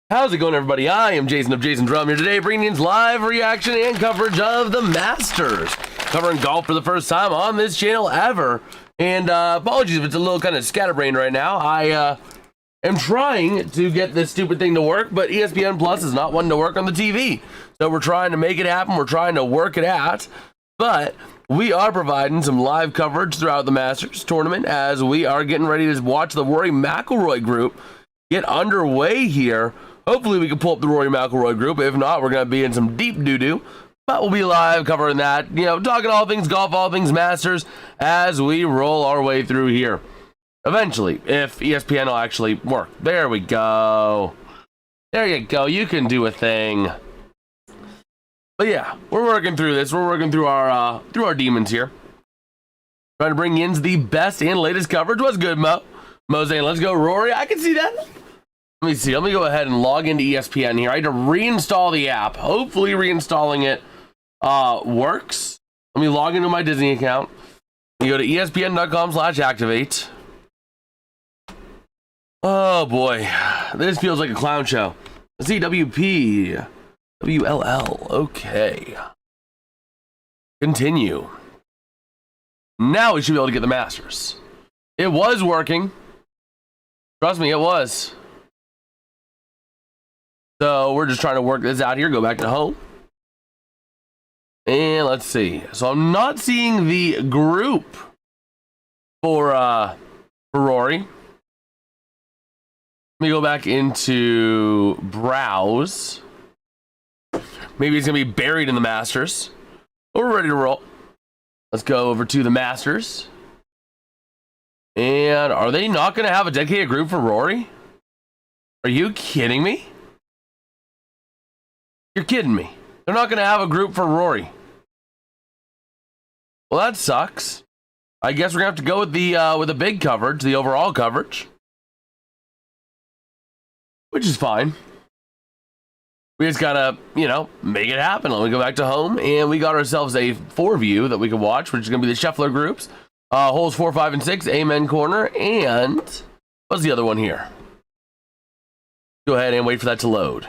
How's it going, everybody? I am Jason of JasonsRealm here today, bringing you live reaction and coverage of the Masters. Covering golf for the first time on this channel ever. And apologies if it's a little kind of scatterbrained right now. I am trying to get this stupid thing to work, but ESPN Plus is not one to work on the TV. So we're trying to make it happen. We're trying to work it out. But we are providing some live coverage throughout the Masters tournament as we are getting ready to watch the Rory McIlroy group get underway here. Hopefully we can pull up the Rory McIlroy group. If not, we're going to be in some deep doo-doo. But we'll be live covering that, talking all things golf, all things Masters as we roll our way through here. Eventually, if ESPN will actually work. There we go. There you go. You can do a thing. But yeah, we're working through this. We're working through our demons here. Trying to bring in the best and latest coverage. What's good, Mo? Mo's saying, let's go, Rory. I can see that. Let me see. Let me go ahead and log into ESPN here. I had to reinstall the app. Hopefully reinstalling it works. Let me log into my Disney account. You go to espn.com/activate. Oh boy, this feels like a clown show. CWP, WLL. Okay. Continue. Now we should be able to get the Masters. It was working. Trust me, it was. So we're just trying to work this out here. Go back to home. And let's see. So I'm not seeing the group for Rory. Let me go back into browse. Maybe it's going to be buried in the Masters. We're ready to roll. Let's go over to the Masters. And are they not going to have a dedicated group for Rory? Are you kidding me? You're kidding me. They're not going to have a group for Rory. Well, that sucks. I guess we're going to have to go with the big coverage, the overall coverage. Which is fine. We just got to, make it happen. Let me go back to home. And we got ourselves a 4-view that we can watch, which is going to be the Scheffler groups. Holes 4, 5, and 6, Amen Corner. And what's the other one here? Go ahead and wait for that to load.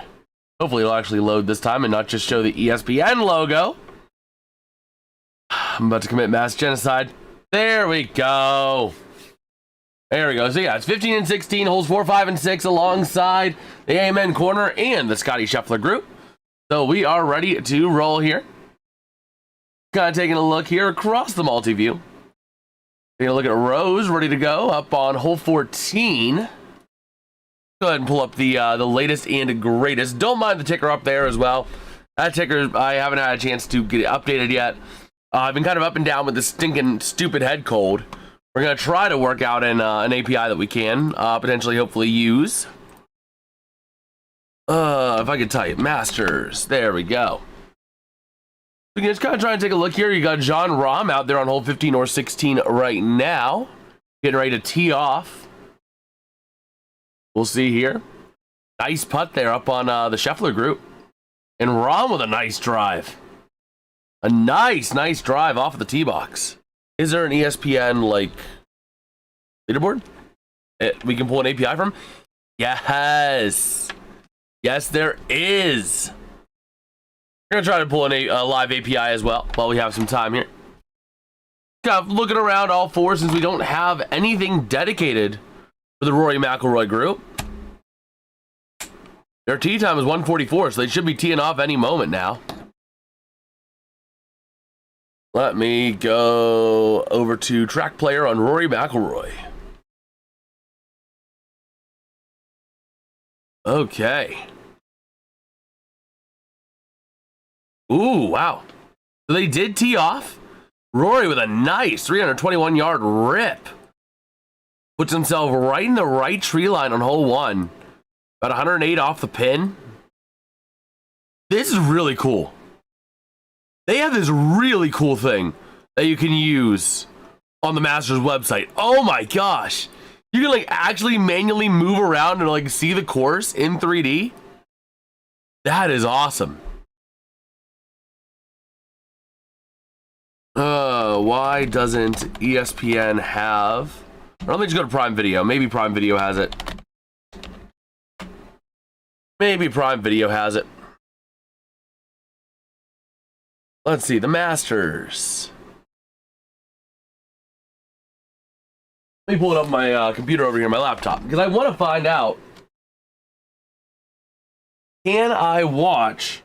Hopefully it'll actually load this time and not just show the ESPN logo. I'm about to commit mass genocide. There we go. There we go. So yeah, it's 15 and 16, holes 4, 5, and 6 alongside the Amen Corner and the Scotty Scheffler group. So we are ready to roll here. Kind of taking a look here across the multi-view. Taking a look at Rose, ready to go up on hole 14. Go ahead and pull up the latest and greatest. Don't mind the ticker up there as well. That ticker, I haven't had a chance to get it updated yet. I've been kind of up and down with this stinking stupid head cold. We're going to try to work out an API that we can potentially, hopefully use. If I could type Masters. There we go. We can just kind of try and take a look here. You got Jon Rahm out there on hole 15 or 16 right now. Getting ready to tee off. We'll see here. Nice putt there up on the Scheffler group. And Rahm with a nice drive. A nice drive off of the tee box. Is there an ESPN, leaderboard? We can pull an API from? Yes. Yes, there is. We're going to try to pull a live API as well while we have some time here. Kind of looking around all four since we don't have anything dedicated for the Rory McIlroy group. Their tee time is 1:44, so they should be teeing off any moment now. Let me go over to track player on Rory McIlroy. Okay. Ooh, wow. So they did tee off. Rory with a nice 321-yard rip. Puts himself right in the right tree line on hole 1. About 108 off the pin. This is really cool. They have this really cool thing that you can use on the Masters website. Oh my gosh. You can actually manually move around and see the course in 3D. That is awesome. Why doesn't ESPN have... Or let me just go to Prime Video. Maybe Prime Video has it. Maybe Prime Video has it. Let's see, the Masters. Let me pull it up on my computer over here, my laptop, because I want to find out, can I watch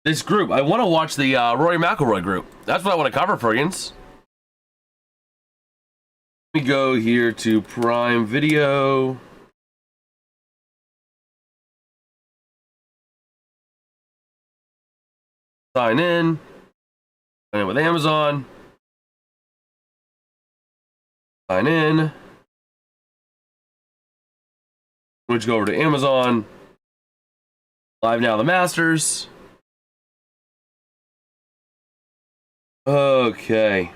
this group? I want to watch the Rory McIlroy group. That's what I want to cover, friends. Let me go here to Prime Video. Sign in. Sign in with Amazon. Sign in. Switch over to Amazon. Live now, the Masters. Okay.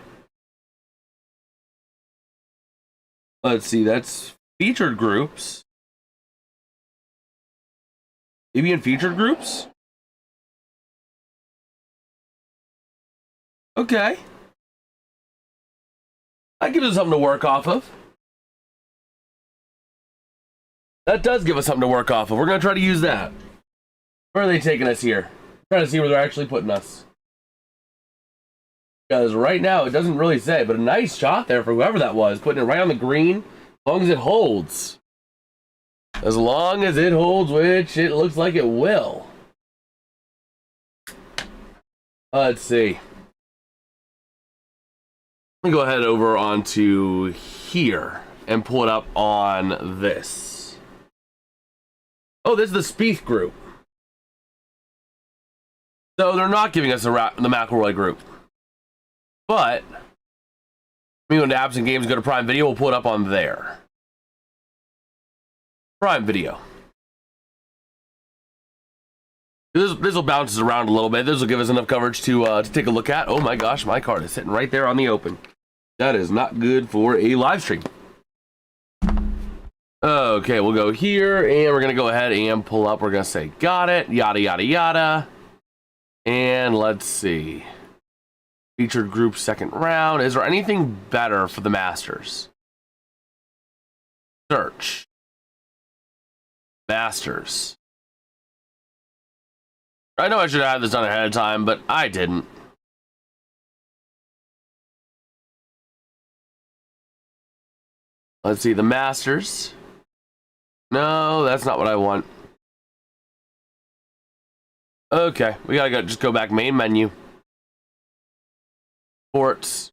Let's see, that's featured groups. Maybe in featured groups? Okay. That gives us something to work off of. That does give us something to work off of. We're going to try to use that. Where are they taking us here? Trying to see where they're actually putting us. Because right now, it doesn't really say, but a nice shot there for whoever that was, putting it right on the green, as long as it holds. As long as it holds, which it looks like it will. Let's see. Let me go ahead over onto here and pull it up on this. Oh, this is the Spieth group. So they're not giving us the McIlroy group. But, me go into apps and games, go to Prime Video, we'll pull it up on there. Prime Video. This will bounce us around a little bit. This will give us enough coverage to take a look at. Oh my gosh, my card is sitting right there on the open. That is not good for a live stream. Okay, we'll go here, and we're going to go ahead and pull up. We're going to say, got it, yada, yada, yada. And let's see. Featured group second round. Is there anything better for the Masters? Search. Masters. I know I should have had this done ahead of time, but I didn't. Let's see, the Masters. No, that's not what I want. Okay, we gotta just go back main menu. Sports.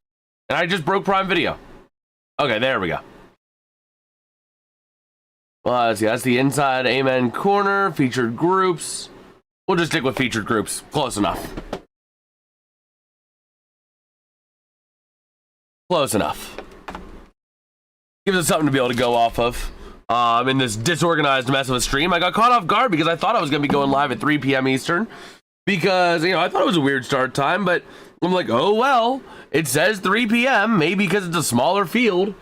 And I just broke Prime Video. Okay, there we go. Well, let's see, that's the inside Amen corner, featured groups. We'll just stick with featured groups. Close enough. Close enough. Gives us something to be able to go off of. In this disorganized mess of a stream, I got caught off guard because I thought I was going to be going live at 3 p.m. Eastern. Because, I thought it was a weird start time, but I'm like, oh, well, it says 3 p.m., maybe because it's a smaller field.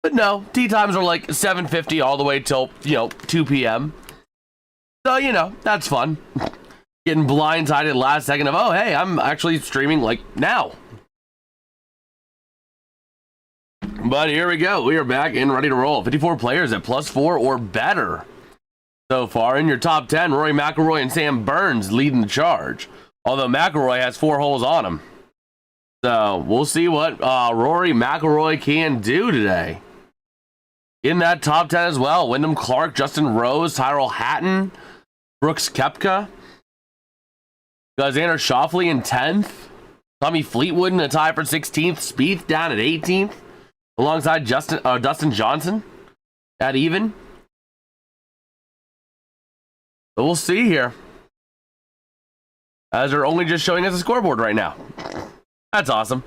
But no, tee times are like 7:50 all the way till, 2 p.m. So, that's fun. Getting blindsided last second of, oh, hey, I'm actually streaming like now. But here we go. We are back and ready to roll. 54 players at +4 or better. So far in your top 10, Rory McIlroy and Sam Burns leading the charge. Although McIlroy has 4 holes on him. So we'll see what Rory McIlroy can do today. In that top 10 as well, Wyndham Clark, Justin Rose, Tyrrell Hatton, Brooks Koepka, Alexander Schauffele in 10th, Tommy Fleetwood in a tie for 16th, Spieth down at 18th, alongside Dustin Johnson at even. So we'll see here, as they're only just showing us a scoreboard right now. That's awesome.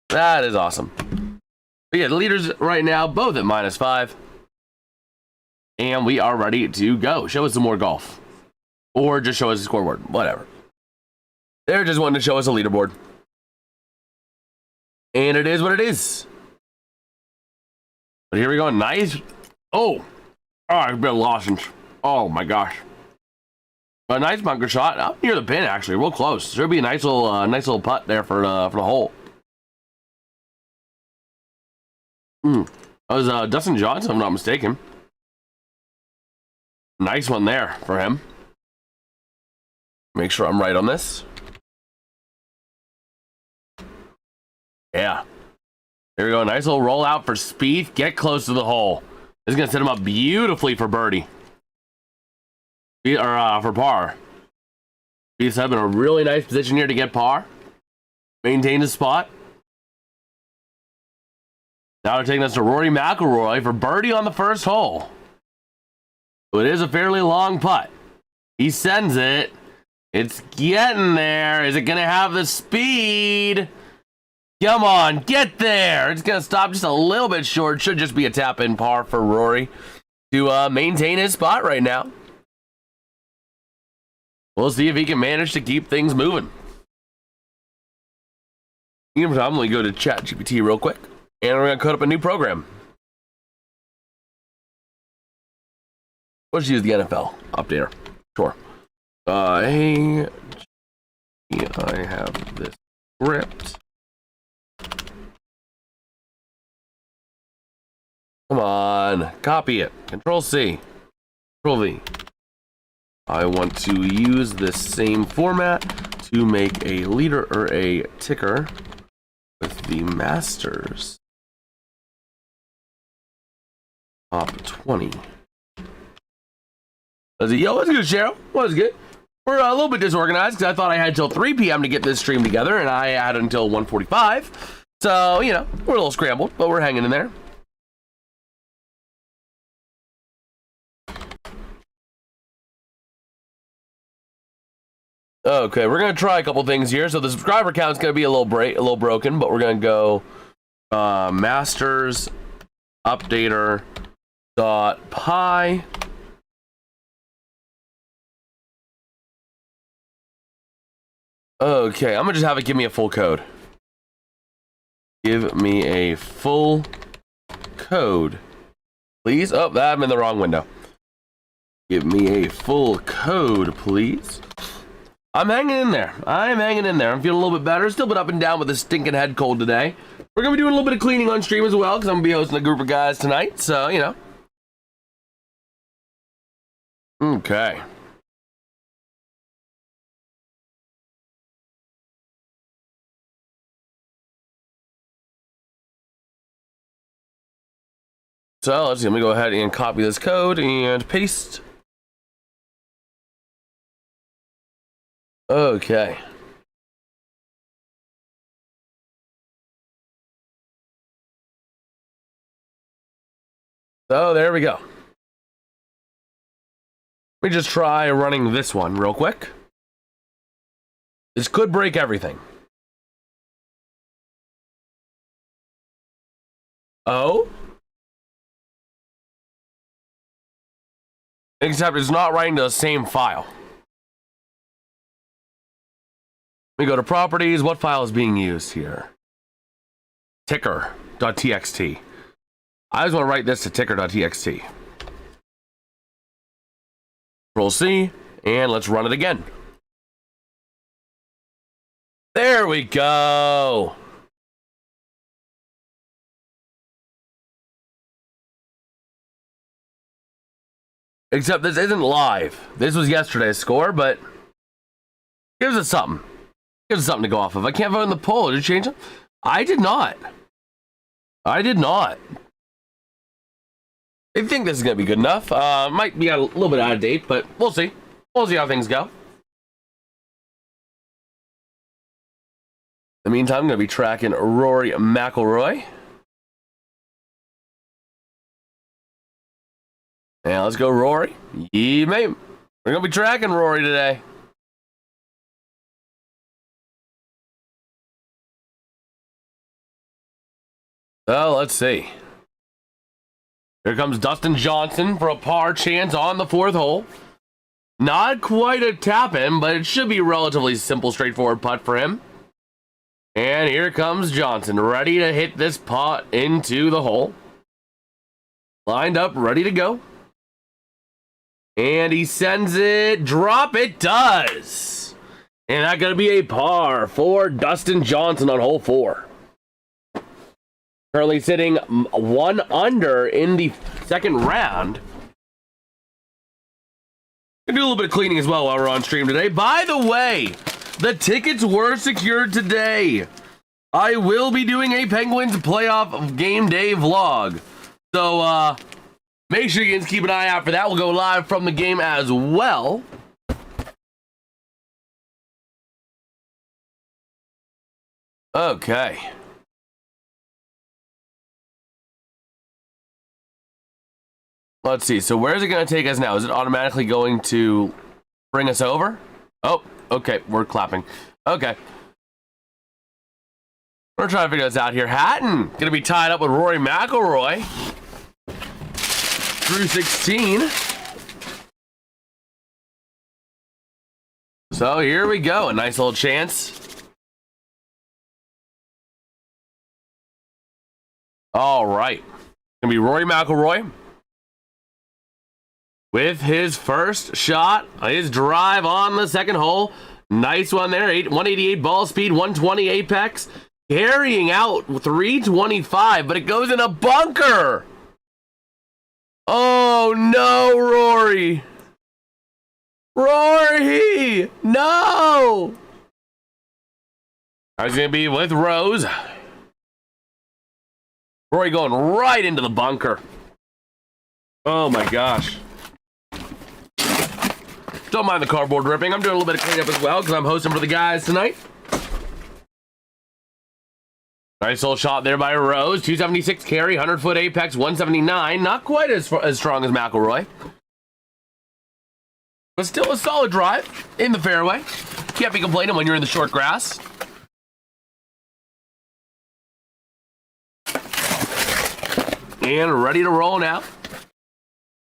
That is awesome. But yeah, the leaders right now, both at -5. And we are ready to go. Show us some more golf. Or just show us a scoreboard. Whatever. They're just wanting to show us a leaderboard. And it is what it is. But here we go. Nice. Oh, it's been a lozenge. Oh my gosh. A nice bunker shot. Up near the pin, actually. Real close. There'll be a nice little putt there for the hole. That was Dustin Johnson, if I'm not mistaken. Nice one there for him. Make sure I'm right on this. Yeah. There we go. Nice little rollout for Spieth. Get close to the hole. This is going to set him up beautifully for birdie. Or for par. Spieth's up in a really nice position here to get par. Maintain his spot. Now we're taking us to Rory McIlroy for birdie on the first hole. So it is a fairly long putt. He sends it. It's getting there. Is it going to have the speed? Come on, get there. It's going to stop just a little bit short. Should just be a tap-in par for Rory to maintain his spot right now. We'll see if he can manage to keep things moving. I'm going to go to ChatGPT real quick, and we're going to code up a new program. Let's use the NFL updater. Sure. Hey, I have this script. Come on, copy it. Control C, Control V. I want to use this same format to make a leader or a ticker with the Masters top 20. Yo, what's good, Cheryl? What's good? We're a little bit disorganized because I thought I had till 3 p.m. to get this stream together, and I had until 1:45. So, you know, we're a little scrambled, but we're hanging in there. Okay, we're gonna try a couple things here. So the subscriber count is gonna be a little broken, but we're gonna go masters updater dot pi. Okay, I'm gonna just have it give me a full code. Give me a full code, please. Oh, that I'm in the wrong window. Give me a full code, please. I'm hanging in there. I'm hanging in there. I'm feeling a little bit better. Still been up and down with this stinking head cold today. We're going to be doing a little bit of cleaning on stream as well, because I'm going to be hosting a group of guys tonight. So, you know. Okay. So, let's see. Let me go ahead and copy this code and paste. Okay. So there we go. Let me just try running this one real quick. This could break everything. Oh? Except it's not writing to the same file. Let me go to properties. What file is being used here? Ticker.txt. I just want to write this to ticker.txt. Control C, and let's run it again. There we go. Except this isn't live. This was yesterday's score, but gives us something. Gives us something to go off of. I can't vote in the poll. Did you change it? I did not. I did not. I think this is going to be good enough. Might be a little bit out of date, but we'll see. We'll see how things go. In the meantime, I'm going to be tracking Rory McIlroy. Yeah, let's go, Rory. Yeah, mate. We're going to be tracking Rory today. So, let's see. Here comes Dustin Johnson for a par chance on the 4th hole. Not quite a tap-in, but it should be a relatively simple, straightforward putt for him. And here comes Johnson, ready to hit this putt into the hole. Lined up, ready to go. And he sends it. Drop it does. And that's going to be a par for Dustin Johnson on hole 4. Currently sitting 1 under in the second round. Gonna do a little bit of cleaning as well while we're on stream today. By the way, the tickets were secured today. I will be doing a Penguins playoff game day vlog. So, make sure you guys keep an eye out for that. We'll go live from the game as well. Okay. Let's see. So where is it going to take us now? Is it automatically going to bring us over? Oh, okay. We're clapping. Okay. We're trying to figure this out here. Hatton going to be tied up with Rory McIlroy through 16. So here we go. A nice little chance. All right. Going to be Rory McIlroy with his first shot, his drive on the second hole. Nice one there. 188 ball speed, 120 apex. Carrying out 325, but it goes in a bunker. Oh, no, Rory. Rory, no. I was going to be with Rose. Rory going right into the bunker. Oh, my gosh. Don't mind the cardboard ripping. I'm doing a little bit of cleanup as well because I'm hosting for the guys tonight. Nice little shot there by Rose. 276 carry, 100-foot apex, 179. Not quite as strong as McIlroy. But still a solid drive in the fairway. Can't be complaining when you're in the short grass. And ready to roll now.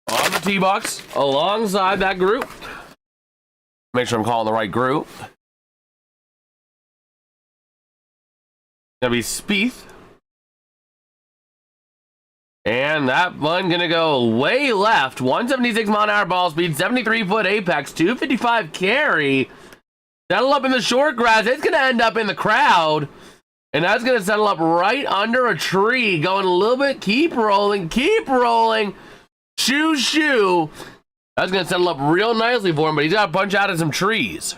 On the tee box alongside that group. Make sure I'm calling the right group. Gonna be Spieth. And that one gonna go way left. 176 mile an hour ball speed, 73-foot apex, 255 carry. Settle up in the short grass. It's gonna end up in the crowd. And that's gonna settle up right under a tree. Going a little bit. Keep rolling. Keep rolling. Shoo, shoo. That's going to settle up real nicely for him, but he's got to punch out of some trees.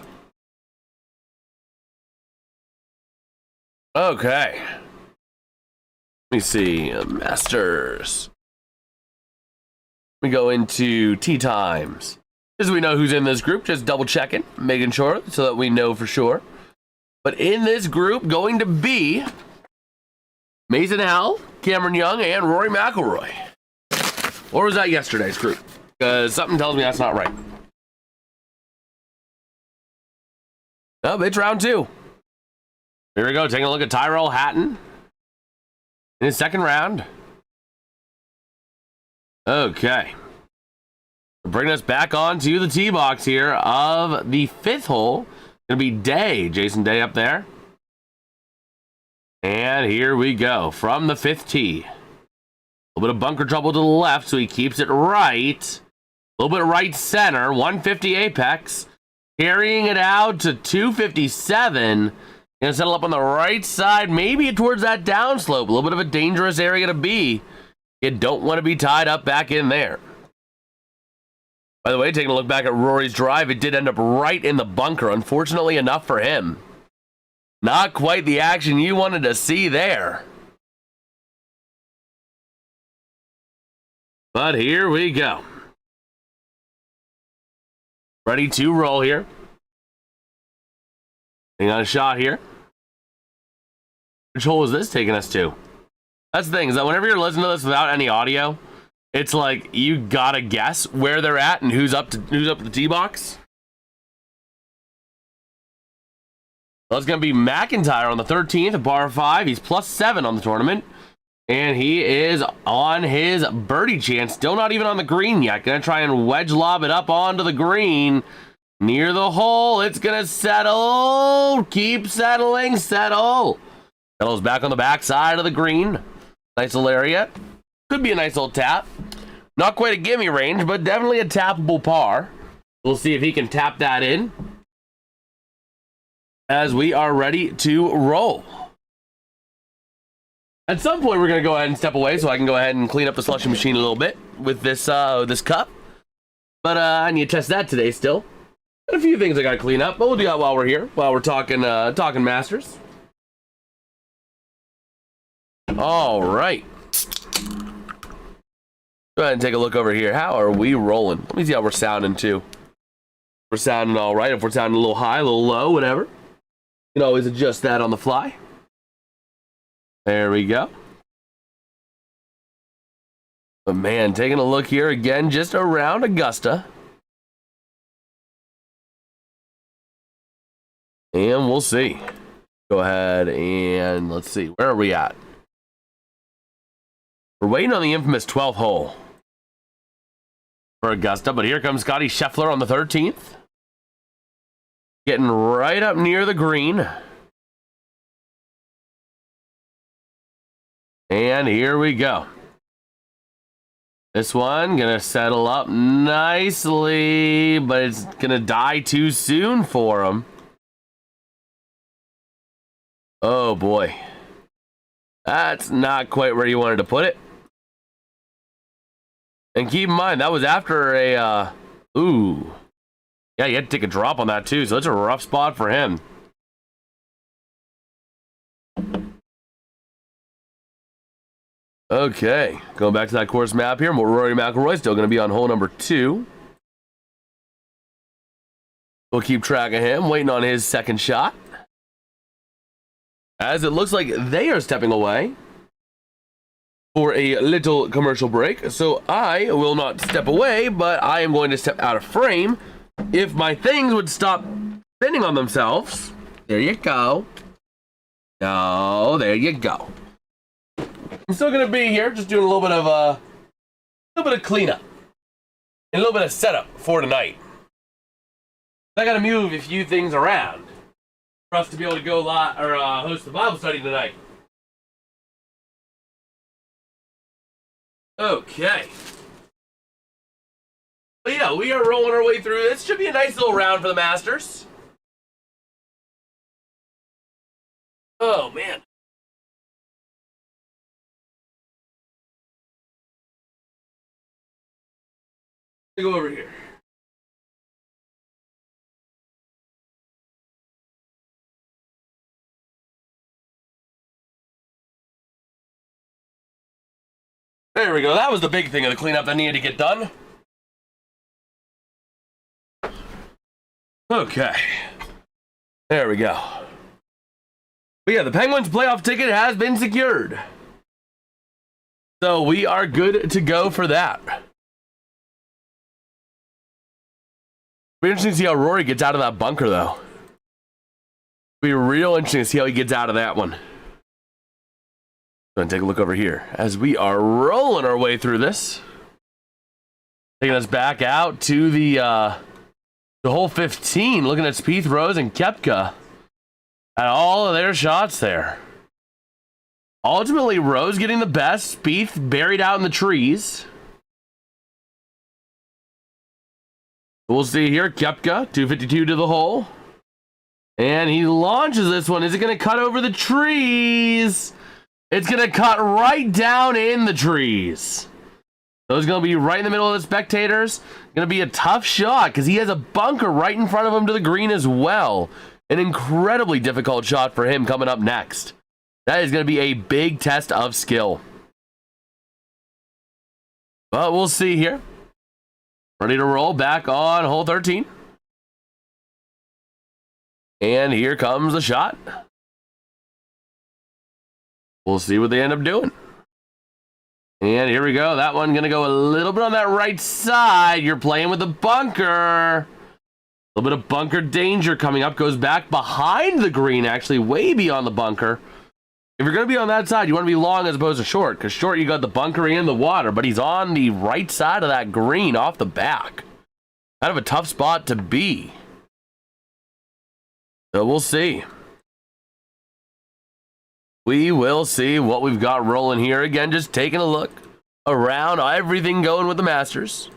Okay. Let me see. Masters. We go into tee times. As we know who's in this group, just double checking, making sure so that we know for sure. But in this group, going to be Mason Howell, Cameron Young, and Rory McIlroy. Or was that yesterday's group? Because something tells me that's not right. Oh, it's round 2. Here we go. Taking a look at Tyrell Hatton in his second round. Okay. Bringing us back onto the tee box here of the 5th hole. Going to be Day. Jason Day up there. And here we go. From the 5th tee. A little bit of bunker trouble to the left, so he keeps it right. A little bit of right center, 150 apex. Carrying it out to 257. Gonna settle up on the right side, maybe towards that downslope. A little bit of a dangerous area to be. You don't want to be tied up back in there. By the way, taking a look back at Rory's drive, it did end up right in the bunker. Unfortunately enough for him. Not quite the action you wanted to see there. But here we go. Ready to roll here. Hang on a shot here. Which hole is this taking us to? That's the thing, is that whenever you're listening to this without any audio, it's like you gotta guess where they're at and who's up the tee box. Well, it's gonna be McIntyre on the 13th, par 5. He's +7 on the tournament. And he is on his birdie chance. Still not even on the green yet. Gonna try and wedge lob it up onto the green. Near the hole. It's gonna settle. Keep settling. Settle. Settles back on the back side of the green. Nice little area. Could be a nice little tap. Not quite a gimme range, but definitely a tappable par. We'll see if he can tap that in. As we are ready to roll. At some point, we're going to go ahead and step away so I can go ahead and clean up the slushing machine a little bit with this this cup. But I need to test that today still. Got a few things I got to clean up, but we'll do that while we're here, while we're talking Masters. All right. Go ahead and take a look over here. How are we rolling? Let me see how we're sounding too. We're sounding all right. If we're sounding a little high, a little low, whatever. You can always adjust that on the fly. There we go. But man, taking a look here again, just around Augusta. And we'll see. Go ahead and let's see. Where are we at? We're waiting on the infamous 12th hole for Augusta, but here comes Scotty Scheffler on the 13th. Getting right up near the green. And here we go. This one gonna settle up nicely, but it's gonna die too soon for him. Oh boy. That's not quite where you wanted to put it. And keep in mind, that was after a, ooh. Yeah, you had to take a drop on that too, so it's a rough spot for him. Okay, going back to that course map here. Rory McIlroy still going to be on hole number 2. We'll keep track of him, waiting on his second shot. As it looks like they are stepping away for a little commercial break. So I will not step away, but I am going to step out of frame. If my things would stop spinning on themselves. There you go. Oh, there you go. I'm still gonna be here, just doing a little bit of cleanup and a little bit of setup for tonight. I gotta move a few things around for us to be able to go live or host the Bible study tonight. Okay. But yeah, we are rolling our way through. This should be a nice little round for the Masters. Oh man. Go over here. There we go. That was the big thing of the cleanup that needed to get done. Okay. There we go. But yeah, the Penguins playoff ticket has been secured. So we are good to go for that. Be interesting to see how Rory gets out of that bunker, though. Be real interesting to see how he gets out of that one. Go and take a look over here as we are rolling our way through this. Taking us back out to the hole 15, looking at Spieth, Rose, and Koepka at all of their shots there. Ultimately, Rose getting the best, Spieth buried out in the trees. We'll see here, Koepka, 252 to the hole. And he launches this one. Is it going to cut over the trees? It's going to cut right down in the trees. So it's going to be right in the middle of the spectators. Going to be a tough shot because he has a bunker right in front of him to the green as well. An incredibly difficult shot for him coming up next. That is going to be a big test of skill. But we'll see here. Ready to roll back on hole 13. And here comes the shot. We'll see what they end up doing. And here we go. That one going to go a little bit on that right side. You're playing with the bunker. A little bit of bunker danger coming up. Goes back behind the green, actually, way beyond the bunker. If you're going to be on that side, you want to be long as opposed to short. Because short, you got the bunker and the water. But he's on the right side of that green off the back. Kind of a tough spot to be. So we'll see. We will see what we've got rolling here. Again, just taking a look around. Everything going with the Masters.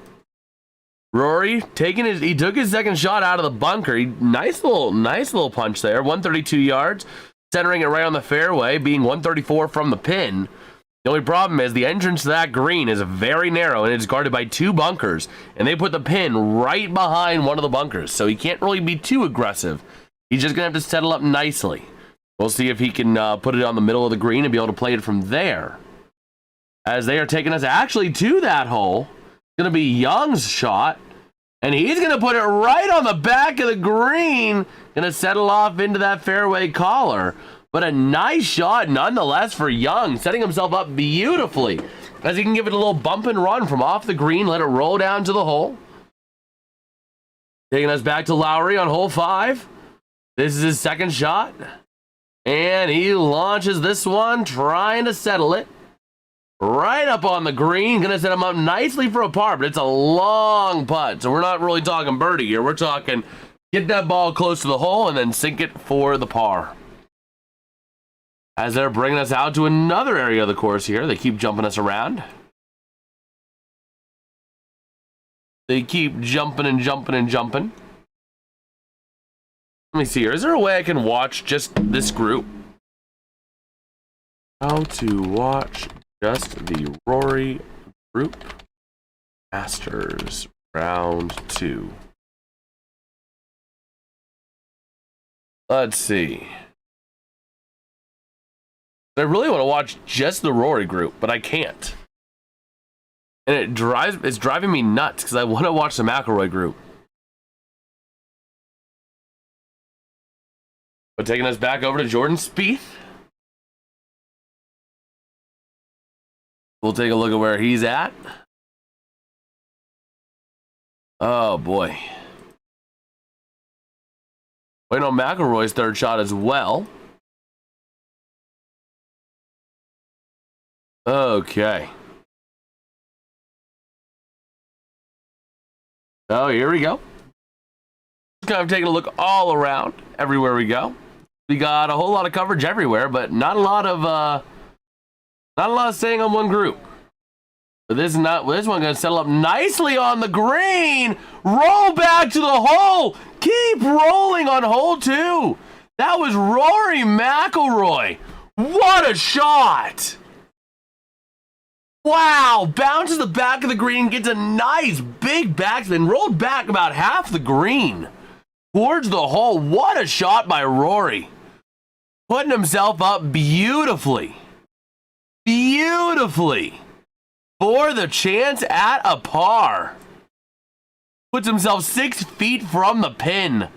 Rory he took his second shot out of the bunker. Nice little punch there. 132 yards. Centering it right on the fairway, being 134 from the pin. The only problem is the entrance to that green is very narrow and it's guarded by 2 bunkers, and they put the pin right behind one of the bunkers, so he can't really be too aggressive. He's just going to have to settle up nicely. We'll see if he can put it on the middle of the green and be able to play it from there. As they are taking us actually to that hole, it's going to be Young's shot, and he's going to put it right on the back of the green, going to settle off into that fairway collar. But a nice shot nonetheless for Young, setting himself up beautifully as he can give it a little bump and run from off the green, let it roll down to the hole. Taking us back to Lowry on hole 5. This is his second shot, and he launches this one, trying to settle it right up on the green. Gonna set him up nicely for a par, but it's a long putt, so we're not really talking birdie here. We're talking get that ball close to the hole and then sink it for the par. As they're bringing us out to another area of the course here, they keep jumping us around. They keep jumping and jumping and jumping. Let me see here. Is there a way I can watch just this group? How to watch just the Rory group. Masters round 2. Let's see. I really want to watch just the Rory group, but I can't. And it's driving me nuts because I want to watch the McIlroy group. But taking us back over to Jordan Spieth. We'll take a look at where he's at. Oh boy. Waiting on McIlroy's third shot as well. Okay. Oh, here we go. Just kind of taking a look all around, everywhere we go. We got a whole lot of coverage everywhere, but not a lot of staying on one group. But this one going to settle up nicely on the green. Roll back to the hole. Keep rolling on hole 2. That was Rory McIlroy. What a shot! Wow, bounces the back of the green, gets a nice big backspin, rolled back about half the green towards the hole. What a shot by Rory. Putting himself up beautifully. Beautifully. For the chance at a par. Puts himself 6 feet from the pin.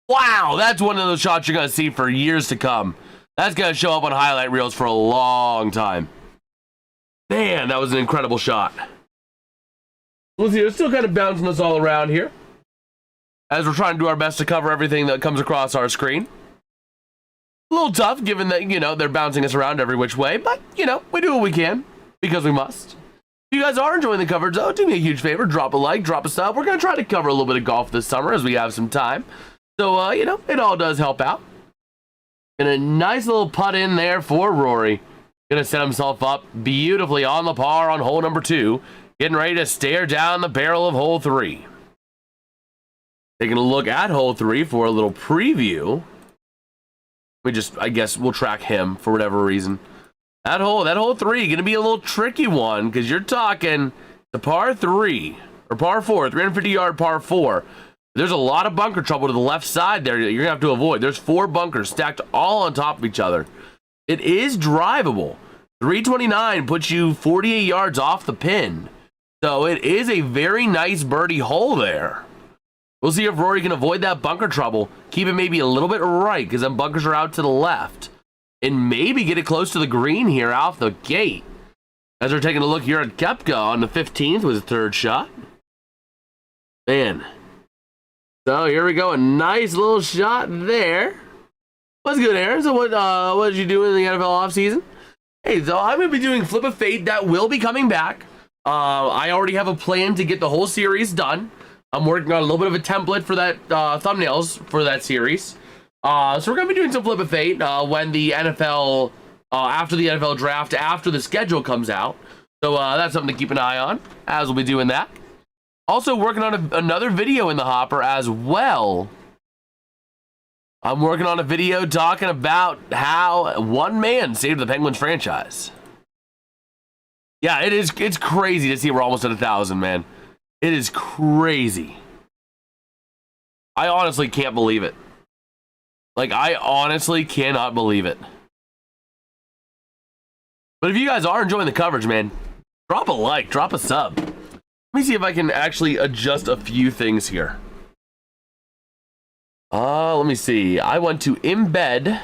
Wow, that's one of those shots you're going to see for years to come. That's going to show up on highlight reels for a long time. Man, that was an incredible shot. We'll see, it's still kind of bouncing us all around here as we're trying to do our best to cover everything that comes across our screen. A little tough given that, they're bouncing us around every which way, but, we do what we can because we must. If you guys are enjoying the coverage, though, do me a huge favor. Drop a like, drop a sub. We're going to try to cover a little bit of golf this summer as we have some time. So, it all does help out. And a nice little putt in there for Rory. Going to set himself up beautifully on the par on hole number 2. Getting ready to stare down the barrel of hole 3. Taking a look at hole 3 for a little preview. I guess we'll track him for whatever reason. That hole 3, going to be a little tricky one because you're talking the par 3, or par 4, 350-yard par 4. There's a lot of bunker trouble to the left side there that you're going to have to avoid. There's 4 bunkers stacked all on top of each other. It is drivable. 329 puts you 48 yards off the pin. So it is a very nice birdie hole there. We'll see if Rory can avoid that bunker trouble. Keep it maybe a little bit right because them bunkers are out to the left. And maybe get it close to the green here off the gate. As we're taking a look here at Koepka on the 15th with his third shot. Man. So here we go. A nice little shot there. What's good, Aaron? So what did you do in the NFL offseason? Hey, so I'm going to be doing Flip of Fate. That will be coming back. I already have a plan to get the whole series done. I'm working on a little bit of a template for that thumbnails for that series. So we're going to be doing some Flip of Fate when the NFL, after the NFL draft, after the schedule comes out. So that's something to keep an eye on as we'll be doing that. Also working on another video in the hopper as well. I'm working on a video talking about how one man saved the Penguins franchise. Yeah, it is. It's crazy to see we're almost at 1,000, man. It is crazy. I honestly can't believe it. Like, I honestly cannot believe it. But if you guys are enjoying the coverage, man, drop a like, drop a sub. Let me see if I can actually adjust a few things here. Let me see. I want to embed.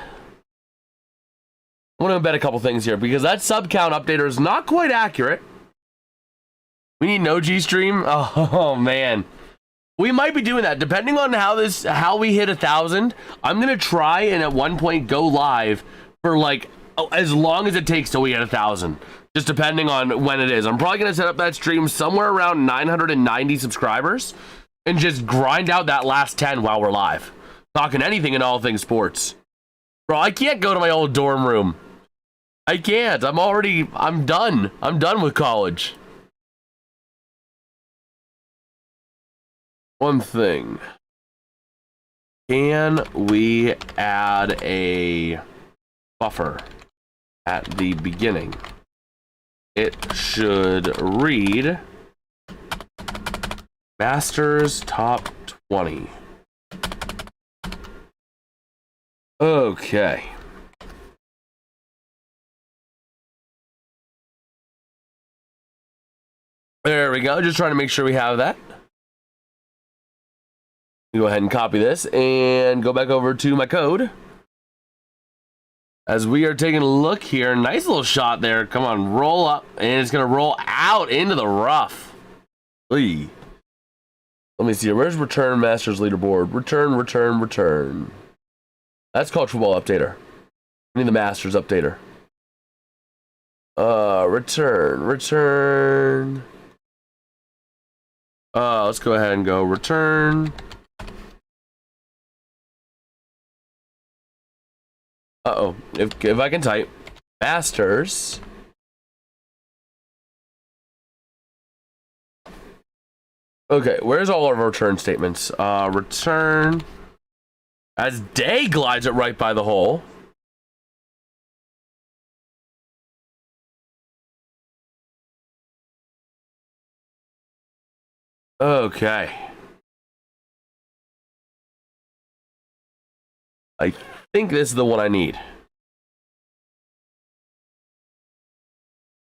I want to embed a couple things here because that sub count updater is not quite accurate. We need no G stream. Oh man. We might be doing that depending on how we hit 1,000. I'm gonna try and at one point go live for like as long as it takes till we hit 1,000. Just depending on when it is. I'm probably gonna set up that stream somewhere around 990 subscribers and just grind out that last 10 while we're live. Talking anything and all things sports. Bro, I can't go to my old dorm room. I can't. I'm done. I'm done with college. One thing. Can we add a buffer at the beginning? It should read Masters Top 20. Okay. There we go. Just trying to make sure we have that. Go ahead and copy this and go back over to my code. As we are taking a look here, nice little shot there. Come on, roll up, and it's gonna roll out into the rough. Oy. Let me see. Where's return Masters leaderboard? Return. That's college football updater. I need the Masters updater. Return. Let's go ahead and go return. Uh-oh. If I can type Masters. Okay, where's all of our return statements? Return as day glides it right by the hole. Okay. I think this is the one I need.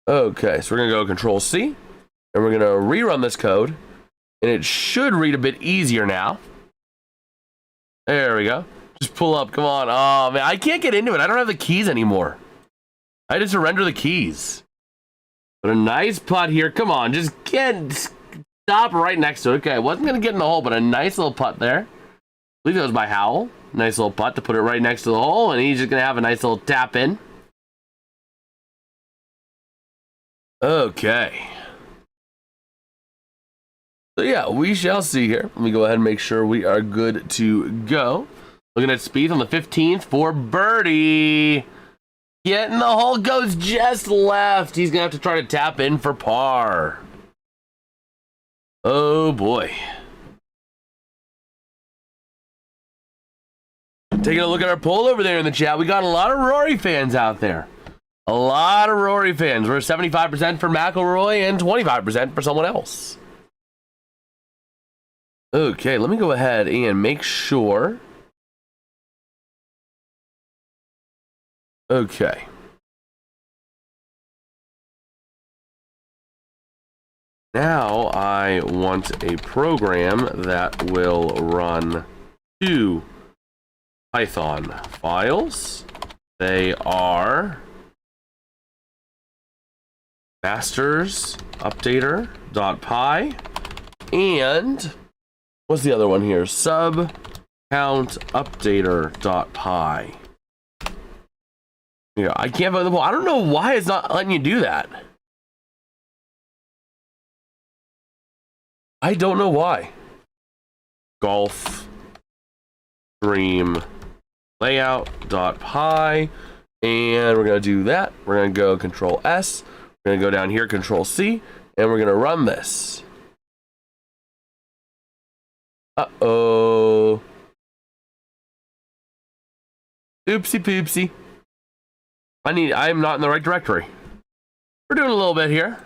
Okay, so we're gonna go Control C, and we're gonna rerun this code, and it should read a bit easier now. There we go. Just pull up. Come on. Oh man, I can't get into it. I don't have the keys anymore. I had to surrender the keys. But a nice putt here. Come on, just stop right next to it. Okay, I wasn't gonna get in the hole, but a nice little putt there. I believe that was by Howell. Nice little putt to put it right next to the hole, and he's just gonna have a nice little tap in. Okay. So yeah, we shall see here. Let me go ahead and make sure we are good to go. Looking at Spieth on the 15th for birdie. Getting the hole, goes just left. He's gonna have to try to tap in for par. Oh boy. Taking a look at our poll over there in the chat. We got a lot of Rory fans out there. A lot of Rory fans. We're 75% for McIlroy and 25% for someone else. Okay, let me go ahead and make sure. Okay. Now I want a program that will run two Python files. They are masters updater.py and what's the other one here? Sub count updater.py. Yeah, I can't find the poll. I don't know why it's not letting you do that. I don't know why. Golf stream layout.py, and we're gonna do that. We're gonna go Control S. We're gonna go down here, Control C, and we're gonna run this. Uh-oh. Oopsie poopsie. I'm not in the right directory. We're doing a little bit here.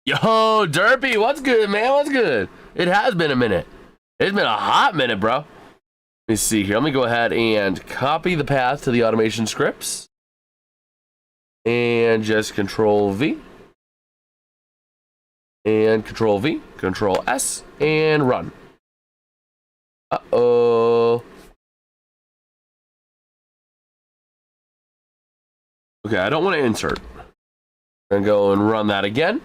Yo, Derpy, what's good, man? What's good? It has been a minute. It's been a hot minute, bro. Let me see here. Let me go ahead and copy the path to the automation scripts. And just Control V. And Control V, Control S, and run. Uh-oh. Okay, I don't want to insert. I'm going to go and run that again.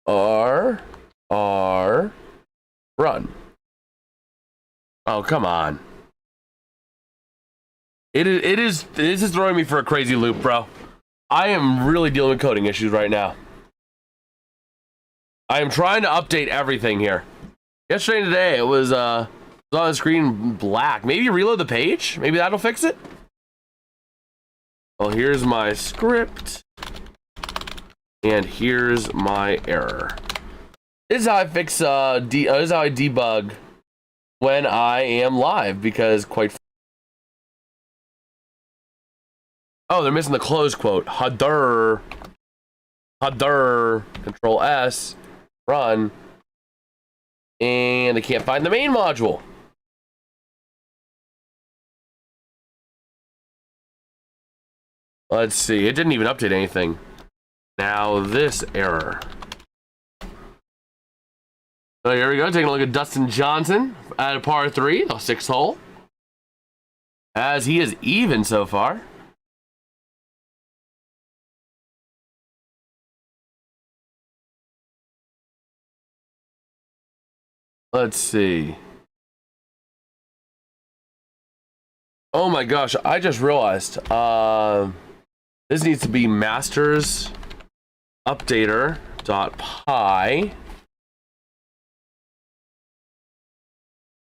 R, run. Oh, come on. This is throwing me for a crazy loop, bro. I am really dealing with coding issues right now. I am trying to update everything here. Yesterday and today, it was on the screen black. Maybe reload the page? Maybe that'll fix it? Well, here's my script. And here's my error. This is how I fix, this is how I debug when I am live, because oh, they're missing the close quote. Hadur, Control S, run, and they can't find the main module. Let's see, it didn't even update anything. Now this error. So here we go, taking a look at Dustin Johnson at a par 3, the 6th hole. As he is even so far. Let's see. Oh my gosh, I just realized this needs to be masters updater.py,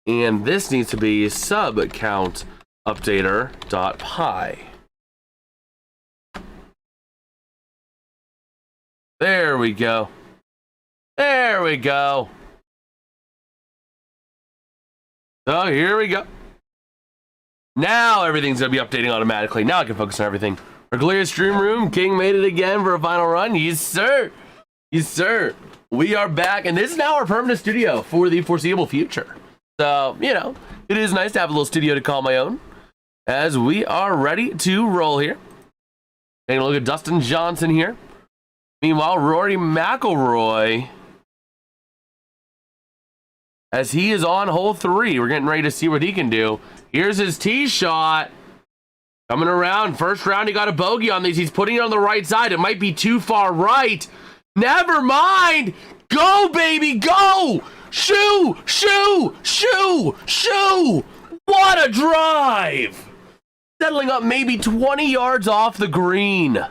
and this needs to be subcount updater.py. There we go. There we go. So here we go. Now everything's going to be updating automatically. Now I can focus on everything. Regular stream room. King made it again for a final run. Yes, sir. Yes, sir. We are back. And this is now our permanent studio for the foreseeable future. So, you know, it is nice to have a little studio to call my own. As we are ready to roll here. Taking a look at Dustin Johnson here. Meanwhile, Rory McIlroy, as he is on hole 3, we're getting ready to see what he can do. Here's his tee shot. Coming around. First round, he got a bogey on these. He's putting it on the right side. It might be too far right. Never mind. Go, baby, go. Shoo, shoo, shoo, shoo. What a drive. Settling up maybe 20 yards off the green.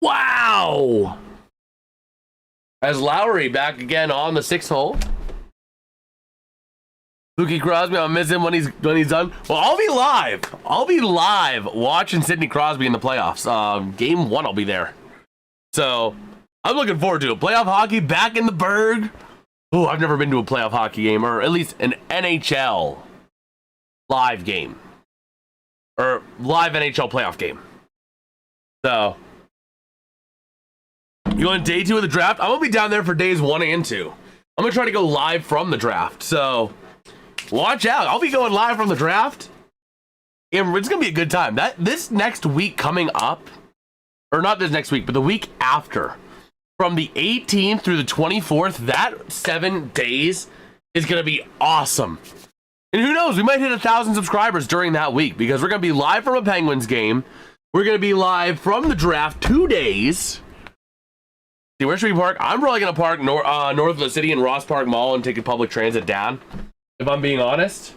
Wow. As Lowry back again on the 6th hole. Mookie Crosby, I'll miss him when he's done. Well, I'll be live. I'll be live watching Sidney Crosby in the playoffs. Game 1, I'll be there. So I'm looking forward to it. Playoff hockey back in the Berg. Oh, I've never been to a playoff hockey game, or at least an NHL live game, or live NHL playoff game. So you on day 2 of the draft? I'm gonna be down there for days 1 and 2. I'm gonna try to go live from the draft. So watch out. I'll be going live from the draft. And it's going to be a good time. This next week coming up, or not this next week, but the week after, from the 18th through the 24th, that 7 days is going to be awesome. And who knows, we might hit 1,000 subscribers during that week, because we're going to be live from a Penguins game. We're going to be live from the draft 2 days. See, where should we park? I'm probably going to park north of the city in Ross Park Mall and take a public transit down, if I'm being honest.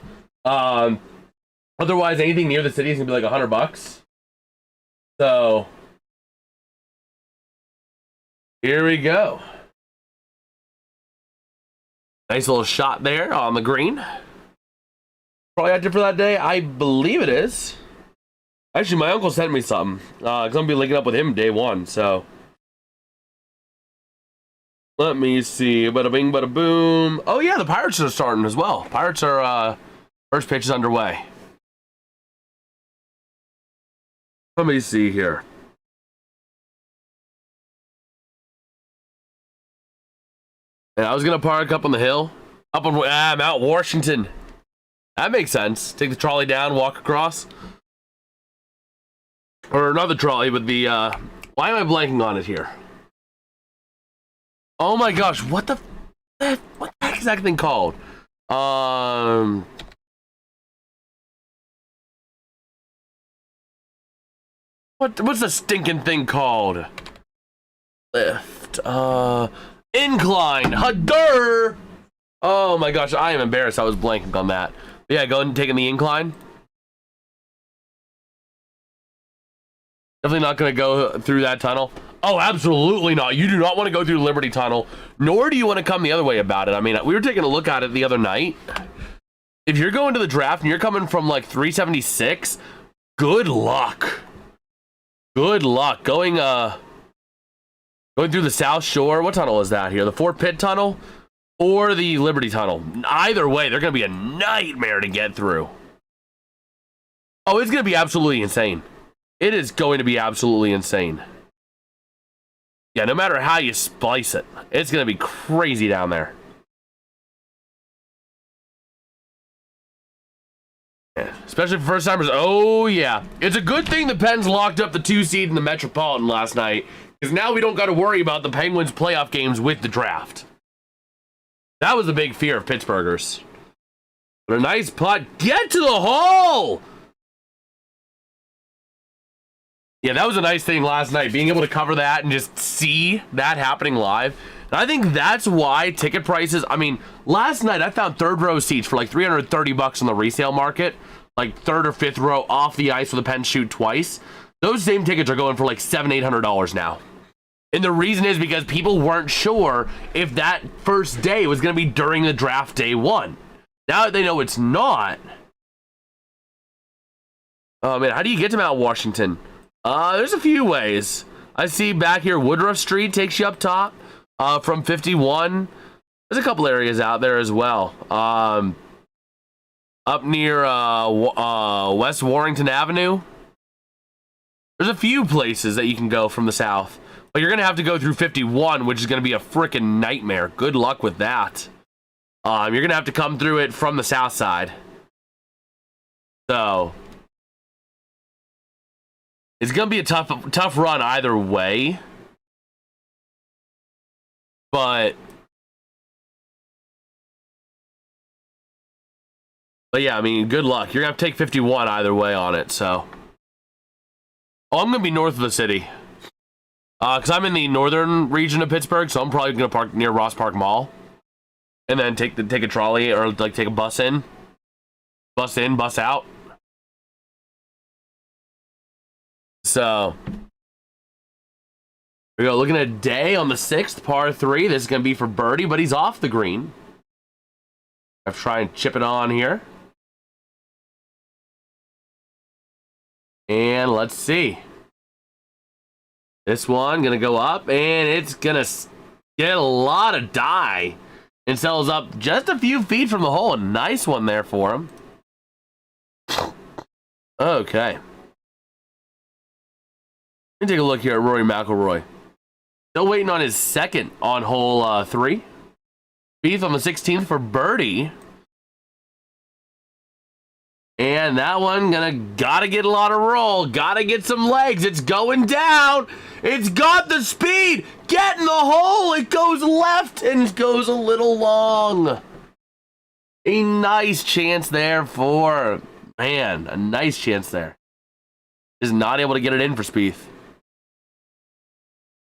Otherwise, anything near the city is gonna be like $100. So here we go. Nice little shot there on the green. Probably active for that day. I believe it is. Actually, my uncle sent me something. I'm gonna be linking up with him day 1. So let me see. Bada bing, bada boom. Oh yeah, the Pirates are starting as well. Pirates are first pitch is underway. Let me see here. And I was gonna park up on the hill, up on Mount Washington. That makes sense. Take the trolley down, walk across, or another trolley with the. Why am I blanking on it here? Oh my gosh! What the heck is that thing called? What's the stinking thing called? Lift. Incline. Hadur. Oh my gosh, I am embarrassed. I was blanking on that. But yeah, go ahead and take in the incline. Definitely not going to go through that tunnel. Oh, absolutely not. You do not want to go through Liberty Tunnel, nor do you want to come the other way about it. I mean, we were taking a look at it the other night. If you're going to the draft and you're coming from like 376, good luck. Good luck going through the South Shore. What tunnel is that here? The Fort Pitt Tunnel or the Liberty Tunnel? Either way, they're going to be a nightmare to get through. Oh, it's going to be absolutely insane. It is going to be absolutely insane. Yeah, no matter how you splice it, it's going to be crazy down there. Yeah, especially for first timers. Oh, yeah. It's a good thing the Pens locked up the 2 seed in the Metropolitan last night, because now we don't got to worry about the Penguins playoff games with the draft. That was a big fear of Pittsburghers. But a nice putt. Get to the hole! Yeah, that was a nice thing last night, being able to cover that and just see that happening live. And I think that's why ticket prices, I mean, last night I found third row seats for like $330 on the resale market, like third or fifth row off the ice with a Pens shoot twice. Those same tickets are going for like $700-800 now. And the reason is because people weren't sure if that first day was going to be during the draft day one. Now that they know it's not. Oh man, how do you get to Mount Washington? There's a few ways. I see back here Woodruff Street takes you up top from 51. There's a couple areas out there as well. Up near West Warrington Avenue. There's a few places that you can go from the south. But you're going to have to go through 51, which is going to be a freaking nightmare. Good luck with that. You're going to have to come through it from the south side. So it's going to be a tough run either way. But yeah, I mean, good luck. You're going to have to take 51 either way on it, so. Oh, I'm going to be north of the city. Because I'm in the northern region of Pittsburgh, so I'm probably going to park near Ross Park Mall. And then take a trolley or like take a bus in. Bus in, bus out. So we go looking at day on the 6th, par 3. This is going to be for birdie, but he's off the green. I'll try and chip it on here. And let's see. This one going to go up, and it's going to get a lot of die. And settles up just a few feet from the hole. A nice one there for him. Okay. Let me take a look here at Rory McIlroy. Still waiting on his second on hole 3. Spieth on the 16th for birdie. And that one gotta get a lot of roll. Gotta get some legs. It's going down. It's got the speed. Get in the hole. It goes left and it goes a little long. A nice chance there for, man, a nice chance there. Is not able to get it in for Spieth.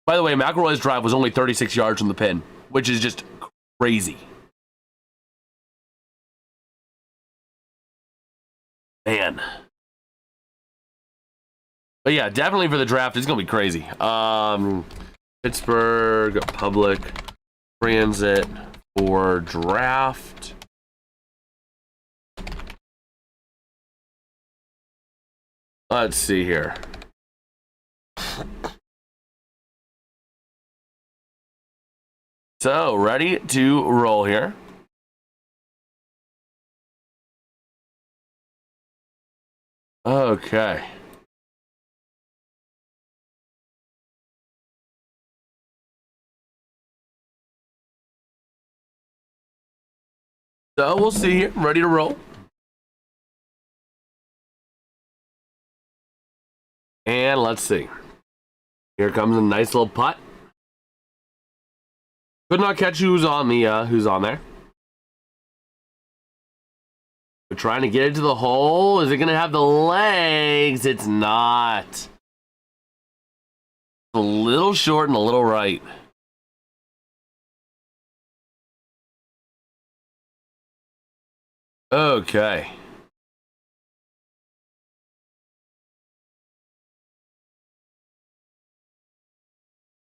By the way, McIlroy's drive was only 36 yards from the pin, which is just crazy. Man. But yeah, definitely for the draft, it's going to be crazy. Pittsburgh Public Transit for draft. Let's see here. So, ready to roll here. Okay. So we'll see here. Ready to roll. And let's see. Here comes a nice little putt. Could not catch who's on there. We're trying to get it to the hole. Is it going to have the legs? It's not. A little short and a little right. Okay.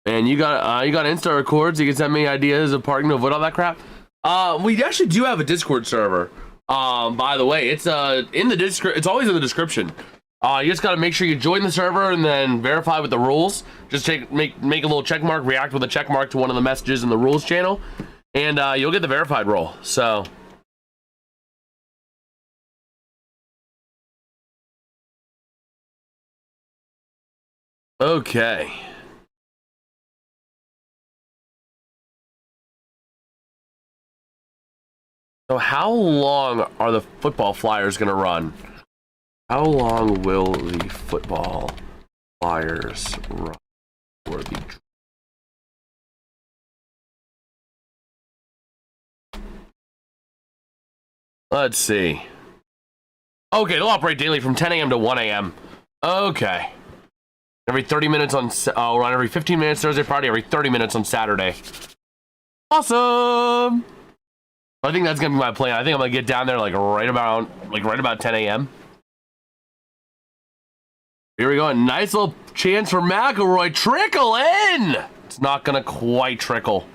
And you got Insta records. You can send me ideas of parking to avoid all that crap. We actually do have a Discord server. By the way, it's in the it's always in the description. You just gotta make sure you join the server and then verify with the rules. Just make a little check mark, react with a check mark to one of the messages in the rules channel, and you'll get the verified role. So. Okay. So how long are the football flyers going to run? How long will the football flyers run for the... Let's see. Okay, they'll operate daily from 10 a.m. to 1 a.m. Okay. Every 30 minutes on... Oh, run every 15 minutes Thursday, Friday, every 30 minutes on Saturday. Awesome! I think that's gonna be my plan. I think I'm gonna get down there like right about 10 a.m. Here we go. A nice little chance for McIlroy. Trickle in. It's not gonna quite trickle.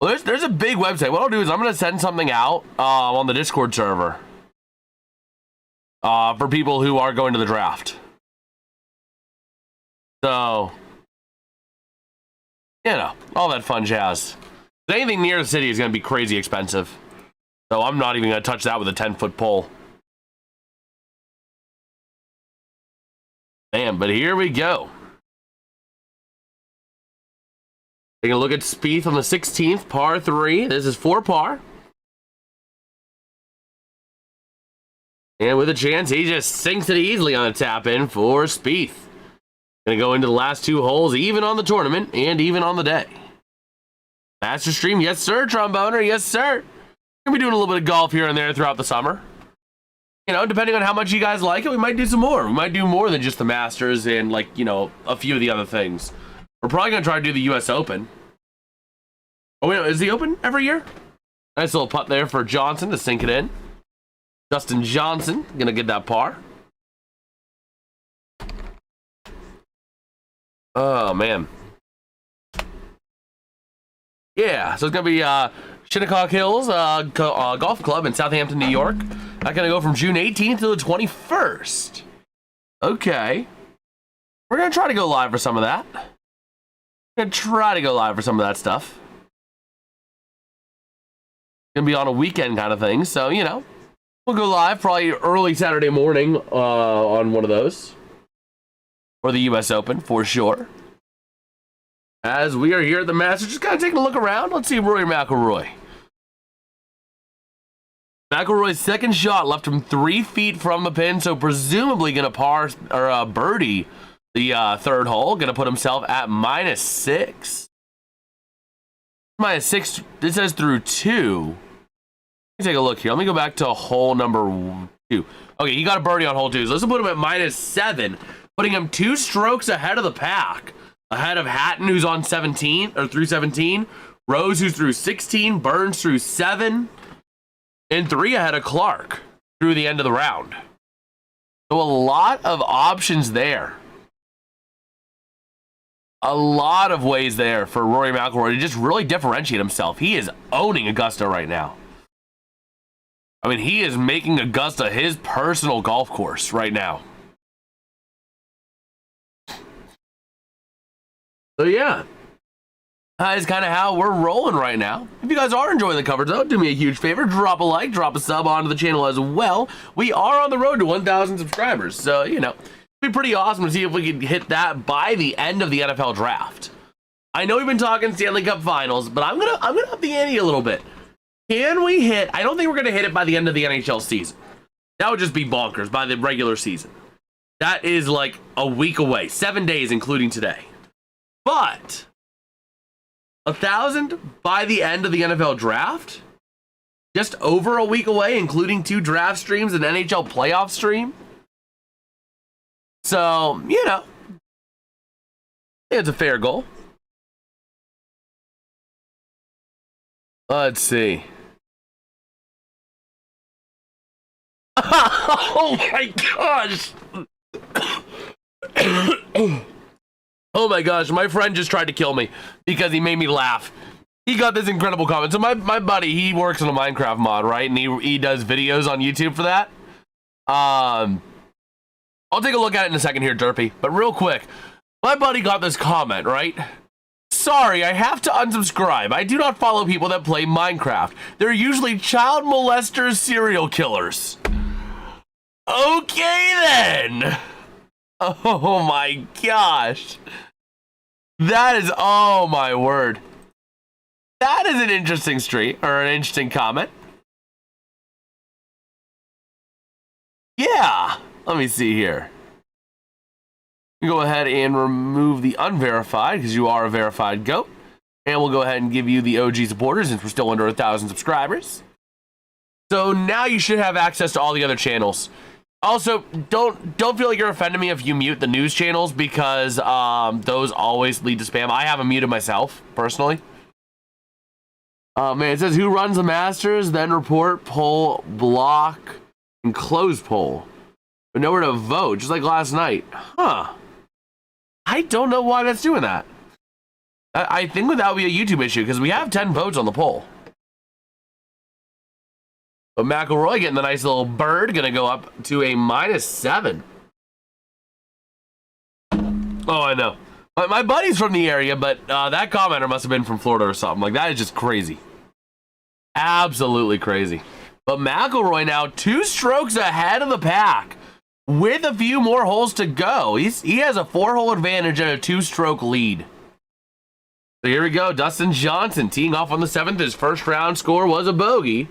Well, there's a big website. What I'll do is I'm gonna send something out on the Discord server for people who are going to the draft. So, you know, all that fun jazz. Anything near the city is going to be crazy expensive. So I'm not even going to touch that with a 10-foot pole. Man, but here we go. Taking a look at Spieth on the 16th, par 3. This is 4 par. And with a chance, he just sinks it easily on a tap-in for Spieth. Going to go into the last 2 holes, even on the tournament and even on the day. Master Stream, yes sir, Tromboner, yes sir. We're gonna be doing a little bit of golf here and there throughout the summer. You know, depending on how much you guys like it, we might do some more. We might do more than just the Masters and, like, you know, a few of the other things. We're probably gonna try to do the US Open. Oh wait, is the Open every year? Nice little putt there for Johnson to sink it in. Justin Johnson gonna get that par. Oh man. Yeah, so it's going to be Shinnecock Hills Golf Club in Southampton, New York. That's going to go from June 18th to the 21st. Okay. We're going to try to go live for some of that. We're going to try to go live for some of that stuff. Going to be on a weekend kind of thing, so, you know. We'll go live probably early Saturday morning on one of those. For the US Open, for sure. As we are here at the Masters, just kind of taking a look around. Let's see Rory McIlroy. McIlroy's second shot left him 3 feet from the pin, so presumably going to par or birdie the third hole. Going to put himself at -6. -6. This says through 2. Let me take a look here. Let me go back to hole number 2. Okay, he got a birdie on hole 2. So let's put him at -7, putting him 2 strokes ahead of the pack. Ahead of Hatton, who's on 17, or through 17. Rose, who's through 16. Burns through 7. And 3 ahead of Clark through the end of the round. So a lot of options there. A lot of ways there for Rory McIlroy to just really differentiate himself. He is owning Augusta right now. I mean, he is making Augusta his personal golf course right now. So yeah, that is kind of how we're rolling right now. If you guys are enjoying the coverage, though, do me a huge favor. Drop a like, drop a sub onto the channel as well. We are on the road to 1,000 subscribers. So, you know, it'd be pretty awesome to see if we can hit that by the end of the NFL draft. I know we've been talking Stanley Cup Finals, but I'm gonna up the ante a little bit. Can we hit? I don't think we're going to hit it by the end of the NHL season. That would just be bonkers by the regular season. That is like a week away, 7 days, including today. But 1,000 by the end of the NFL draft? Just over a week away, including 2 draft streams and NHL playoff stream? So, you know, it's a fair goal. Let's see. Oh my gosh. Oh my gosh, my friend just tried to kill me because he made me laugh. He got this incredible comment. So my buddy, he works on a Minecraft mod, right? And he does videos on YouTube for that. I'll take a look at it in a second here, Derpy. But real quick, my buddy got this comment, right? Sorry, I have to unsubscribe. I do not follow people that play Minecraft. They're usually child molesters, serial killers. Okay then. Oh my gosh. That is, oh my word. That is an interesting street, or an interesting comment. Yeah. Let me see here. Go ahead and remove the unverified because you are a verified goat. And we'll go ahead and give you the OG supporters since we're still under 1,000 subscribers. So now you should have access to all the other channels. Also, don't feel like you're offending me if you mute the news channels because those always lead to spam. I have them muted myself, personally. Man, it says who runs the Masters, then report, poll, block, and close poll. But nowhere to vote, just like last night. Huh. I don't know why that's doing that. I think that would be a YouTube issue because we have 10 votes on the poll. But McIlroy getting the nice little bird, gonna go up to a -7. Oh, I know. My buddy's from the area, but that commenter must have been from Florida or something. Like, that is just crazy. Absolutely crazy. But McIlroy now 2 strokes ahead of the pack with a few more holes to go. He has a 4-hole advantage and a 2-stroke lead. So here we go. Dustin Johnson teeing off on the 7th. His first round score was a bogey.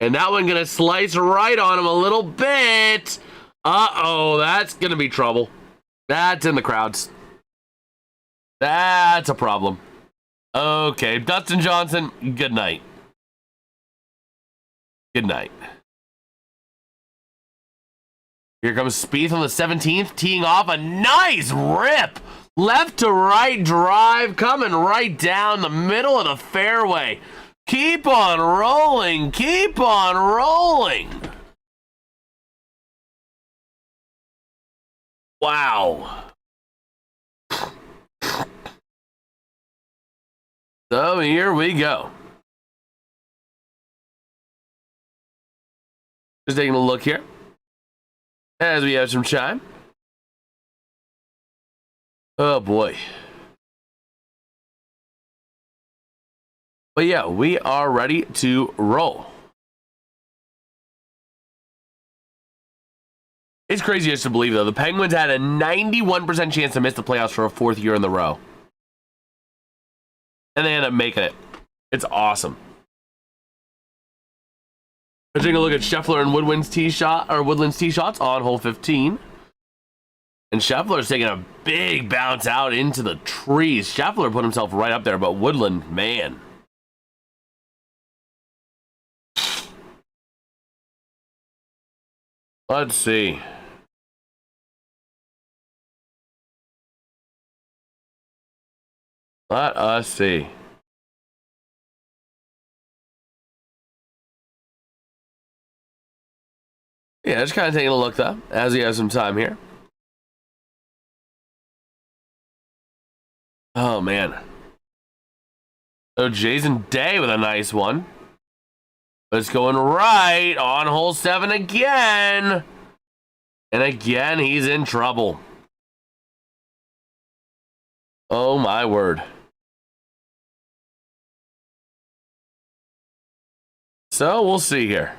And that one gonna slice right on him a little bit. Uh-oh, that's gonna be trouble. That's in the crowds. That's a problem. Okay, Dustin Johnson, good night. Good night. Here comes Spieth on the 17th, teeing off a nice rip. Left to right drive, coming right down the middle of the fairway. Keep on rolling. Keep on rolling. Wow. So here we go. Just taking a look here as we have some time. Oh boy. But yeah, we are ready to roll. It's crazy just to believe, though. The Penguins had a 91% chance to miss the playoffs for a 4th year in the row. And they end up making it. It's awesome. We're taking a look at Scheffler and Woodland's tee shots on hole 15. And Scheffler's taking a big bounce out into the trees. Scheffler put himself right up there, but Woodland, man. Let's see. Let us see. Yeah, just kind of taking a look, though, as he has some time here. Oh, man. So, Jason Day with a nice one. But it's going right on hole 7 again. And again, he's in trouble. Oh, my word. So, we'll see here.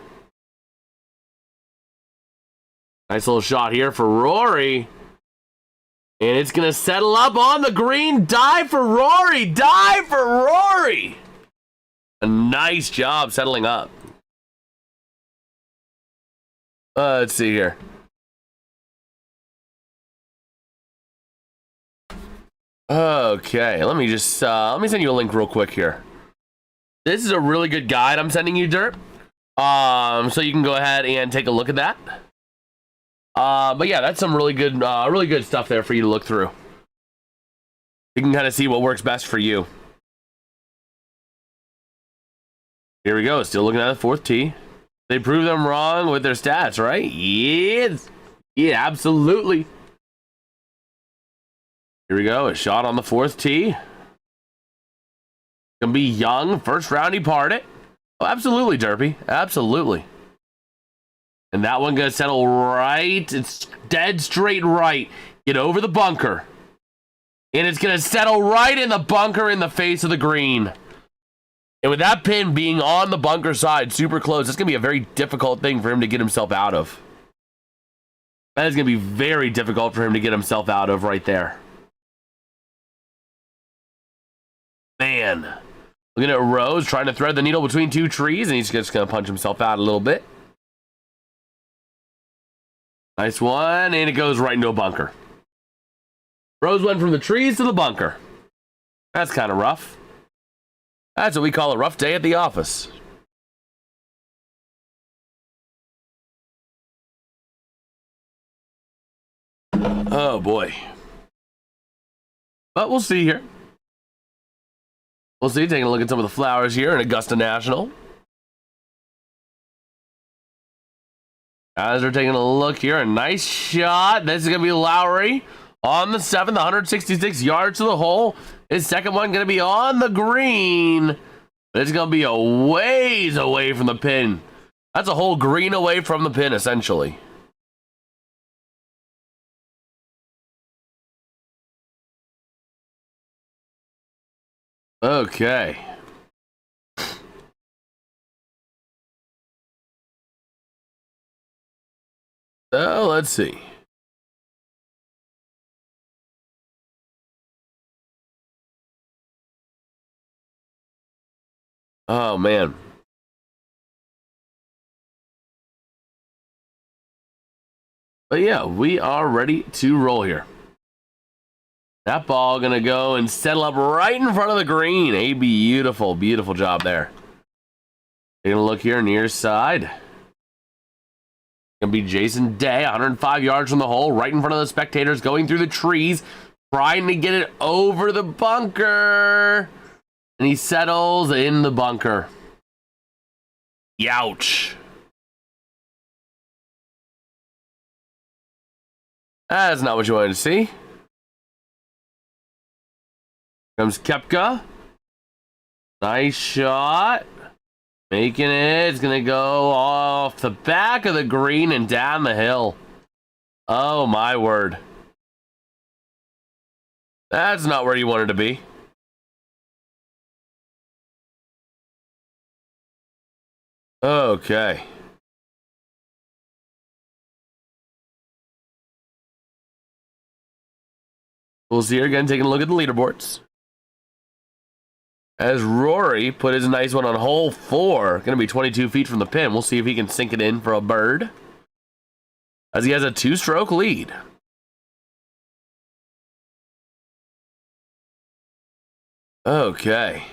Nice little shot here for Rory. And it's going to settle up on the green. Dive for Rory. Dive for Rory. A nice job settling up. Let's see here. Okay, let me send you a link real quick here. This is a really good guide I'm sending you, Derp. So you can go ahead and take a look at that. But yeah, that's some really good stuff there for you to look through. You can kind of see what works best for you. Here we go. Still looking at the fourth tee. They prove them wrong with their stats, right? Yes. Yeah, absolutely. Here we go. A shot on the fourth tee. Gonna be Young. First round, he parred it. Oh, absolutely, Derpy. Absolutely. And that one gonna settle right. It's dead straight right. Get over the bunker. And it's gonna settle right in the bunker in the face of the green. And with that pin being on the bunker side, super close, it's gonna be a very difficult thing for him to get himself out of. That is gonna be very difficult for him to get himself out of right there. Man. Looking at Rose trying to thread the needle between two trees, and he's just going to punch himself out a little bit. Nice one, and it goes right into a bunker. Rose went from the trees to the bunker. That's kind of rough. That's what we call a rough day at the office. Oh, boy. But we'll see here. We'll see, taking a look at some of the flowers here in Augusta National. As we're taking a look here, a nice shot. This is going to be Lowry on the 7th, 166 yards to the hole. His second one going to be on the green. It's going to be a ways away from the pin. That's a whole green away from the pin, essentially. Okay. So let's see. Oh man. But yeah, we are ready to roll here. That ball gonna go and settle up right in front of the green. A beautiful, beautiful job there. Taking a look here near side. Gonna be Jason Day, 105 yards from the hole, right in front of the spectators, going through the trees, trying to get it over the bunker. And he settles in the bunker. Youch. That's not what you wanted to see. Comes Koepka. Nice shot. Making it. It's going to go off the back of the green and down the hill. Oh, my word. That's not where you wanted to be. Okay. We'll see her again, taking a look at the leaderboards. As Rory put his nice one on hole 4, going to be 22 feet from the pin. We'll see if he can sink it in for a bird, as he has a 2-stroke lead. Okay.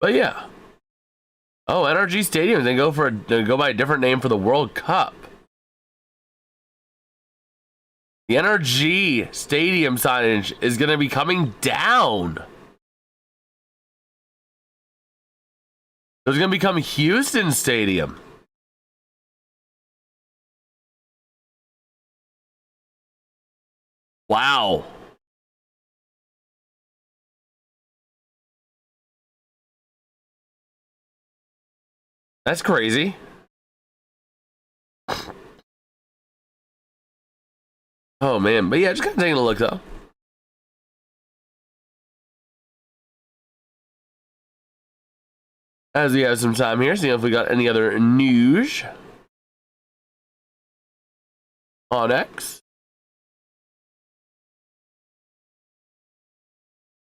But yeah. Oh, NRG Stadium. They go by a different name for the World Cup. The NRG Stadium signage is going to be coming down. It's going to become Houston Stadium. Wow. That's crazy. Oh, man. But yeah, just kind of taking a look, though. As we have some time here, seeing if we got any other news on X.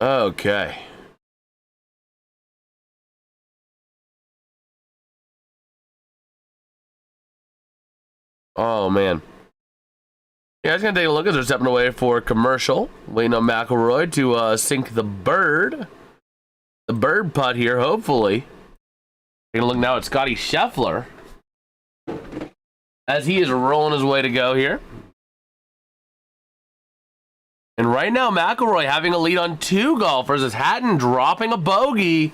Okay. Oh, man. Yeah, I was going to take a look as they're stepping away for commercial. Waiting on McIlroy to sink the bird. The bird putt here, hopefully. Taking a look now at Scotty Scheffler. As he is rolling his way to go here. And right now, McIlroy having a lead on 2 golfers as Hatton dropping a bogey.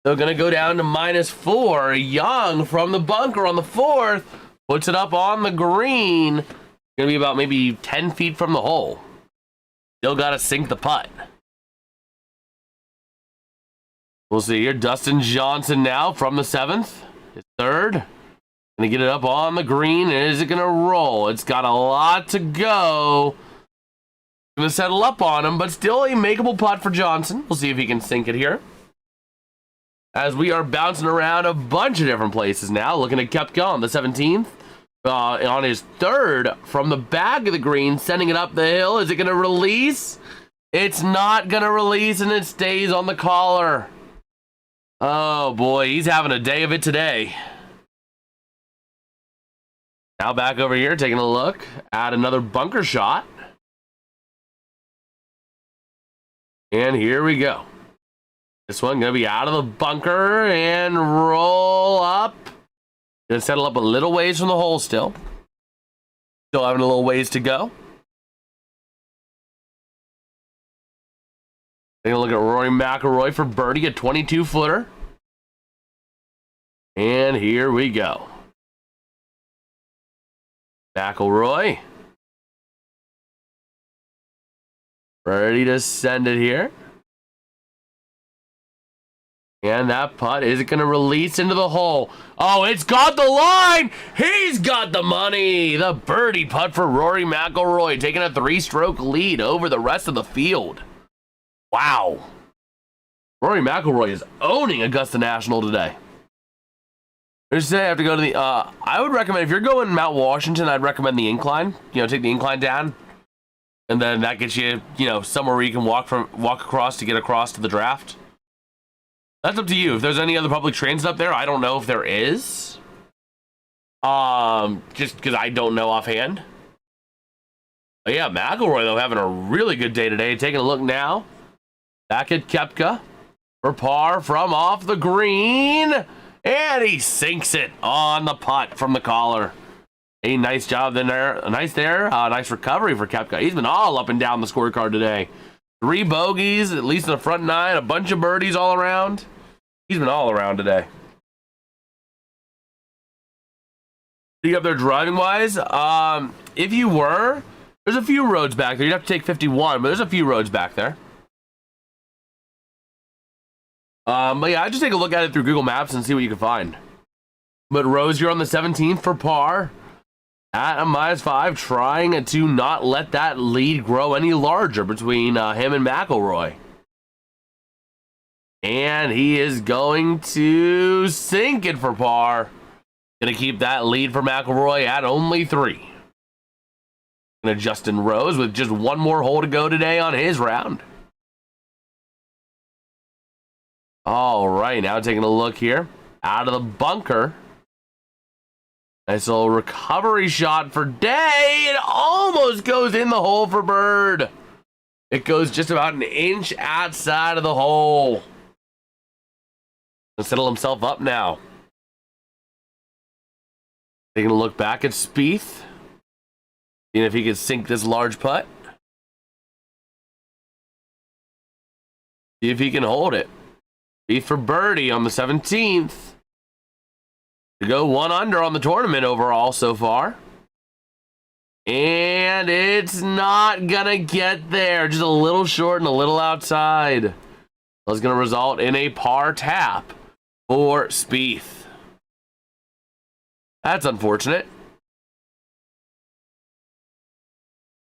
They're going to go down to -4. Young from the bunker on the 4th. Puts it up on the green. Going to be about maybe 10 feet from the hole. Still got to sink the putt. We'll see here. Dustin Johnson now from the 7th. His 3rd. Going to get it up on the green. Is it going to roll? It's got a lot to go. Going to settle up on him, but still a makeable putt for Johnson. We'll see if he can sink it here. As we are bouncing around a bunch of different places now. Looking at Koepka on the 17th. On his 3rd from the back of the green, sending it up the hill. Is it going to release? It's not going to release, and it stays on the collar. Oh, boy. He's having a day of it today. Now back over here, taking a look at another bunker shot. And here we go. This one going to be out of the bunker and roll up. Going to settle up a little ways from the hole still. Still having a little ways to go. Taking a look at Rory McIlroy for birdie, a 22-footer. And here we go. McIlroy. Ready to send it here. And that putt, is it going to release into the hole? Oh, it's got the line! He's got the money! The birdie putt for Rory McIlroy, taking a 3-stroke lead over the rest of the field. Wow. Rory McIlroy is owning Augusta National today. I just say I have to go to the... I would recommend, if you're going Mount Washington, I'd recommend the incline. You know, take the incline down. And then that gets you, somewhere where you can walk across to get across to the draft. That's up to you. If there's any other public transit up there, I don't know if there is. Just because I don't know offhand. But yeah, McIlroy, though, having a really good day today. Taking a look now. Back at Koepka for par from off the green. And he sinks it on the putt from the collar. A nice job there. Nice recovery for Koepka. He's been all up and down the scorecard today. 3 bogeys, at least in the front 9. A bunch of birdies all around. He's been all around today. You up there driving-wise? If you were, there's a few roads back there. You'd have to take 51, but there's a few roads back there. But yeah, I just take a look at it through Google Maps and see what you can find. But Rose, you're on the 17th for par. At a -5, trying to not let that lead grow any larger between him and McIlroy. And he is going to sink it for par. Going to keep that lead for McIlroy at only 3. And Justin Rose with just one more hole to go today on his round. All right, now taking a look here. Out of the bunker. Nice little recovery shot for Day. It almost goes in the hole for Bird. It goes just about an inch outside of the hole. He'll settle himself up now. Taking a look back at Spieth. Seeing if he can sink this large putt. See if he can hold it. Spieth for birdie on the 17th. To go 1 under on the tournament overall so far. And it's not gonna get there. Just a little short and a little outside. That's gonna result in a par tap for Spieth. That's unfortunate.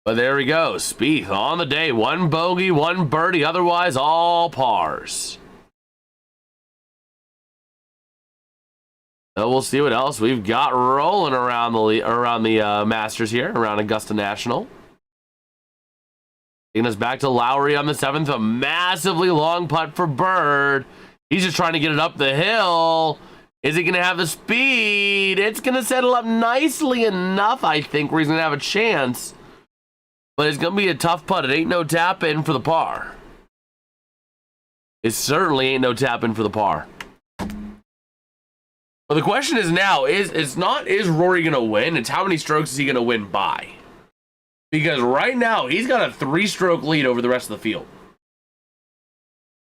But there we go. Spieth on the day. 1 bogey, 1 birdie. Otherwise, all pars. So we'll see what else we've got rolling around the Masters here, around Augusta National. Taking us back to Lowry on the 7th. A massively long putt for Bird. He's just trying to get it up the hill. Is he going to have the speed? It's going to settle up nicely enough, I think, where he's going to have a chance. But it's going to be a tough putt. It ain't no tap in for the par. It certainly ain't no tap in for the par. Well, the question is now, is Rory going to win? It's how many strokes is he going to win by? Because right now, he's got a 3-stroke lead over the rest of the field.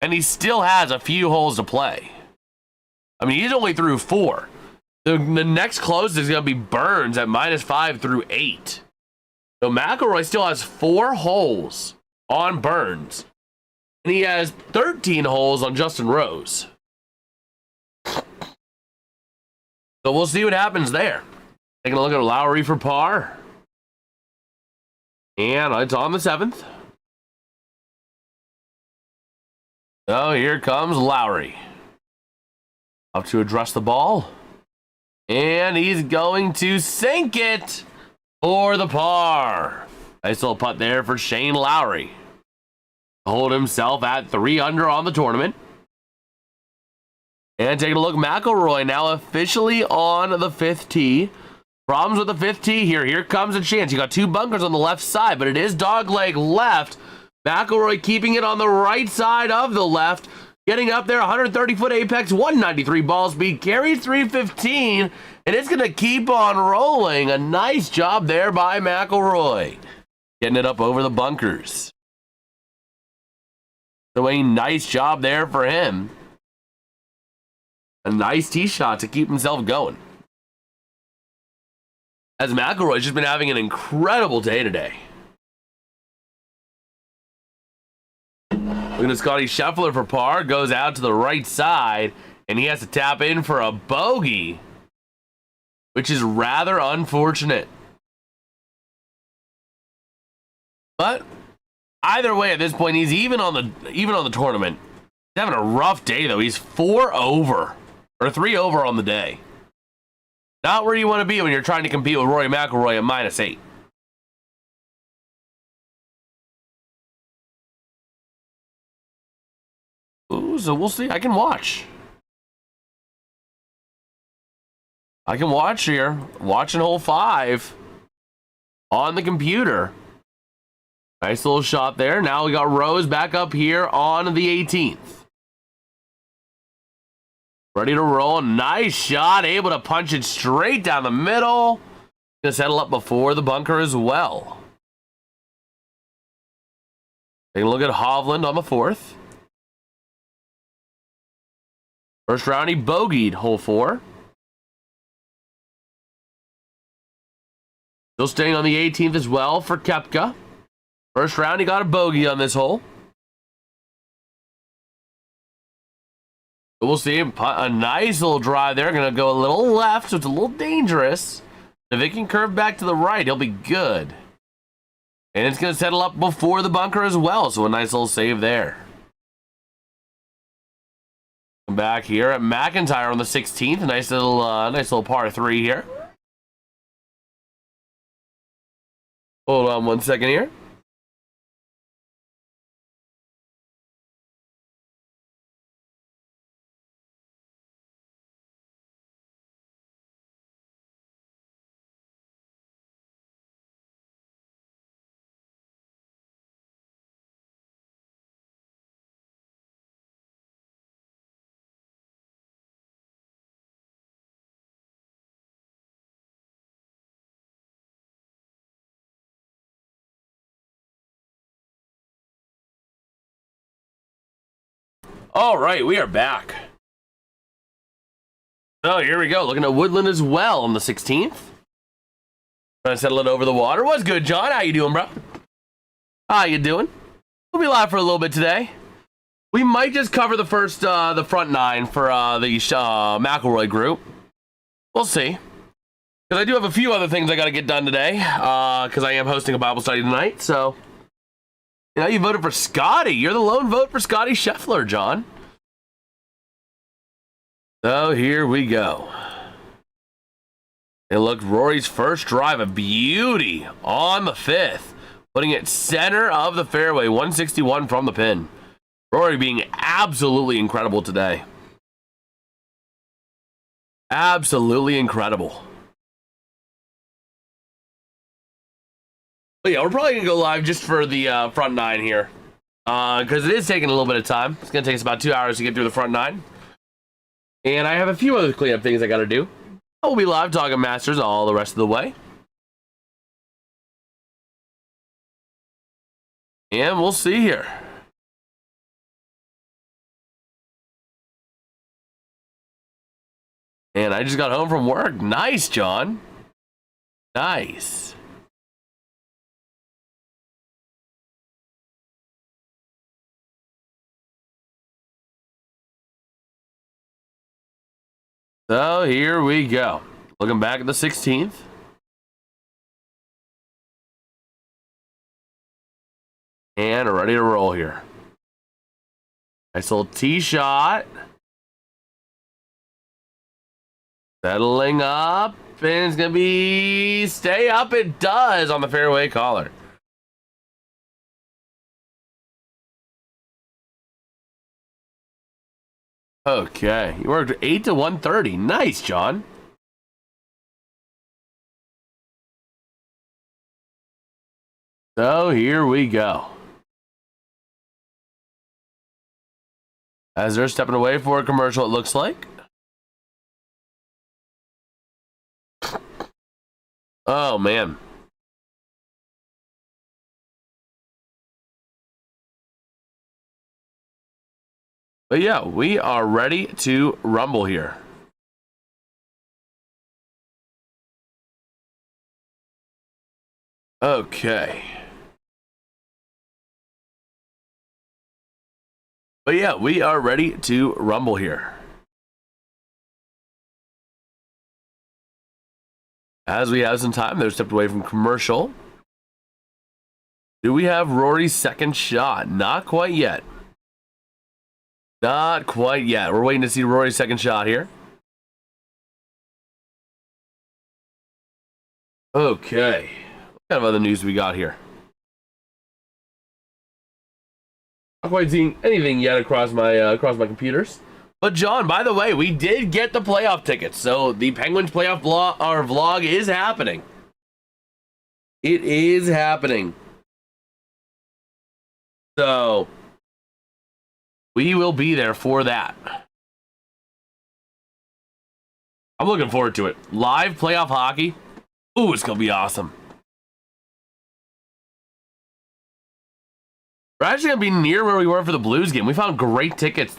And he still has a few holes to play. I mean, he's only through 4. The next closest is going to be Burns at -5 through 8. So McIlroy still has 4 holes on Burns. And he has 13 holes on Justin Rose. So we'll see what happens there. Taking a look at Lowry for par. And it's on the 7th. So here comes Lowry. Up to address the ball. And he's going to sink it for the par. Nice little putt there for Shane Lowry. Hold himself at 3 under on the tournament. And taking a look, McIlroy now officially on the 5th tee. Problems with the 5th tee here. Here comes a chance. You got 2 bunkers on the left side, but it is dogleg left. McIlroy keeping it on the right side of the left. Getting up there, 130-foot apex, 193 ball speed, carries 315, and it's going to keep on rolling. A nice job there by McIlroy. Getting it up over the bunkers. So a nice job there for him. A nice tee shot to keep himself going. As McIlroy's just been having an incredible day today. Looking at Scotty Scheffler for par. Goes out to the right side. And he has to tap in for a bogey. Which is rather unfortunate. But either way, at this point, he's even on the tournament. He's having a rough day, though. He's 4 over. Or 3 over on the day. Not where you want to be when you're trying to compete with Rory McIlroy at -8. Ooh, so we'll see. I can watch. I can watch here. Watching hole 5 on the computer. Nice little shot there. Now we got Rose back up here on the 18th. Ready to roll. Nice shot. Able to punch it straight down the middle. Gonna settle up before the bunker as well. Take a look at Hovland on the 4th. First round, he bogeyed hole 4. Still staying on the 18th as well for Koepka. First round, he got a bogey on this hole. We'll see him putt a nice little drive there. Going to go a little left, so it's a little dangerous. If it can curve back to the right, he'll be good. And it's going to settle up before the bunker as well, so a nice little save there. Back here at McIntyre on the 16th. Nice little par 3 here. Hold on one second here. All right, we are back. Oh, here we go. Looking at Woodland as well on the 16th. Trying to settle it over the water. What's good, John? How you doing, bro? How you doing? We'll be live for a little bit today. We might just cover the front 9 for the McIlroy group. We'll see. Because I do have a few other things I got to get done today. Because I am hosting a Bible study tonight, so... You know, you voted for Scotty. You're the lone vote for Scotty Scheffler, John. So here we go. And look, Rory's first drive, a beauty on the 5th. Putting it center of the fairway, 161 from the pin. Rory being absolutely incredible today. Absolutely incredible. But yeah, we're probably going to go live just for the front nine here. Because it is taking a little bit of time. It's going to take us about 2 hours to get through the front nine. And I have a few other cleanup things I got to do. We'll be live talking Masters all the rest of the way. And we'll see here. And I just got home from work. Nice, John. Nice. So here we go. Looking back at the 16th. And ready to roll here. Nice little tee shot. Settling up. And it's going to be... Stay up. It does on the fairway collar. Okay. You worked 8 to 130. Nice, John. So here we go. As they're stepping away for a commercial, it looks like. Oh, man. But yeah, we are ready to rumble here. Okay. But yeah, we are ready to rumble here. As we have some time, they're stepped away from commercial. Do we have Rory's second shot? Not quite yet. Not quite yet. We're waiting to see Rory's second shot here. Okay. What kind of other news we got here? Not quite seeing anything yet across my computers. But John, by the way, we did get the playoff tickets, so the Penguins playoff vlog is happening. It is happening. So we will be there for that. I'm looking forward to it. Live playoff hockey. Ooh, it's gonna be awesome. We're actually gonna be near where we were for the Blues game. We found great tickets.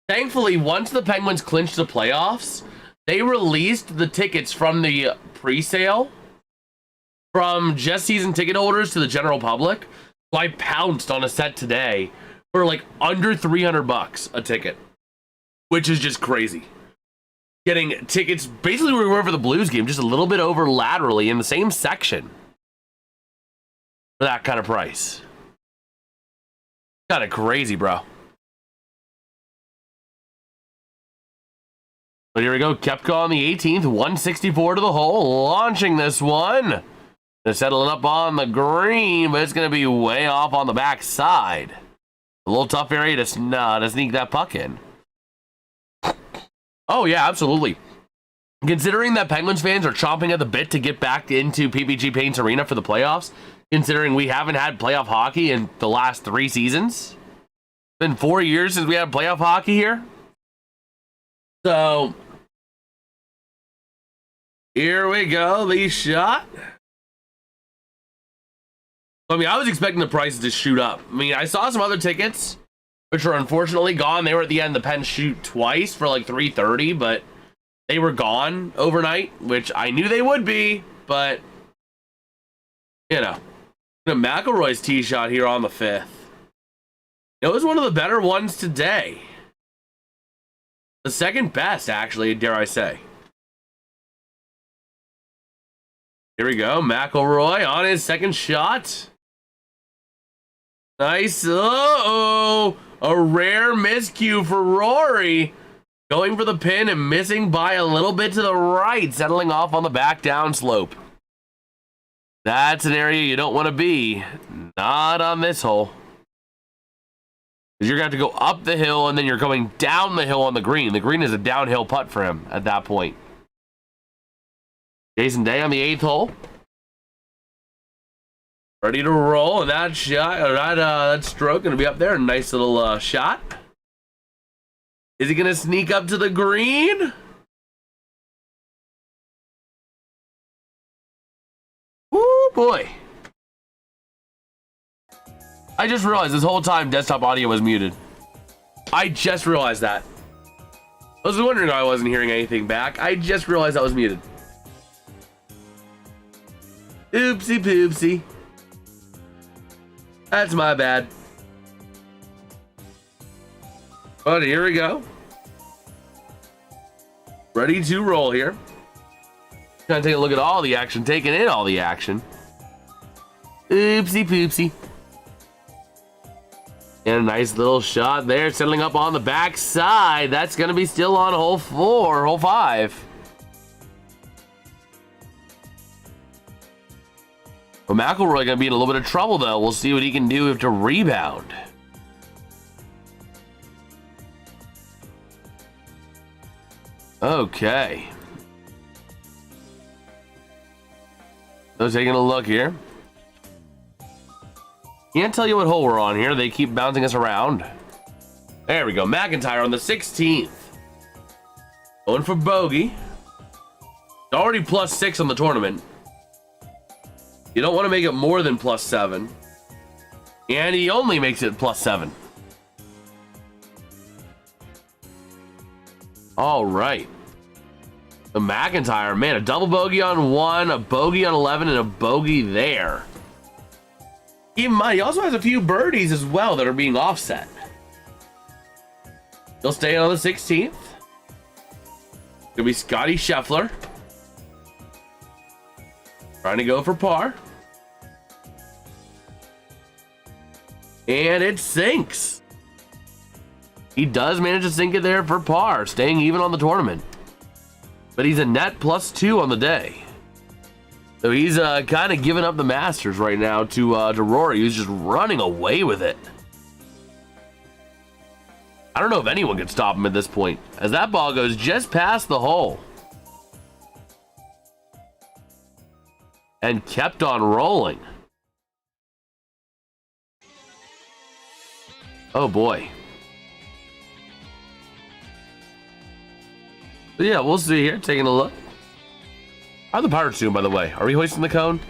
Thankfully, once the Penguins clinched the playoffs, they released the tickets from the pre-sale from just season ticket holders to the general public. So I pounced on a set today for like under $300 a ticket, which is just crazy. Getting tickets basically where we were for the Blues game, just a little bit over laterally in the same section for that kind of price. Kind of crazy, bro. But here we go. Kepka on the 18th, 164 to the hole, launching this one. They're settling up on the green, but it's going to be way off on the back side. A little tough area to sneak that puck in. Oh, yeah, absolutely. Considering that Penguins fans are chomping at the bit to get back into PPG Paints Arena for the playoffs, considering we haven't had playoff hockey in the last 3 seasons. It's been 4 years since we had playoff hockey here. So, here we go, the shot. I mean, I was expecting the prices to shoot up. I mean, I saw some other tickets, which are unfortunately gone. They were at the end of the Penn shoot twice for like $330, but they were gone overnight, which I knew they would be, but, you know. McIlroy's tee shot here on the 5th. It was one of the better ones today. The second best, actually, dare I say. Here we go. McIlroy on his second shot. Nice. Uh-oh. A rare miscue for Rory. Going for the pin and missing by a little bit to the right. Settling off on the back down slope. That's an area you don't want to be. Not on this hole. Because you're going to have to go up the hill, and then you're going down the hill on the green. The green is a downhill putt for him at that point. Jason Day on the 8th hole. Ready to roll, and that shot, or that stroke going to be up there. A nice little shot. Is he going to sneak up to the green? Woo, boy. I just realized this whole time desktop audio was muted. I just realized that. I was wondering why I wasn't hearing anything back. I just realized that was muted. Oopsie poopsie. That's my bad. But here we go. Ready to roll here. Gonna take a look at all the action, taking in all the action. Oopsie poopsie. And a nice little shot there, settling up on the back side. That's gonna be still on hole 5. Well, McIlroy gonna be in a little bit of trouble though. We'll see what he can do to rebound. Okay. So taking a look here. Can't tell you what hole we're on here. They keep bouncing us around. There we go. McIntyre on the 16th. Going for bogey. Already +6 on the tournament. You don't want to make it more than +7. And he only makes it +7. All right. The McIntyre, man, a double bogey on 1, a bogey on 11, and a bogey there. Keep in mind, he also has a few birdies as well that are being offset. He'll stay on the 16th. It'll be Scotty Scheffler. Trying to go for par. And it sinks. He does manage to sink it there for par, staying even on the tournament. But he's a net +2 on the day. So he's kind of giving up the Masters right now to Rory, who's just running away with it. I don't know if anyone can stop him at this point, as that ball goes just past the hole. And kept on rolling. Oh boy. But yeah, we'll see here, taking a look. How are the Pirates doing, by the way? Are we hoisting the cone?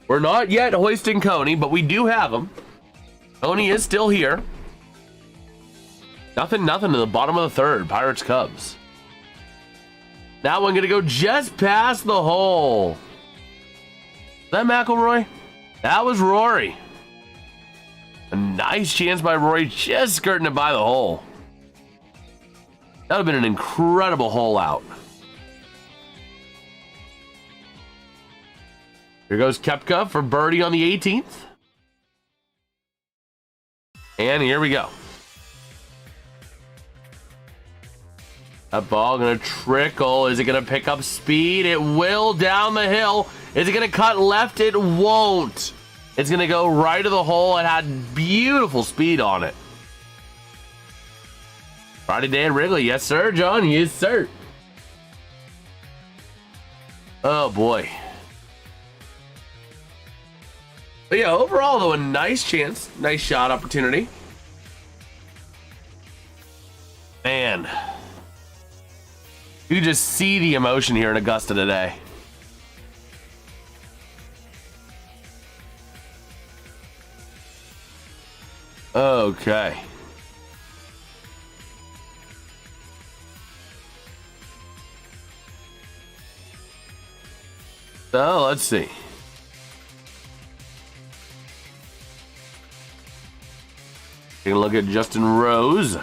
We're not yet hoisting Coney, but we do have him. Coney is still here. Nothing in the bottom of the 3rd. Pirates Cubs. That one gonna go just past the hole. Is that McIlroy? That was Rory. A nice chance by Rory, just skirting it by the hole. That would have been an incredible hole out. Here goes Koepka for birdie on the 18th. And here we go. That ball gonna trickle. Is it gonna pick up speed? It will down the hill. Is it gonna cut left? It won't. It's gonna go right to the hole. It had beautiful speed on it. Friday Day at Wrigley. Yes, sir, John. Yes, sir. Oh, boy. But yeah, overall, though, a nice chance. Nice shot opportunity. Man. You just see the emotion here in Augusta today. Okay. So let's see. Taking a look at Justin Rose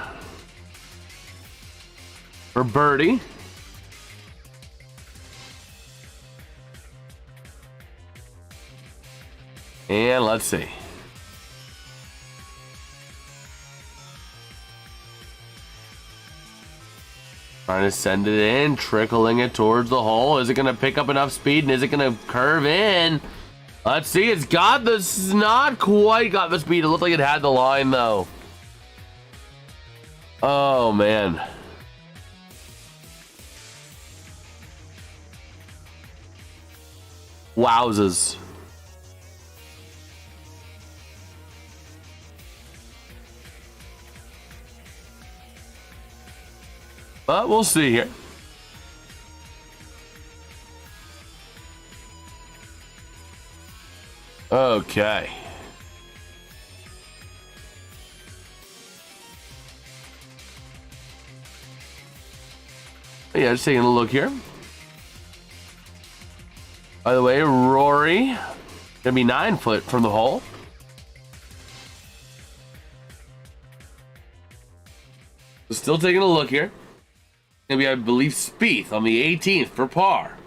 for birdie. And let's see. Trying to send it in, trickling it towards the hole. Is it going to pick up enough speed, and is it going to curve in? Let's see. It's got this, not quite got the speed. It looked like it had the line, though. Oh, man. Wowzers. But we'll see here. Okay. Yeah, just taking a look here. By the way, Rory gonna be 9 foot from the hole. Still taking a look here. Gonna be, I believe, Spieth on the 18th for par.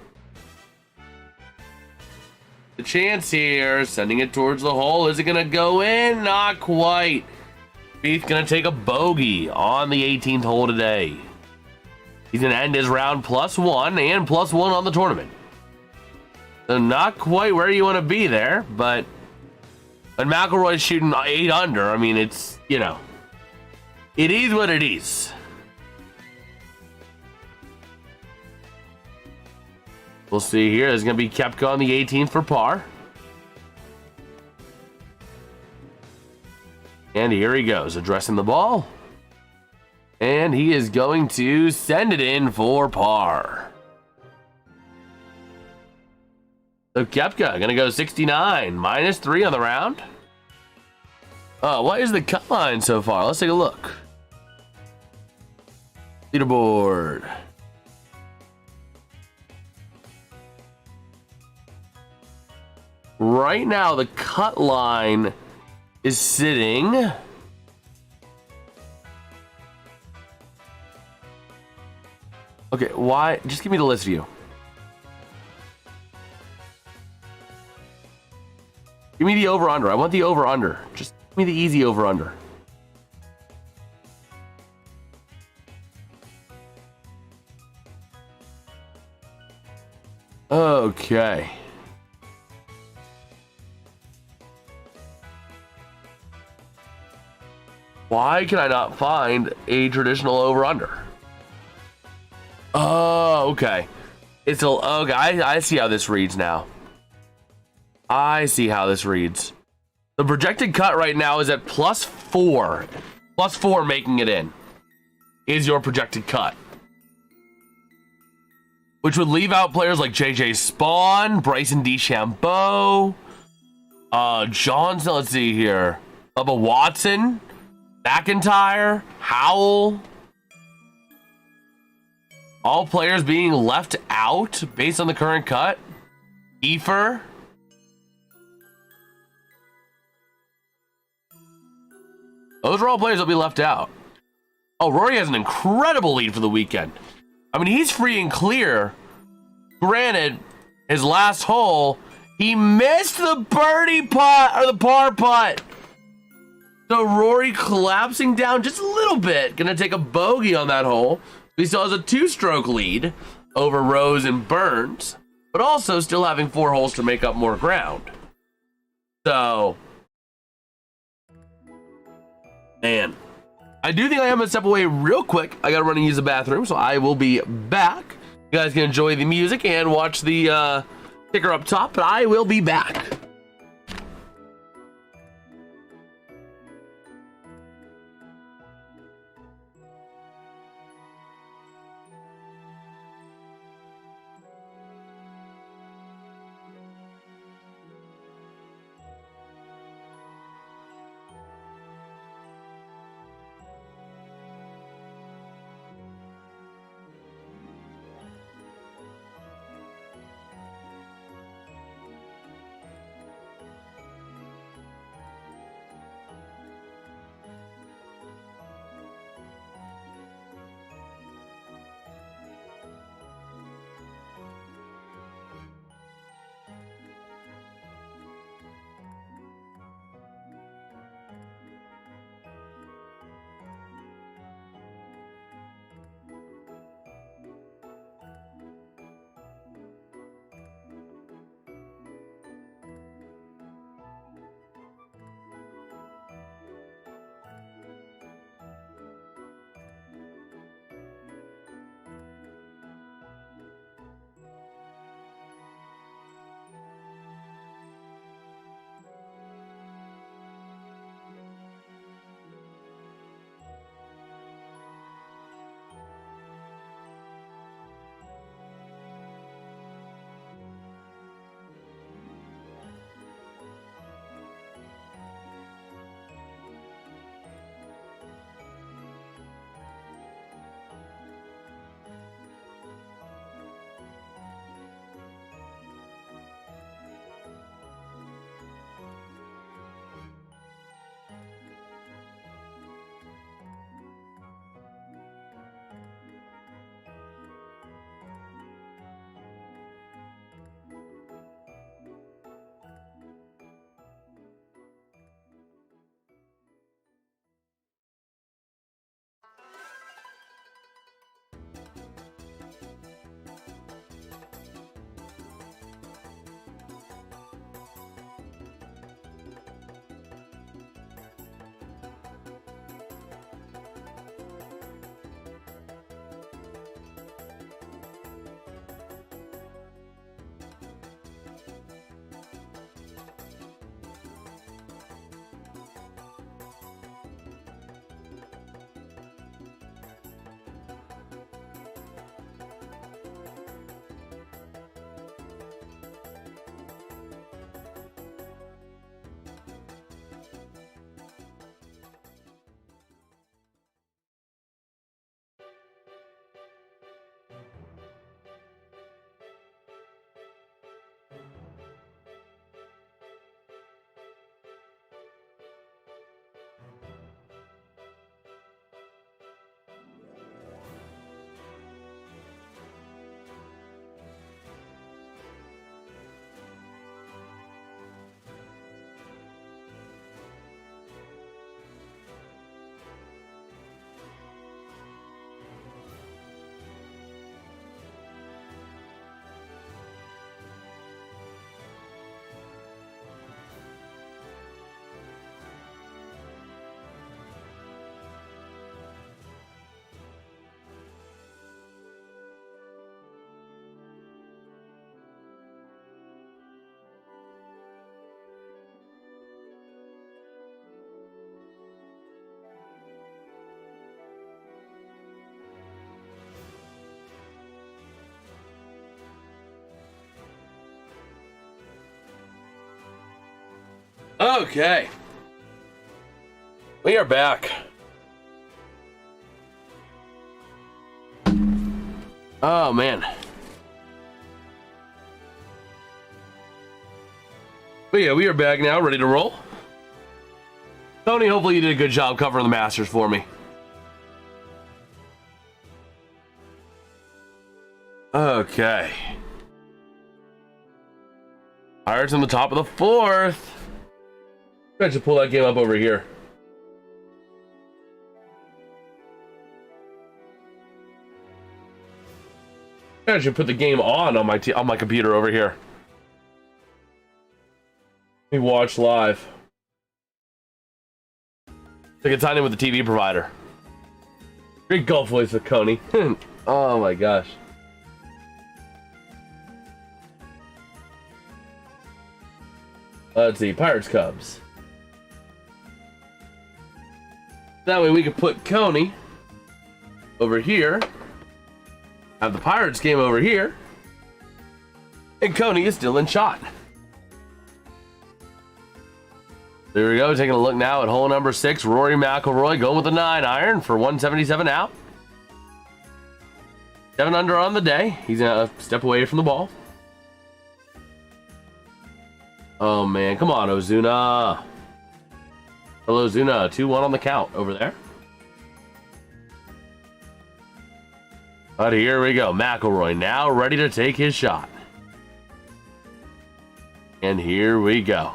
The chance here, sending it towards the hole. Is it gonna go in? Not quite. Spieth gonna take a bogey on the 18th hole today. He's gonna end his round +1 and +1 on the tournament. So not quite where you want to be there, but when McIlroy's shooting 8 under, I mean, it's, you know, it is what it is. We'll see here. There's going to be Koepka on the 18th for par. And here he goes, addressing the ball. And he is going to send it in for par. So Koepka going to go 69, -3 on the round. What is the cut line so far? Let's take a look. Leaderboard. Right now, the cut line is sitting... Okay, why? Just give me the list view. Give me the over-under. I want the over-under. Just give me the easy over-under. Okay. Why can I not find a traditional over-under? Oh, okay. It's a... Okay, I see how this reads now. I see how this reads. The projected cut right now is at +4. +4 making it in is your projected cut. Which would leave out players like JJ Spawn, Bryson DeChambeau, Johnson, let's see here, Bubba Watson, McIntyre, Howell. All players being left out based on the current cut. Efer. Those are all players that'll be left out. Oh, Rory has an incredible lead for the weekend. I mean, he's free and clear. Granted, his last hole, he missed the birdie putt, or the par putt. So Rory collapsing down just a little bit. Gonna take a bogey on that hole. He still has a 2-stroke lead over Rose and Burns, but also still having 4 holes to make up more ground. So... Man, I do think I am going to step away real quick. I got to run and use the bathroom, so I will be back. You guys can enjoy the music and watch the ticker up top, but I will be back. Okay. We are back. Oh, man. But yeah, we are back now, ready to roll. Tony, hopefully you did a good job covering the Masters for me. Okay. Pirates on the top of the fourth. I should pull that game up over here. I should put the game on my computer over here. Let me watch live. I can sign in with the TV provider. Great golf voice with Coney. Oh my gosh. Let's see, Pirates Cubs. That way we can put Coney over here. Have the Pirates game over here. And Coney is still in shot. There we go, taking a look now at hole number 6. Rory McIlroy going with a 9-iron for 177 out. 7 under on the day. He's a step away from the ball. Oh man, come on, Ozuna. Hello, Ozuna. 2-1 on the count over there. But here we go. McIlroy now ready to take his shot. And here we go.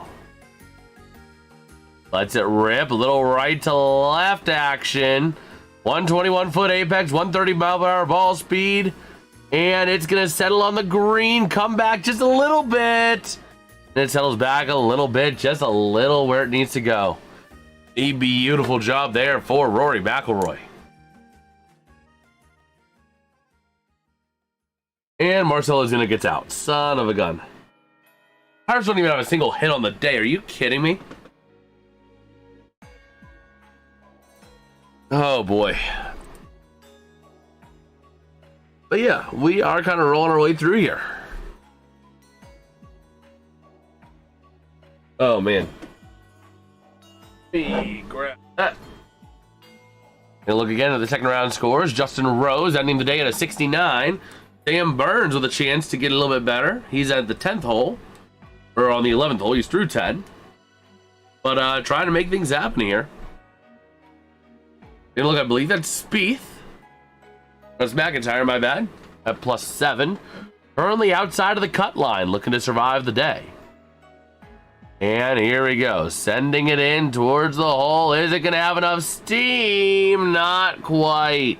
Let's it rip. A little right to left action. 121-foot apex, 130-mile-per-hour ball speed. And it's going to settle on the green. Come back just a little bit. And it settles back a little bit, just a little where it needs to go. A beautiful job there for Rory McIlroy. And Marcell Ozuna gets out. Son of a gun. Pirates don't even have a single hit on the day. Are you kidding me? Oh boy. But yeah, we are kind of rolling our way through here. Oh man. Grab that. Gonna look again at the second round scores. Justin Rose ending the day at a 69. Sam Burns with a chance to get a little bit better. He's at the 10th hole. Or on the 11th hole. He's through 10. But trying to make things happen here. Gonna look, I believe that's Spieth. That's McIntyre, my bad. At +7. Currently outside of the cut line, looking to survive the day. And here we go. Sending it in towards the hole. Is it gonna have enough steam? Not quite.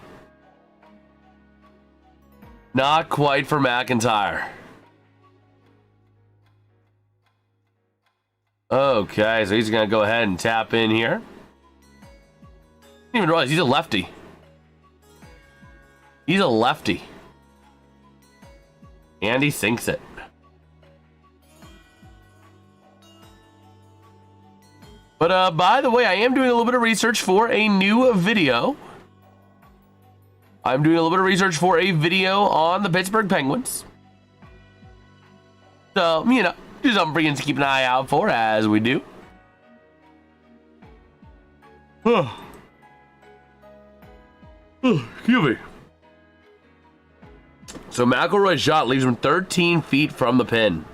Not quite for McIntyre. Okay, so he's gonna go ahead and tap in here. Didn't even realize he's a lefty. He's a lefty. And he sinks it. But by the way, I am doing a little bit of research for a new video. I'm doing a little bit of research for a video on the Pittsburgh Penguins. So, you know, just something for you to keep an eye out for as we do. Excuse me. So McIlroy's shot leaves him 13 feet from the pin.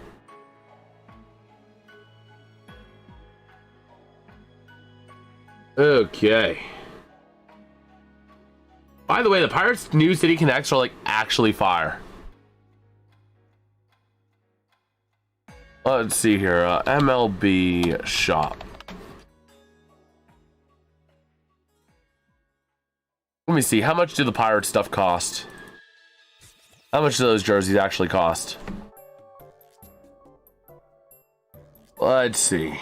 Okay. By the way, the Pirates' new City Connects are like actually fire. Let's see here. MLB shop. Let me see. How much do the Pirate stuff cost? How much do those jerseys actually cost? Let's see.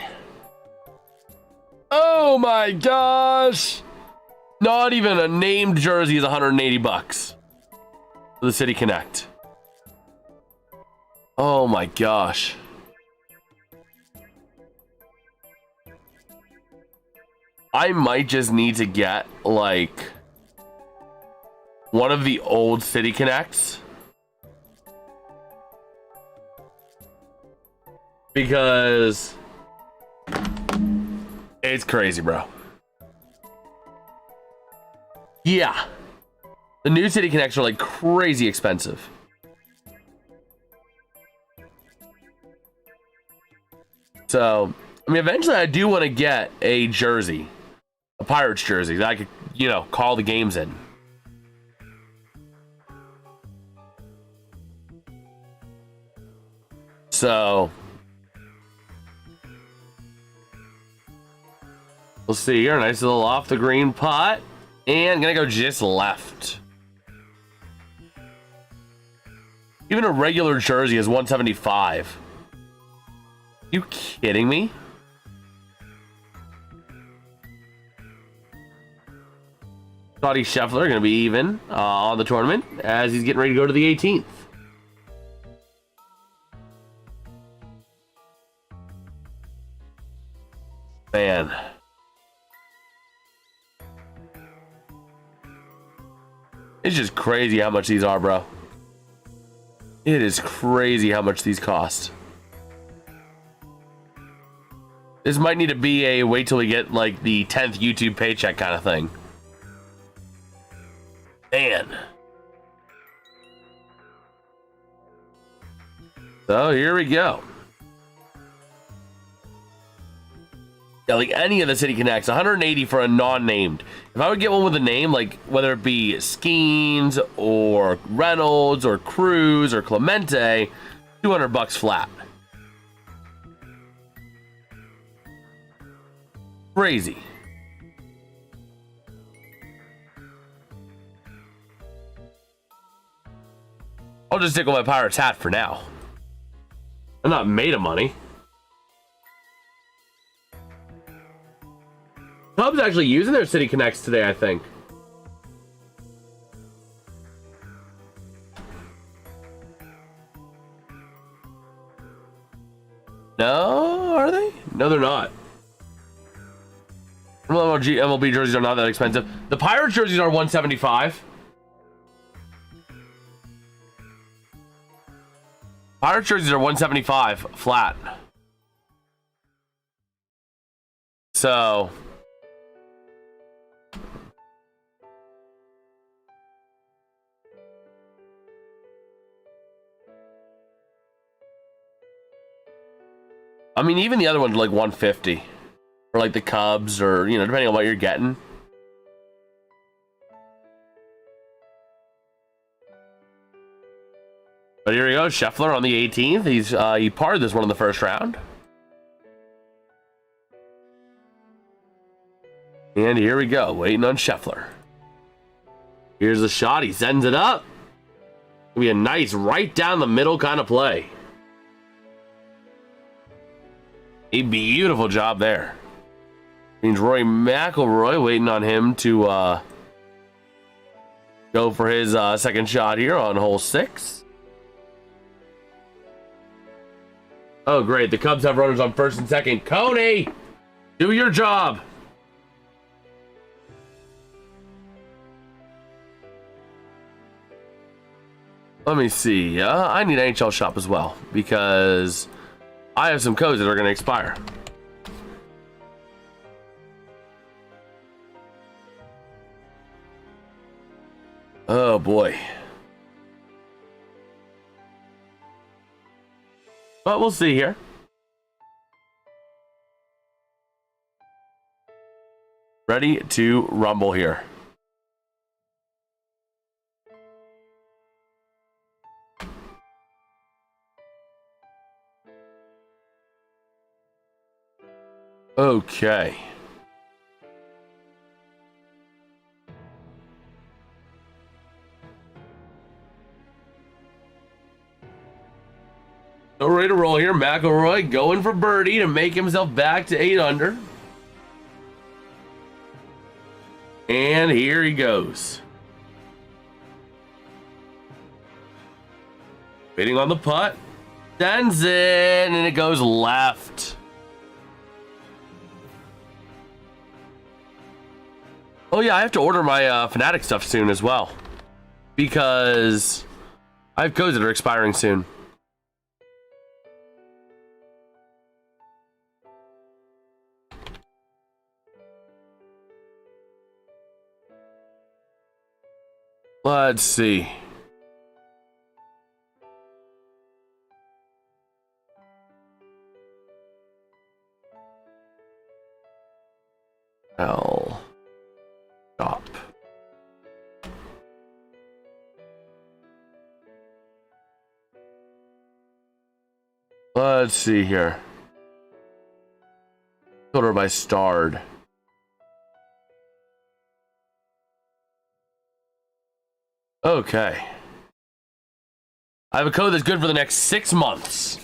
Oh my gosh! Not even a named jersey is 180 bucks for the City Connect. Oh my gosh. I might just need to get like one of the old City Connects, because It's crazy, bro. Yeah. The new City Connects are like crazy expensive. So, I mean, eventually I do want to get a jersey, a Pirates jersey that I could, you know, call the games in. So, we'll see here. Nice little off the green putt. And gonna go just left. Even a regular jersey is 175. You kidding me? Scotty Scheffler gonna be even on the tournament as he's getting ready to go to the 18th. Man. It's just crazy how much these are, bro. It is crazy how much these cost. This might need to be a wait till we get like the 10th YouTube paycheck kind of thing. Man. So here we go. Yeah, like any of the City Connects, 180 for a non-named. If I would get one with a name, like whether it be Skeens or Reynolds or Cruz or Clemente, $200 flat. Crazy. I'll just stick with my Pirates hat for now. I'm not made of money. Cubs actually using their City Connects today, I think. No, are they? No, they're not. MLB jerseys are not that expensive. The Pirates jerseys are 175. Pirates jerseys are 175 flat. So I mean, even the other one's like 150 for like the Cubs, or you know, depending on what you're getting. But here we go, Scheffler on the 18th. He parred this one in the first round. And here we go, waiting on Scheffler. Here's the shot, he sends it up. It'll be a nice right down the middle kind of play. A beautiful job there. Means Rory McIlroy waiting on him to go for his second shot here on hole 6. Oh, great. The Cubs have runners on first and second. Coney, do your job. Let me see. I need an NHL shop as well because I have some codes that are going to expire. Oh, boy. But we'll see here. Ready to rumble here. Okay. So ready to roll here. McIlroy going for birdie to make himself back to 8 under. And here he goes. Waiting on the putt. Sends it, and it goes left. Oh yeah, I have to order my Fanatic stuff soon as well, because I have codes that are expiring soon. Let's see. Howell. Stop. Let's see here. Order by starred. Okay. I have a code that's good for the next 6 months.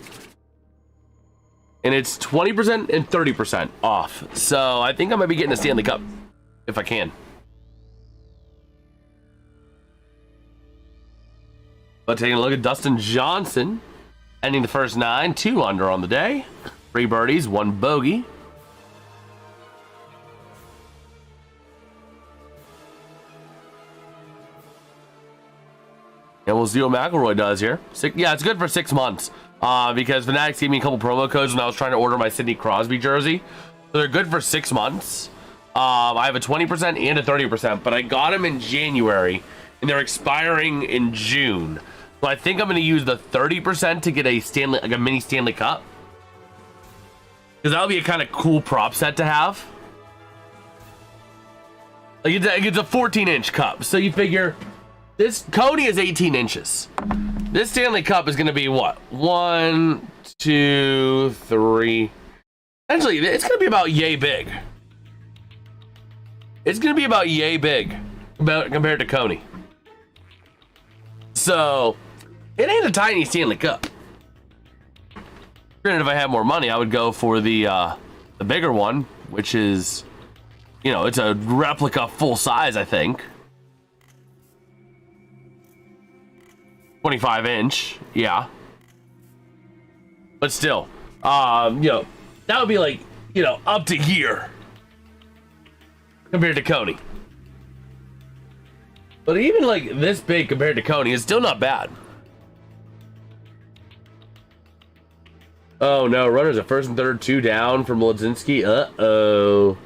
And it's 20% and 30% off. So I think I might be getting a Stanley Cup if I can. But taking a look at Dustin Johnson, ending the first 9, 2 under on the day. 3 birdies, 1 bogey. And we'll see what McIlroy does here. Yeah, it's good for 6 months. Because Fanatics gave me a couple promo codes when I was trying to order my Sidney Crosby jersey. So they're good for 6 months. I have a 20% and a 30%, but I got them in January, and they're expiring in June. So I think I'm going to use the 30% to get a Stanley, like a mini Stanley Cup. Because that'll be a kind of cool prop set to have. Like it's a 14-inch cup. So you figure this Coney is 18 inches. This Stanley Cup is going to be what? 1, 2, 3. Actually, it's going to be about yay big. It's going to be about yay big compared to Coney. So it ain't a tiny Stanley Cup. Granted, if I had more money, I would go for the bigger one, which is, you know, it's a replica full size, I think. 25-inch, yeah. But still, you know, that would be like, you know, up to here compared to Coney. But even like this big compared to Coney is still not bad. Oh no, runners at first and third, 2 down from Mlodzinski. Uh-oh.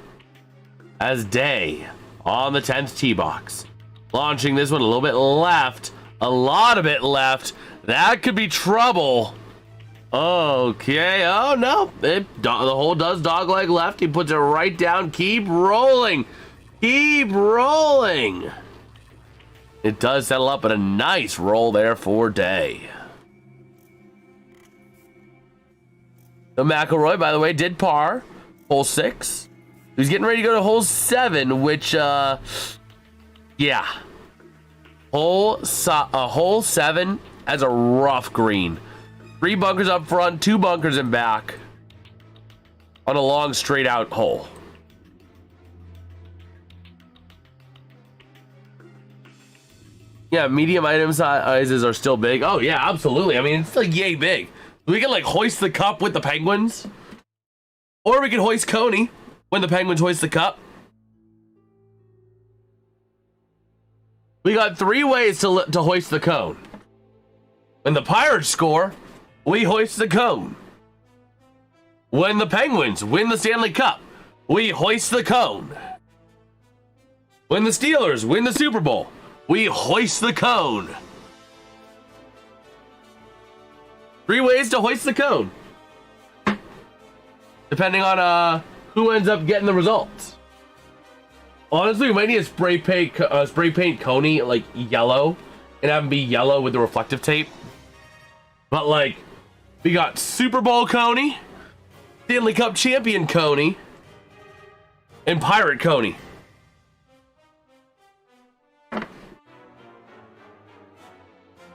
As Day on the 10th tee box. Launching this one a little bit left. A lot of it left. That could be trouble. Okay. Oh, no. The hole does dogleg left. He puts it right down. Keep rolling. Keep rolling. It does settle up, but a nice roll there for Day. So McIlroy, by the way, did par. Hole 6. He's getting ready to go to hole 7, which, yeah. Hole 7 has a rough green. 3 bunkers up front, 2 bunkers in back on a long straight out hole. Yeah, medium item sizes are still big. Oh yeah, absolutely. I mean, it's like yay big. We can like hoist the cup with the Penguins, or we can hoist Coney when the Penguins hoist the cup. We got 3 ways to hoist the cone. When the Pirates score, we hoist the cone. When the Penguins win the Stanley Cup, we hoist the cone. When the Steelers win the Super Bowl, we hoist the cone. 3 ways to hoist the cone. Depending on who ends up getting the results. Honestly, we might need to spray paint Coney like yellow and have him be yellow with the reflective tape. But like, we got Super Bowl Coney, Stanley Cup champion Coney, and Pirate Coney.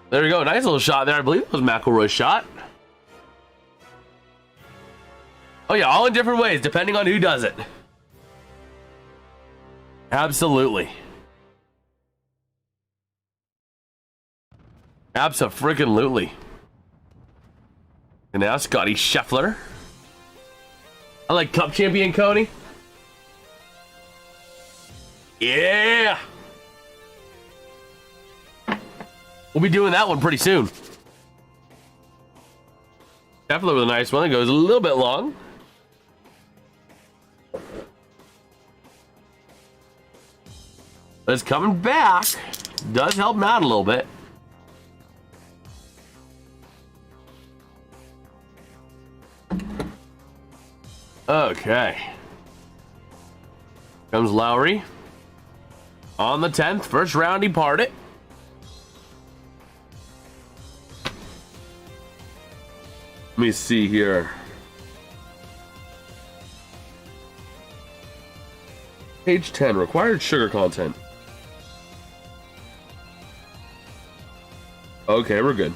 There we go. Nice little shot there. I believe it was McIlroy's shot. Oh yeah, all in different ways, depending on who does it. Absolutely. Abso-freaking-lutely. And now Scotty Scheffler. I like Cup champion Coney. Yeah. We'll be doing that one pretty soon. Scheffler with a nice one that goes a little bit long. But it's coming back. does help him out a little bit. Okay. Comes Lowry. On the 10th, first round he parred it. Let me see here. Page 10, required sugar content. Okay, we're good.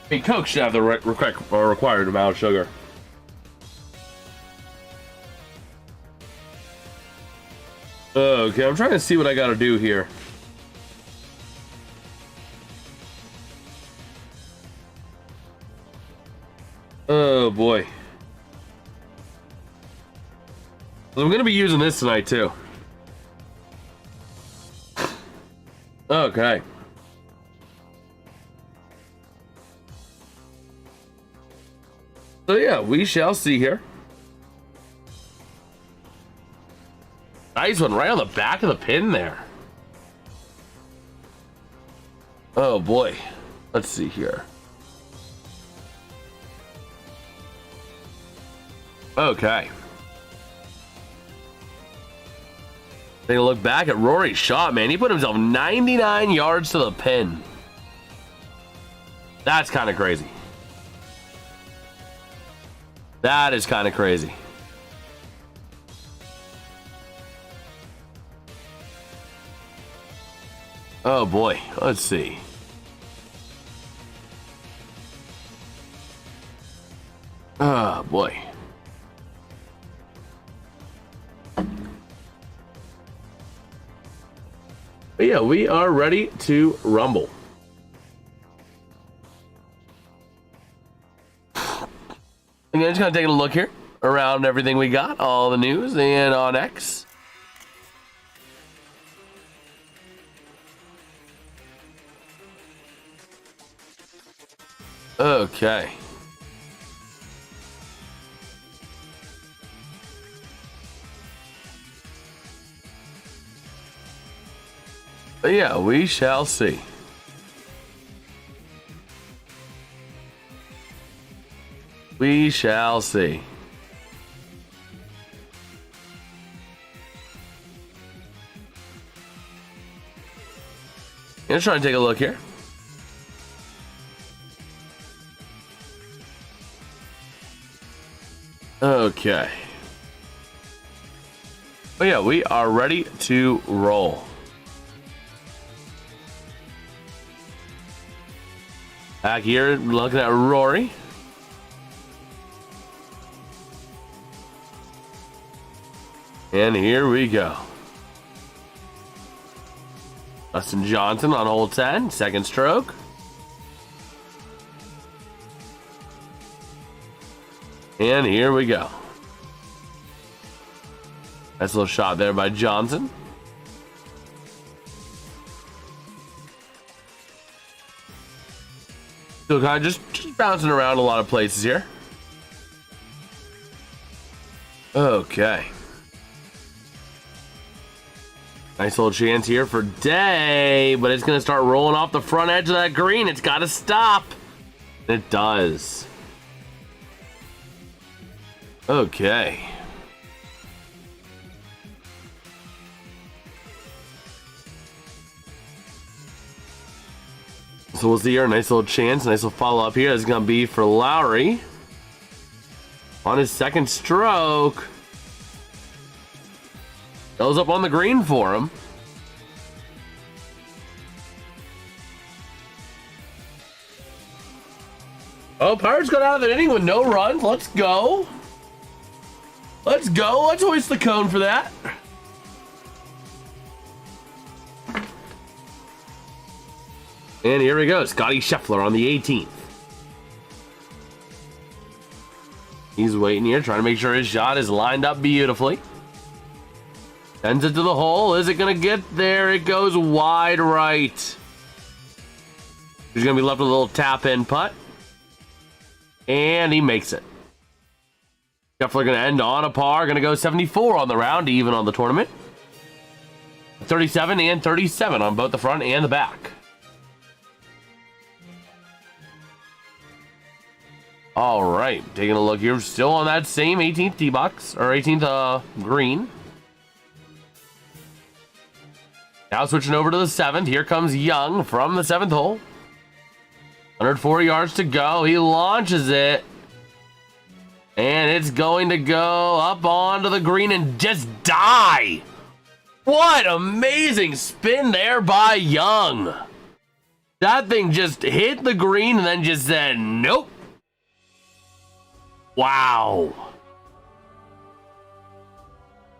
Hey, Coke should have the required amount of sugar. Okay, I'm trying to see what I gotta do here. Oh boy. I'm gonna be using this tonight too. Okay. So yeah, we shall see here. Nice one right on the back of the pin there. Oh boy. Let's see here. Okay. Take a look back at Rory's shot, man. He put himself 99 yards to the pin. That's kind of crazy. That is kind of crazy. Oh boy, let's see. Oh boy. But yeah, we are ready to rumble. Again, just gonna take a look here around everything we got, all the news, and on X. Okay. But yeah, we shall see. We shall see. Let's try and take a look here. Okay. But yeah, we are ready to roll. Back here, looking at Rory. And here we go. Dustin Johnson on hole 10, second stroke. And here we go. Nice little shot there by Johnson. Still kind of just bouncing around a lot of places here. Okay. Nice little chance here for Day, but it's going to start rolling off the front edge of that green. It's got to stop. It does. Okay. So we'll see here. Nice little chance. Nice little follow up here. It's going to be for Lowry on his second stroke. Goes up on the green for him. Oh, Pirates got out of the inning with no runs. Let's go. Let's go. Let's hoist the cone for that. And here we go. Scotty Scheffler on the 18th. He's waiting here, trying to make sure his shot is lined up beautifully. Sends it to the hole. Is it going to get there? It goes wide right. He's going to be left with a little tap-in putt. And he makes it. Scheffler going to end on a par. Going to go 74 on the round, even on the tournament. 37 and 37 on both the front and the back. All right, taking a look here, still on that same 18th tee box, or 18th green. Now switching over to the 7th. Here comes Young from the 7th hole. 104 yards to go. He launches it. And it's going to go up onto the green and just die. What amazing spin there by Young. That thing just hit the green and then just said, nope. Wow.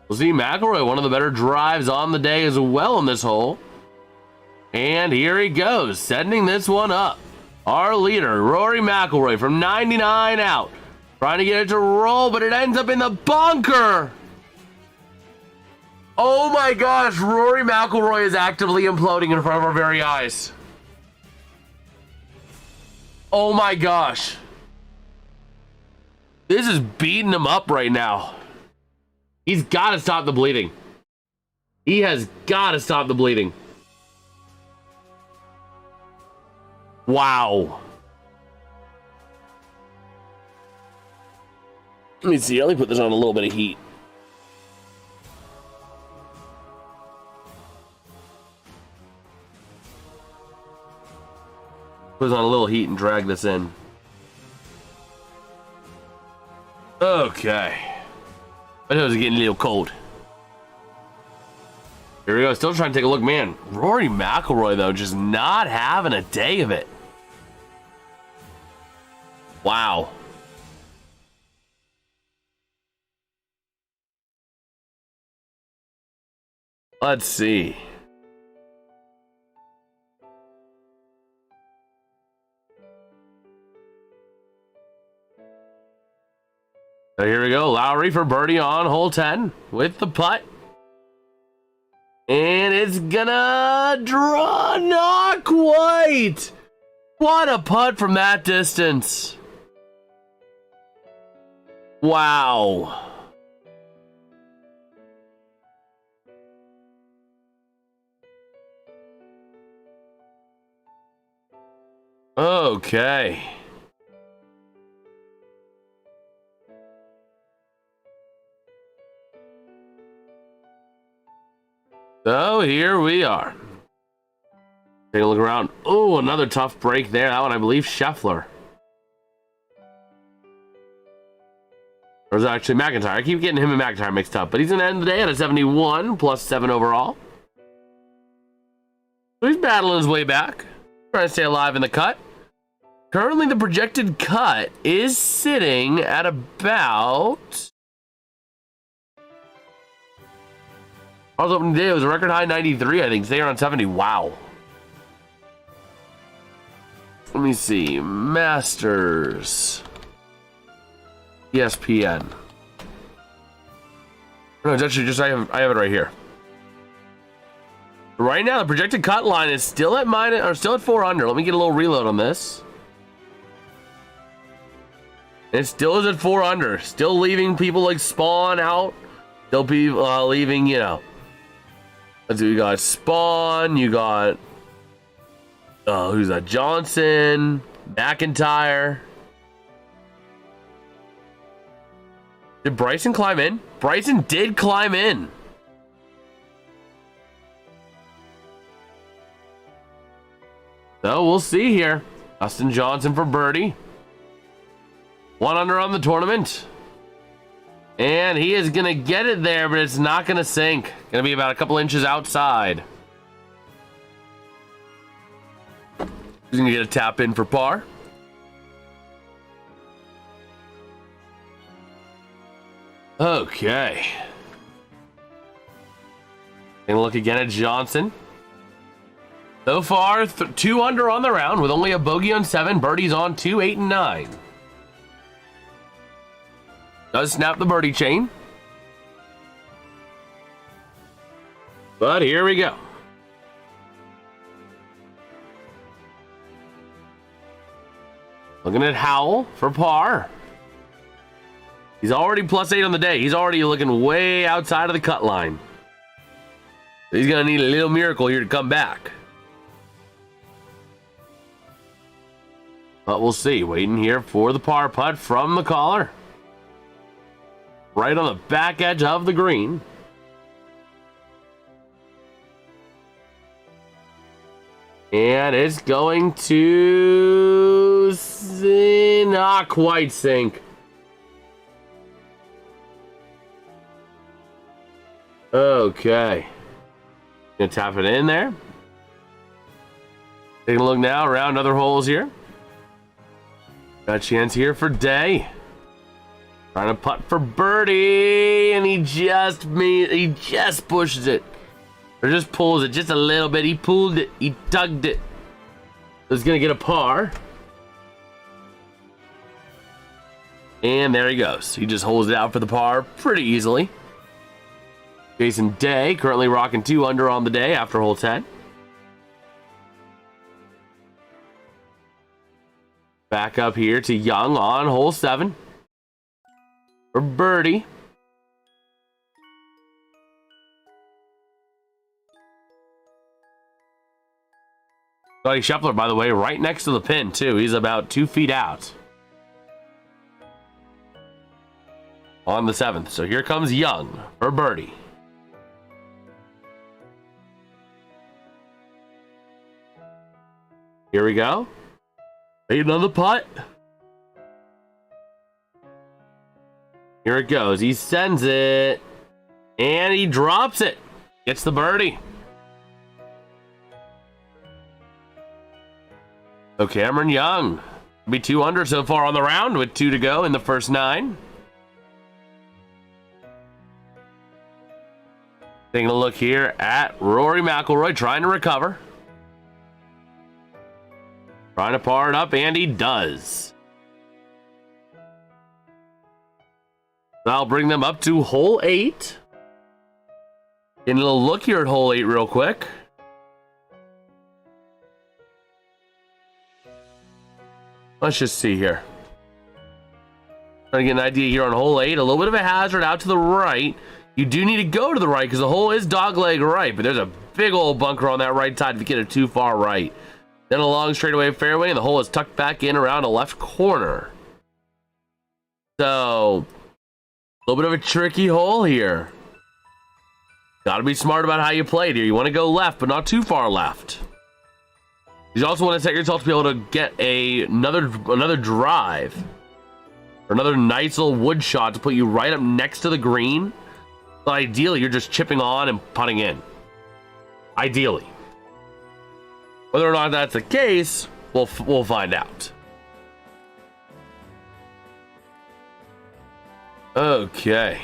We'll see McIlroy, one of the better drives on the day as well in this hole. And here he goes, sending this one up. Our leader, Rory McIlroy, from 99 out. Trying to get it to roll, but it ends up in the bunker. Oh my gosh, Rory McIlroy is actively imploding in front of our very eyes. Oh my gosh. This is beating him up right now. He's got to stop the bleeding. He has got to stop the bleeding. Wow. Let me see. Let me put this on a little bit of heat. Put this on a little heat and drag this in. Okay. I know it was getting a little cold. Here we go. Still trying to take a look. Man, Rory McIlroy, though, just not having a day of it. Wow. Let's see. So here we go. Lowry for birdie on hole 10 with the putt. And it's gonna draw. Not quite. What a putt from that distance. Wow. Okay. So here we are. Take a look around. Oh, another tough break there. That one, I believe, Scheffler. Or is it actually McIntyre? I keep getting him and McIntyre mixed up. But he's going to end the day at a 71, plus 7 overall. So he's battling his way back. Trying to stay alive in the cut. Currently, the projected cut is sitting at about... I was opening today, it was a record high 93, I think. Today around 70. Wow. Let me see. Masters. ESPN. No, it's actually just, I have it right here. Right now, the projected cut line is still at still at 4 under. Let me get a little reload on this. It still is at 4 under. Still leaving people like Spawn out. Still people leaving, you know. Let's see, you got Spawn, you got who's that? Johnson, McIntyre. Did Bryson climb in? Bryson did climb in. So we'll see here. Dustin Johnson for birdie. 1 under on the tournament. And he is going to get it there, but it's not going to sink. Going to be about a couple inches outside. He's going to get a tap in for par. Okay. Going to look again at Johnson. So far, 2 under on the round with only a bogey on 7, birdies on 2, 8, and 9. Does snap the birdie chain. But here we go. Looking at Howell for par. He's already plus 8 on the day. He's already looking way outside of the cut line. He's going to need a little miracle here to come back. But we'll see. Waiting here for the par putt from the caller. Right on the back edge of the green. And it's going to not quite sink. Okay. Gonna tap it in there. Taking a look now around other holes here. Got a chance here for Day. Trying to putt for birdie, and he just pushes it. Or just pulls it just a little bit. He pulled it. He tugged it. He's going to get a par. And there he goes. He just holds it out for the par pretty easily. Jason Day currently rocking 2 under on the day after hole 10. Back up here to Young on hole 7. For birdie. Scotty Scheffler, by the way, right next to the pin, too. He's about 2 feet out. On the 7th. So here comes Young for birdie. Here we go. Waiting on the putt. Here it goes. He sends it. And he drops it. Gets the birdie. So Cameron Young will be 2 under so far on the round with 2 to go in the first 9. Taking a look here at Rory McIlroy trying to recover. Trying to par it up, and he does. I'll bring them up to hole 8. Getting a little look here at hole 8 real quick. Let's just see here. Trying to get an idea here on hole 8. A little bit of a hazard out to the right. You do need to go to the right because the hole is dogleg right, but there's a big old bunker on that right side if you get it too far right. Then a long straightaway fairway, and the hole is tucked back in around a left corner. So, a little bit of a tricky hole here. Got to be smart about how you play it here. You want to go left, but not too far left. You also want to set yourself to be able to get another drive. Or another nice little wood shot to put you right up next to the green. But ideally, you're just chipping on and putting in. Ideally. Whether or not that's the case, we'll find out. Okay.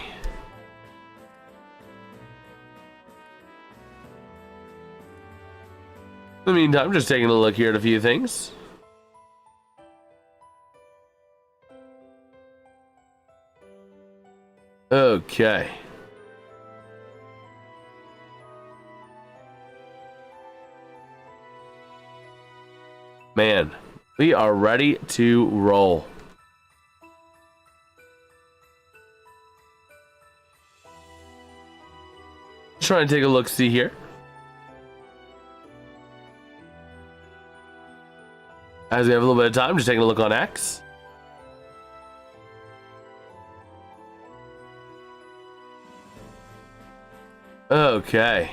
In the meantime, just taking a look here at a few things. Okay. Man, we are ready to roll. Trying to take a look, see here. As we have a little bit of time, just taking a look on X. Okay.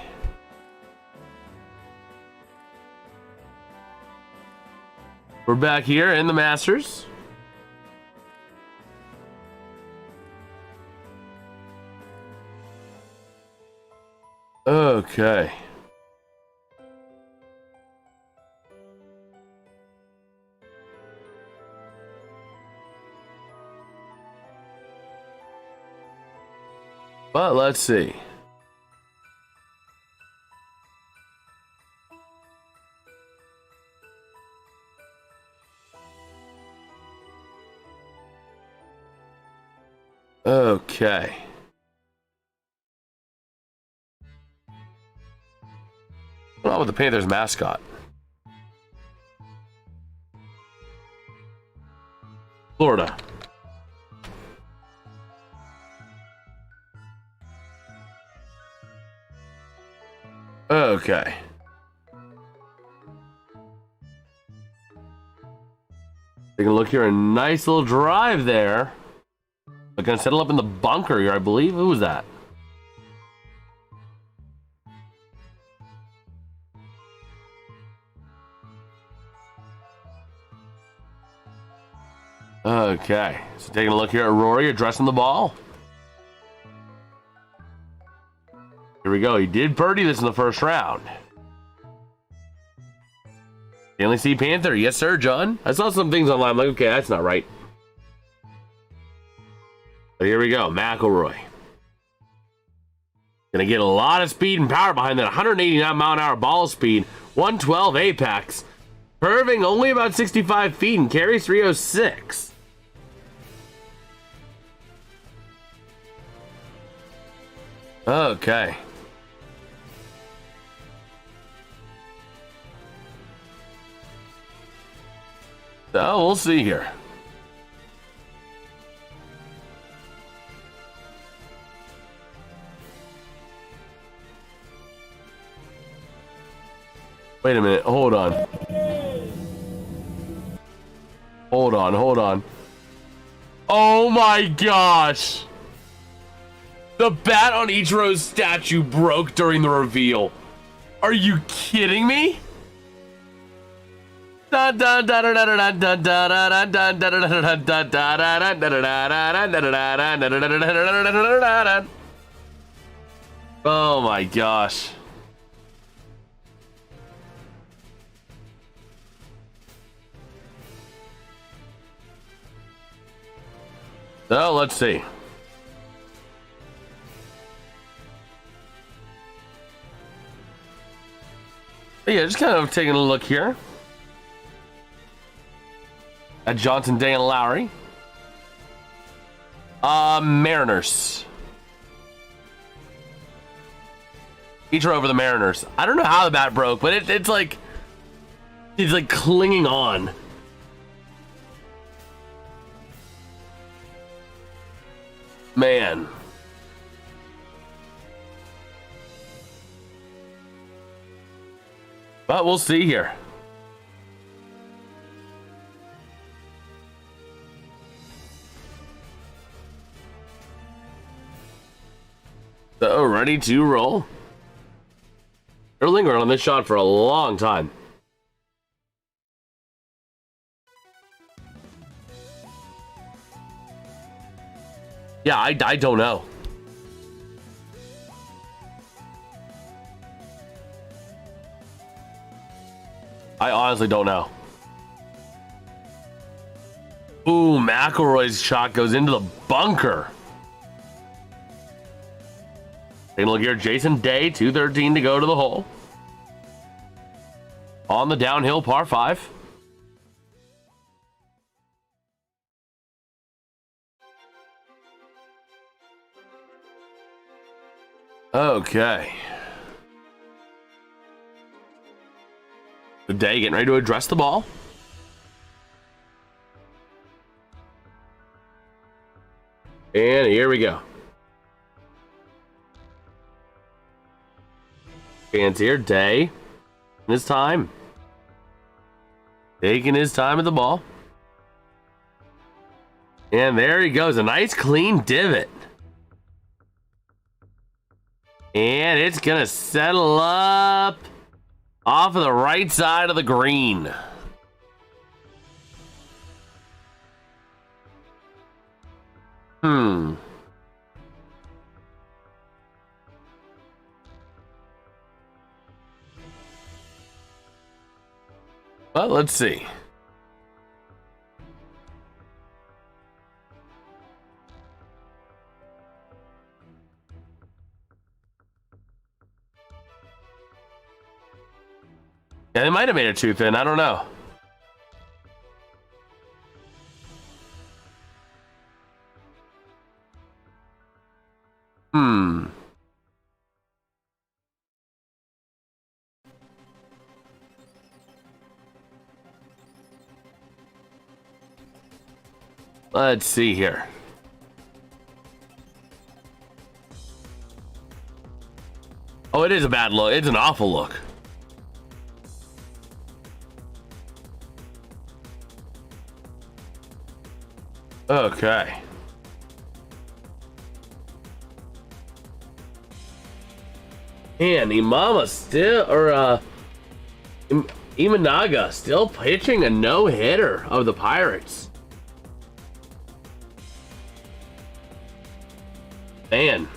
We're back here in the Masters. Okay. But let's see. Okay. What's on with the Panthers mascot? Florida. Okay. Taking a look here, a nice little drive there. They're gonna settle up in the bunker here, I believe. Who was that? Okay, so taking a look here at Rory addressing the ball. Here we go. He did birdie this in the first round. Stanley C. Panther. Yes, sir, John. I saw some things online. I'm like, okay, that's not right. But here we go. McIlroy. Gonna get a lot of speed and power behind that 189 mile an hour ball speed. 112 apex. Curving only about 65 feet and carries 306. Okay. So we'll see here. Wait a minute. Hold on. Hold on. Hold on. Oh my gosh. The bat on Ichiro's statue broke during the reveal. Are you kidding me? Oh my gosh. So let's see. Yeah, just kind of taking a look here at Johnson, Day, and Lowry. Mariners. Ichiro over the Mariners. I don't know how the bat broke, but it's like clinging on. Man. But we'll see here. So, ready to roll. They're lingering on this shot for a long time. Yeah, I don't know. I honestly don't know. Ooh, McIlroy's shot goes into the bunker. Taking a look here, Jason Day, 213 to go to the hole. On the downhill par 5. Okay. The Day getting ready to address the ball. And here we go. Fans here, Day. His time. Taking his time at the ball. And there he goes. A nice clean divot. And it's going to settle up off of the right side of the green. Well, let's see. Yeah, they might have made it too thin. I don't know. Let's see here. Oh, it is a bad look. It's an awful look. Okay. And Imama still, or Imanaga still pitching a no-hitter of the Pirates. Man.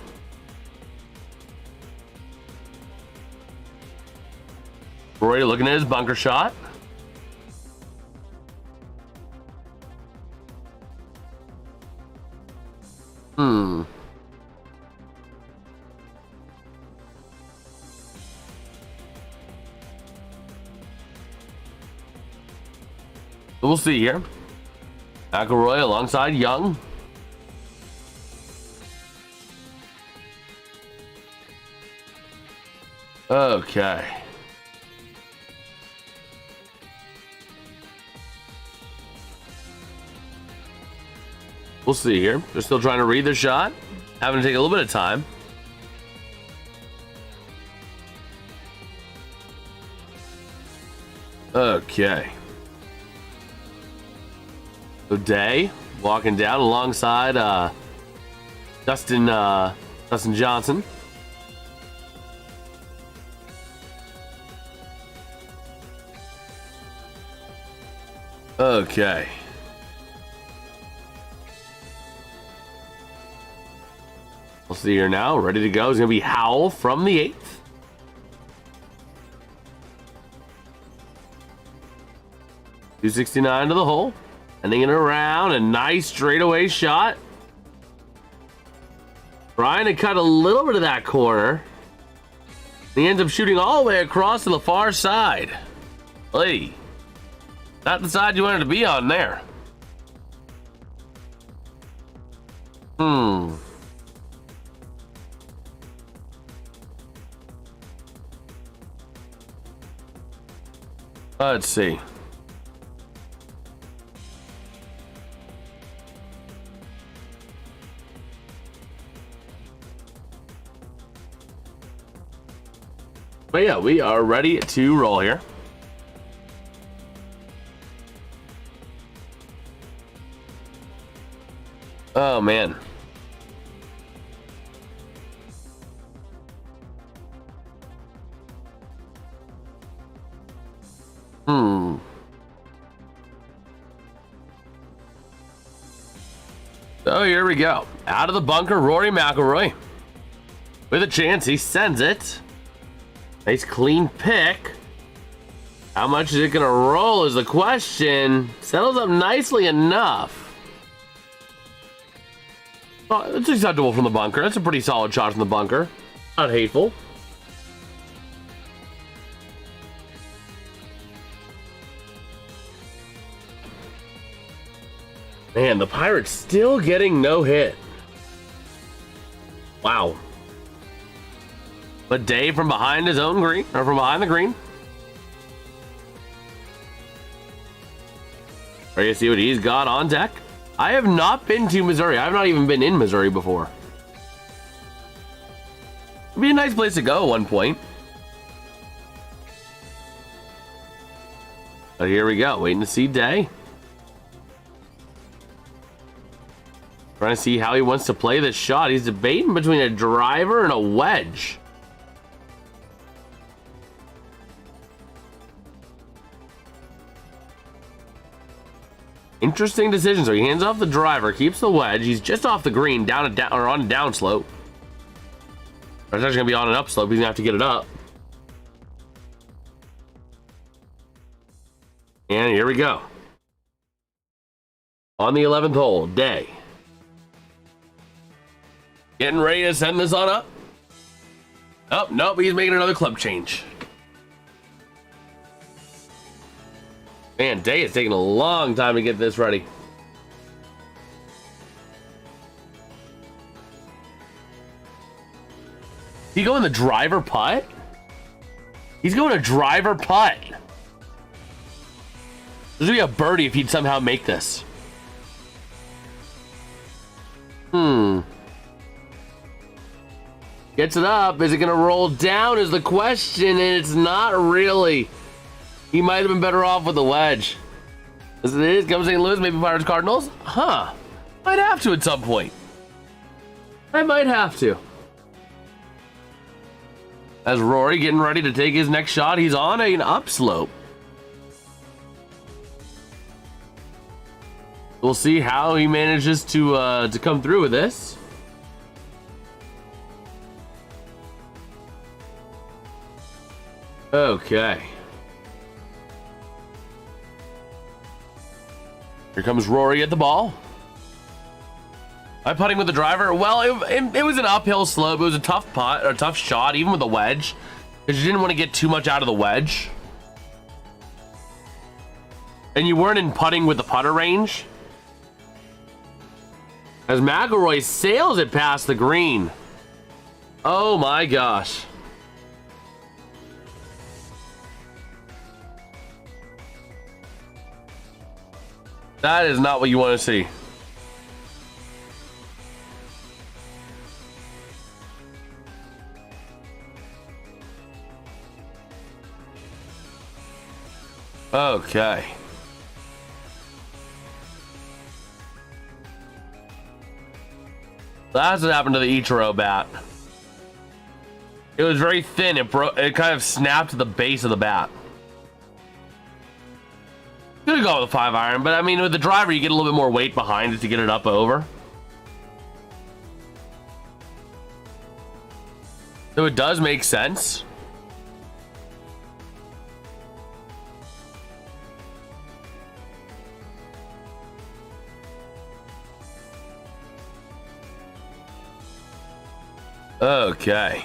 Rory looking at his bunker shot. We'll see here. McIlroy alongside Young. Okay. We'll see here. They're still trying to read the shot. Having to take a little bit of time. Okay. So Day walking down alongside Dustin Johnson. Okay. We'll see here now. Ready to go is going to be Howell from the 8th. .269 to the hole. Ending it around. A nice straightaway shot. Trying to cut a little bit of that corner. He ends up shooting all the way across to the far side. Hey. Not the side you wanted to be on there. Let's see. But yeah, we are ready to roll here. Oh, man. So here we go. Out of the bunker, Rory McIlroy. With a chance, he sends it. Nice clean pick. How much is it going to roll is the question. Settles up nicely enough. Oh, it's acceptable from the bunker. That's a pretty solid shot from the bunker. Not hateful. Man, the Pirates still getting no hit. Wow. But Dave from behind his own green, or from behind the green. Ready to see what he's got on deck? I have not been to Missouri. I have not even been in Missouri before. It'd be a nice place to go at one point. But here we go, waiting to see Day. Trying to see how he wants to play this shot. He's debating between a driver and a wedge. Interesting decision. So he hands off the driver, keeps the wedge. He's just off the green, down or on a down slope. Or it's actually gonna be on an up slope. He's gonna have to get it up. And here we go. On the 11th hole, Day. Getting ready to send this on up. Oh, nope, he's making another club change. Man, Day is taking a long time to get this ready. He going the driver putt? He's going a driver putt. This would be a birdie if he'd somehow make this. Gets it up. Is it going to roll down is the question, and it's not really. He might have been better off with the wedge. As it is, comes St. Louis, maybe Pirates Cardinals. Huh. Might have to at some point. I might have to. As Rory getting ready to take his next shot, he's on an upslope. We'll see how he manages to come through with this. Okay. Here comes Rory at the ball. I'm putting with the driver. Well, it was an uphill slope. It was a tough putt, or a tough shot, even with the wedge, because you didn't want to get too much out of the wedge. And you weren't in putting with the putter range. As McIlroy sails it past the green. Oh my gosh. That is not what you want to see. Okay. That's what happened to the Ichiro bat. It was very thin. It kind of snapped to the base of the bat. Could go with a 5-iron, but I mean, with the driver, you get a little bit more weight behind it to get it up over. So it does make sense. Okay.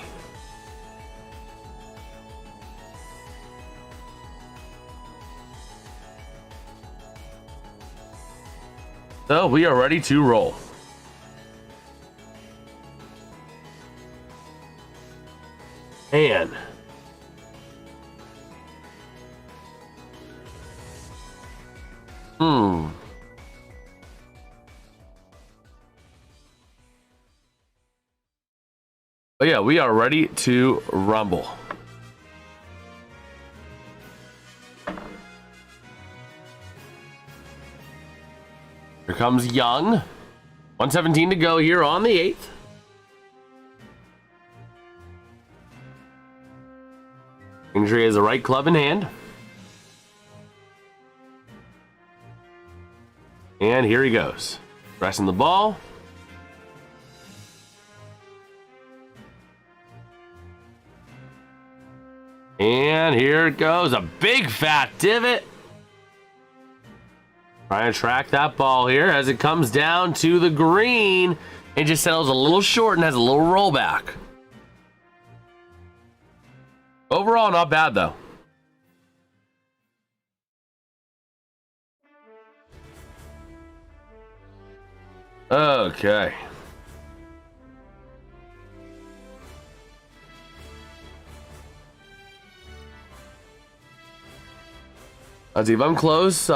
So we are ready to roll. And but yeah, we are ready to rumble. Here comes Young. 117 to go here on the 8th. Injury has the right club in hand. And here he goes. Pressing the ball. And here it goes. A big fat divot. Trying to track that ball here as it comes down to the green and just settles a little short and has a little rollback. Overall, not bad though. Okay. Let's see if I'm close.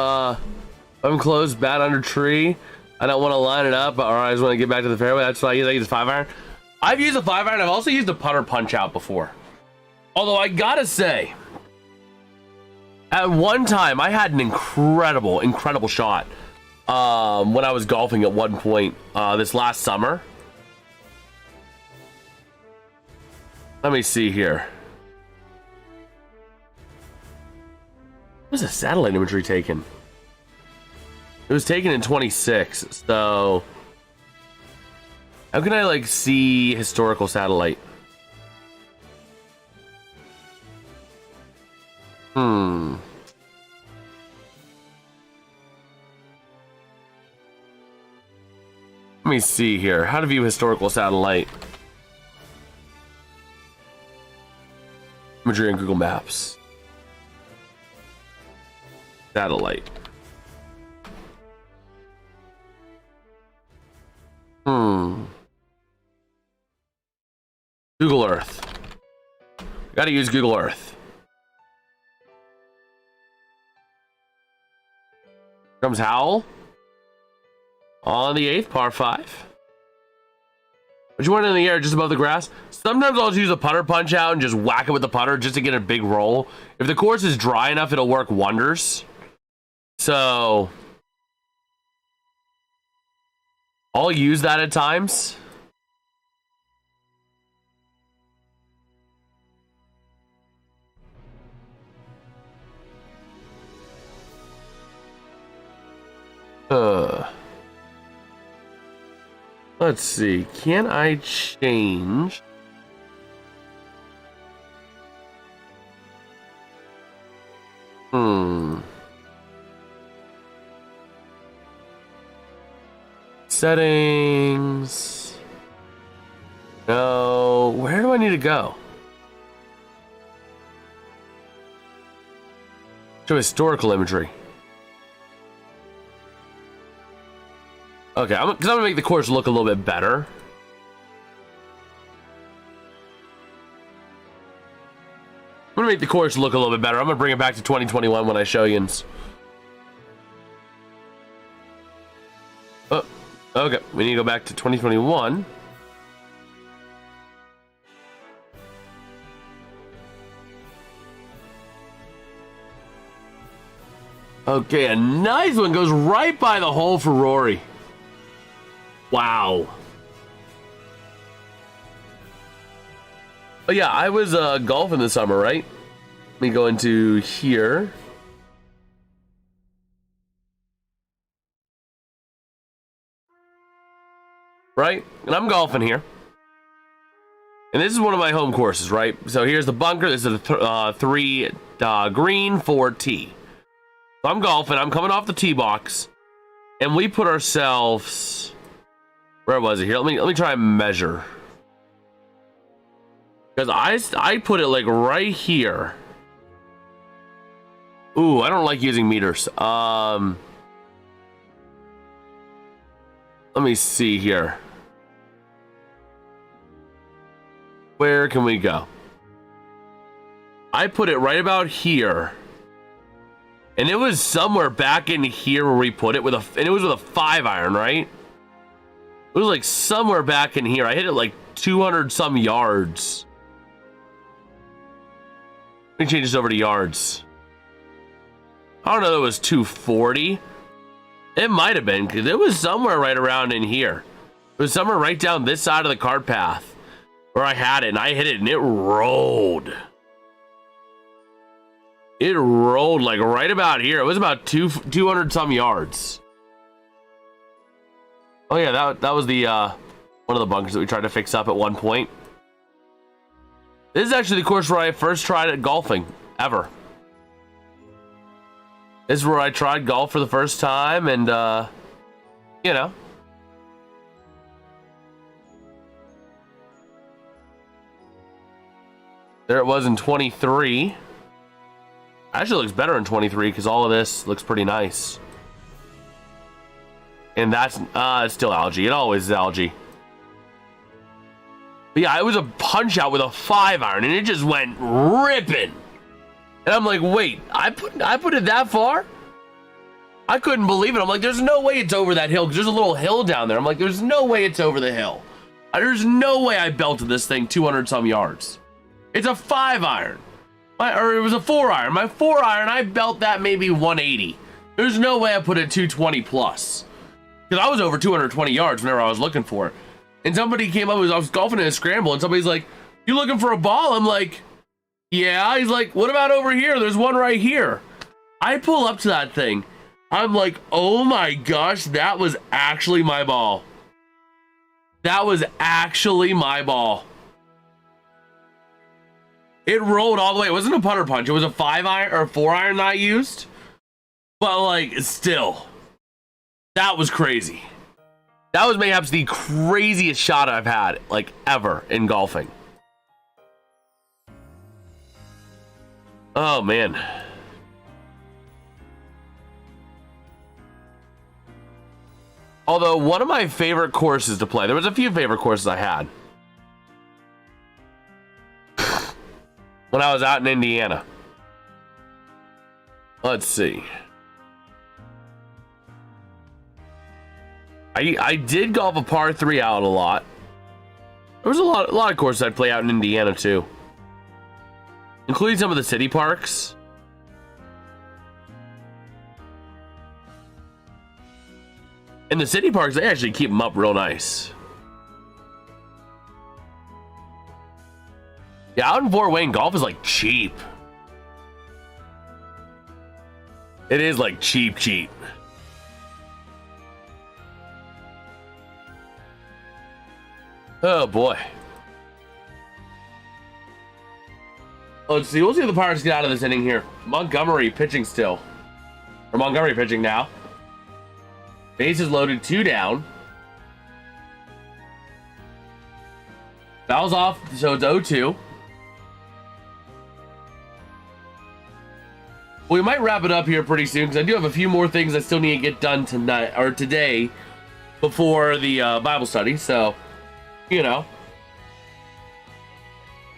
I'm close, bat under tree. I don't want to line it up, or I just want to get back to the fairway. That's why I use a 5-iron. I've used a 5-iron. I've also used a putter punch out before. Although I gotta say, at one time I had an incredible shot when I was golfing at one point this last summer. Let me see here. What was the satellite imagery taken? It was taken in 26, so how can I like see historical satellite? Let me see here. How to view historical satellite. Imagery on Google Maps. Satellite. Google Earth. Gotta use Google Earth. Here comes Howell on the 8th, par 5. But you want it in the air just above the grass. Sometimes I'll just use a putter punch out and just whack it with the putter just to get a big roll. If the course is dry enough, it'll work wonders. So I'll use that at times. Let's see. Can I change? Settings. No. Where do I need to go? Show historical imagery. Okay, because I'm gonna make the course look a little bit better. I'm gonna make the course look a little bit better. I'm gonna bring it back to 2021 when I show you. Oh, okay. We need to go back to 2021. Okay, a nice one goes right by the hole for Rory. Wow. Oh yeah, I was golfing this summer, right? Let me go into here. Right? And I'm golfing here. And this is one of my home courses, right? So here's the bunker. This is a 3 green 4 tee. So I'm golfing. I'm coming off the tee box. And we put ourselves... Where was it here? Let me try and measure. Because I put it like right here. Ooh, I don't like using meters. Let me see here. Where can we go? I put it right about here. And it was somewhere back in here where we put it with and it was with a 5-iron, right? It was like somewhere back in here. I hit it like 200 some yards. Let me change this over to yards. I don't know if it was 240. It might have been, because it was somewhere right around in here. It was somewhere right down this side of the cart path where I had it, and I hit it, and it rolled. It rolled like right about here. It was about 200 some yards. Oh yeah, that was the one of the bunkers that we tried to fix up at one point. This is actually the course where I first tried at golfing ever. This is where I tried golf for the first time, and you know. There it was in 23. Actually looks better in 23 because all of this looks pretty nice. And that's it's still algae. It always is algae. But yeah, it was a punch out with a 5-iron, and it just went ripping. And I'm like, wait, I put it that far? I couldn't believe it. I'm like, there's no way it's over that hill, because there's a little hill down there. I'm like, there's no way it's over the hill. There's no way I belted this thing 200 some yards. It's a 5-iron. Or it was a 4-iron. My 4-iron, I belt that maybe 180. There's no way I put it 220 plus. Because I was over 220 yards whenever I was looking for it. And somebody came up, I was golfing in a scramble, and somebody's like, you looking for a ball? I'm like, yeah. He's like, what about over here? There's one right here. I pull up to that thing. I'm like, oh my gosh, that was actually my ball. That was actually my ball. It rolled all the way. It wasn't a putter punch. It was a 5-iron or a 4-iron that I used. But like, still, that was crazy. That was perhaps the craziest shot I've had, like, ever in golfing. Oh, man. Although, one of my favorite courses to play, there was a few favorite courses I had when I was out in Indiana. Let's see. I did golf a par 3 out a lot. There was a lot of courses I'd play out in Indiana too, including some of the city parks. And the city parks, they actually keep them up real nice. Yeah, out in Fort Wayne, golf is like cheap. It is like cheap. Oh boy. Let's see. We'll see if the Pirates get out of this inning here. Montgomery pitching still. Or Montgomery pitching now. Bases loaded, 2 down. Fouls off, so it's 0-2. We might wrap it up here pretty soon because I do have a few more things I still need to get done tonight or today before the Bible study. So, you know,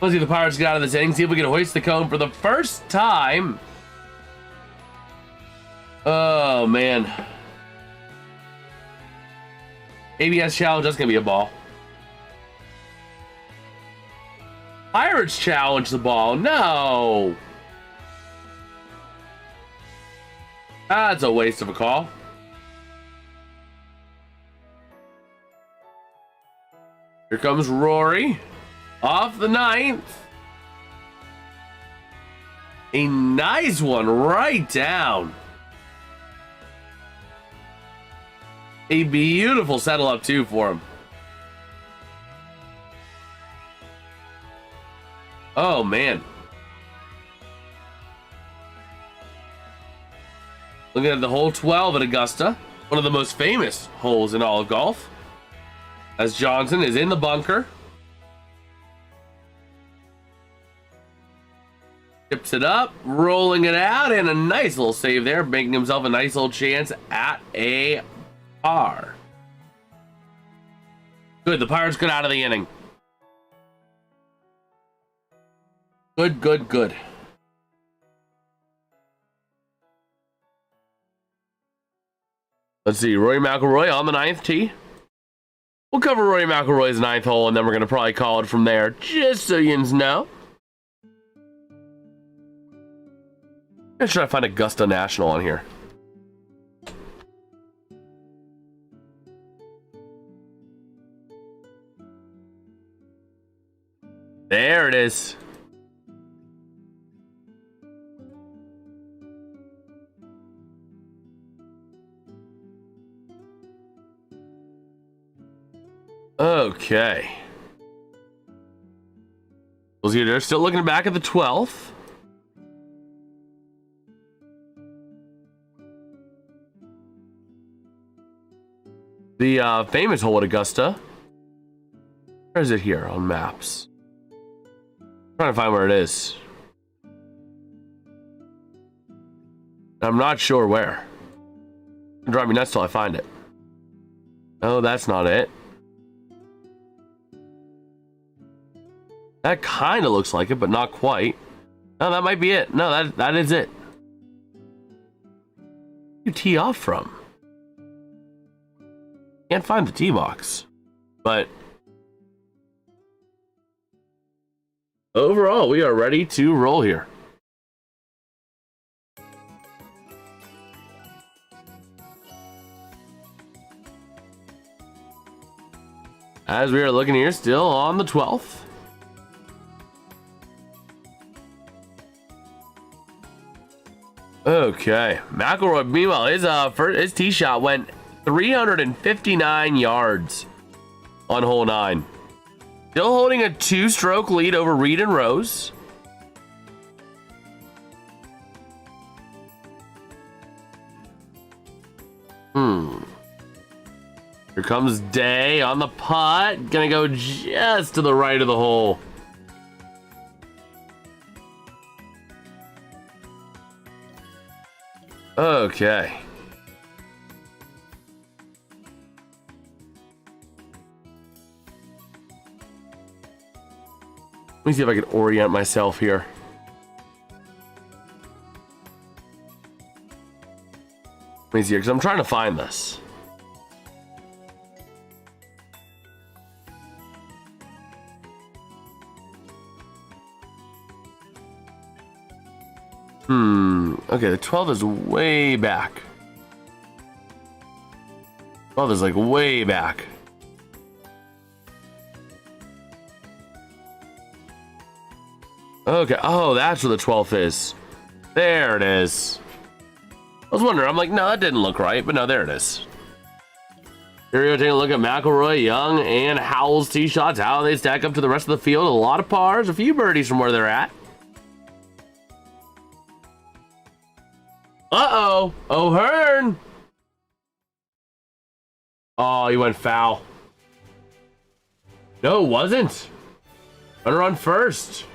let's see if the Pirates get out of this inning. See if we can hoist the cone for the first time. Oh man, ABS challenge. That's gonna be a ball. Pirates challenge the ball. No. That's a waste of a call. Here comes Rory. Off the 9th. A nice one right down. A beautiful settle up too for him. Oh man. Looking at the hole 12 at Augusta, one of the most famous holes in all of golf, as Johnson is in the bunker. Tips it up, rolling it out, and a nice little save there, making himself a nice little chance at a par. Good, the Pirates got out of the inning. Good. Let's see, Rory McIlroy on the 9th tee. We'll cover Rory McIlroy's 9th hole, and then we're going to probably call it from there, just so you know. I'm trying to find Augusta National on here. There it is. Okay. They're still looking back at the 12th. The famous hole at Augusta. Where is it here on maps? I'm trying to find where it is. I'm not sure where. It'll drive me nuts till I find it. Oh, that's not it. That kind of looks like it, but not quite. No, that might be it. No, that is it. Where do you tee off from? Can't find the tee box. But overall, we are ready to roll here. As we are looking here, still on the 12th. Okay, McIlroy, meanwhile, his tee shot went 359 yards on hole 9. Still holding a 2-stroke lead over Reed and Rose. Here comes Day on the putt. Gonna go just to the right of the hole. Okay. Let me see if I can orient myself here. Let me see here, because I'm trying to find this. Okay, the 12 is way back. 12 is like way back. Okay, oh, that's where the 12th is. There it is. I was wondering, I'm like, no, that didn't look right, but no, there it is. Here we go, taking a look at McIlroy, Young, and Howell's tee shots, how they stack up to the rest of the field. A lot of pars, a few birdies from where they're at. Uh-oh, O'Hearn. Oh, he went foul. No, it wasn't. Runner on first.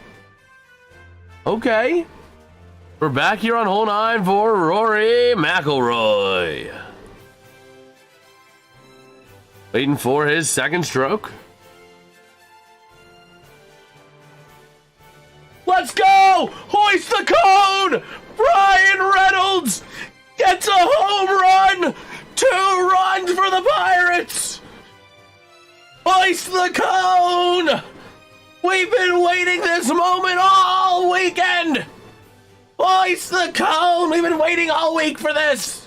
Okay. We're back here on hole 9 for Rory McIlroy. Waiting for his second stroke. Let's go! Hoist the cone! Brian Reynolds gets a home run! 2 runs for the Pirates! Hoist the cone! We've been waiting this moment all weekend! Hoist the cone! We've been waiting all week for this!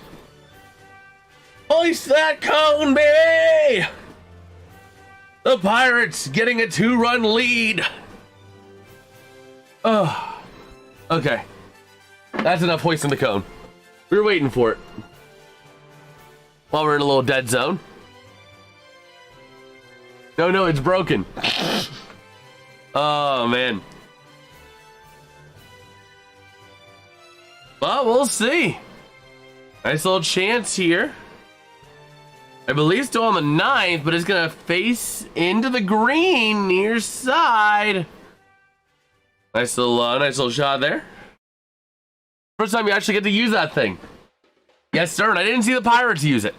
Hoist that cone, baby! The Pirates getting a 2-run lead. Oh, okay. That's enough hoisting the cone. We were waiting for it. While we're in a little dead zone. No, it's broken. Oh, man. Well, we'll see. Nice little chance here. I believe still on the 9th, but it's going to face into the green near side. Nice little shot there. First time you actually get to use that thing. Yes, sir, and I didn't see the Pirates use it.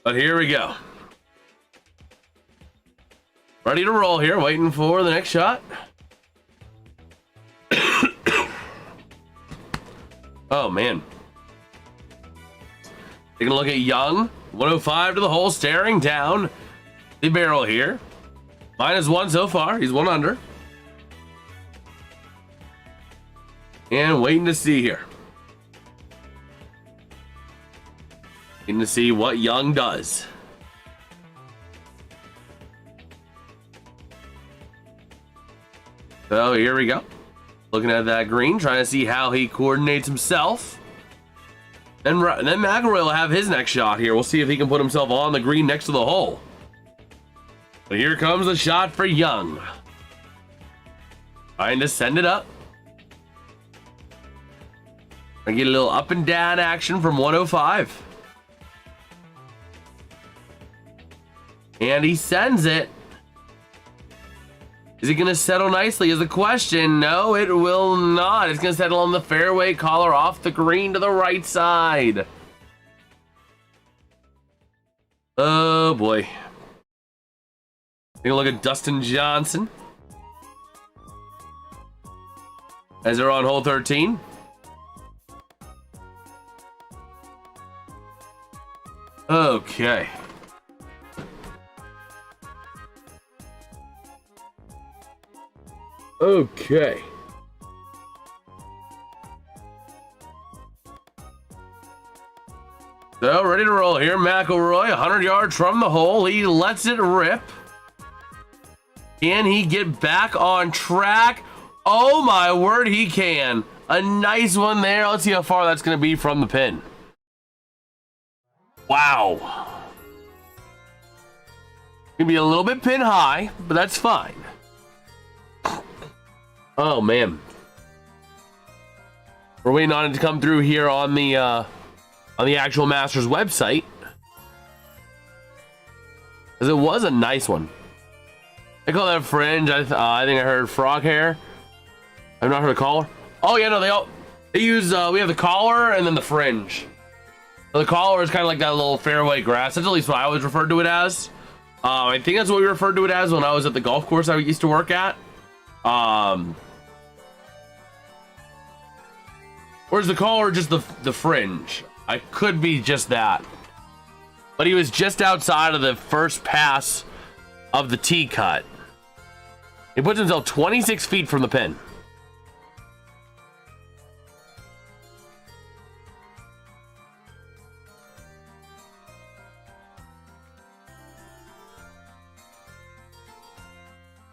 But here we go. Ready to roll here, waiting for the next shot. Oh, man. Taking a look at Young. 105 to the hole, staring down the barrel here. -1 so far. He's 1 under. And waiting to see here. Waiting to see what Young does. So here we go. Looking at that green, trying to see how he coordinates himself. And then McIlroy will have his next shot here. We'll see if he can put himself on the green next to the hole. But here comes the shot for Young. Trying to send it up. I get a little up and down action from 105. And he sends it. Is it going to settle nicely is the question. No, it will not. It's going to settle on the fairway collar off the green to the right side. Oh, boy. Take a look at Dustin Johnson. As they're on hole 13. Okay. Okay. So, ready to roll here. McIlroy, 100 yards from the hole. He lets it rip. Can he get back on track? Oh, my word, he can. A nice one there. Let's see how far that's going to be from the pin. Wow. Gonna be a little bit pin high, but that's fine. Oh, man. We're waiting on it to come through here on the actual Masters website. Because it was a nice one. They call that fringe. I think I heard frog hair. I've not heard a collar. Oh, yeah, no, they use, we have the collar and then the fringe. So the collar is kind of like that little fairway grass. That's at least what I always referred to it as. I think that's what we referred to it as when I was at the golf course I used to work at. Or is the collar just the fringe? I could be just that. But he was just outside of the first pass of the tee cut. He puts himself 26 feet from the pin.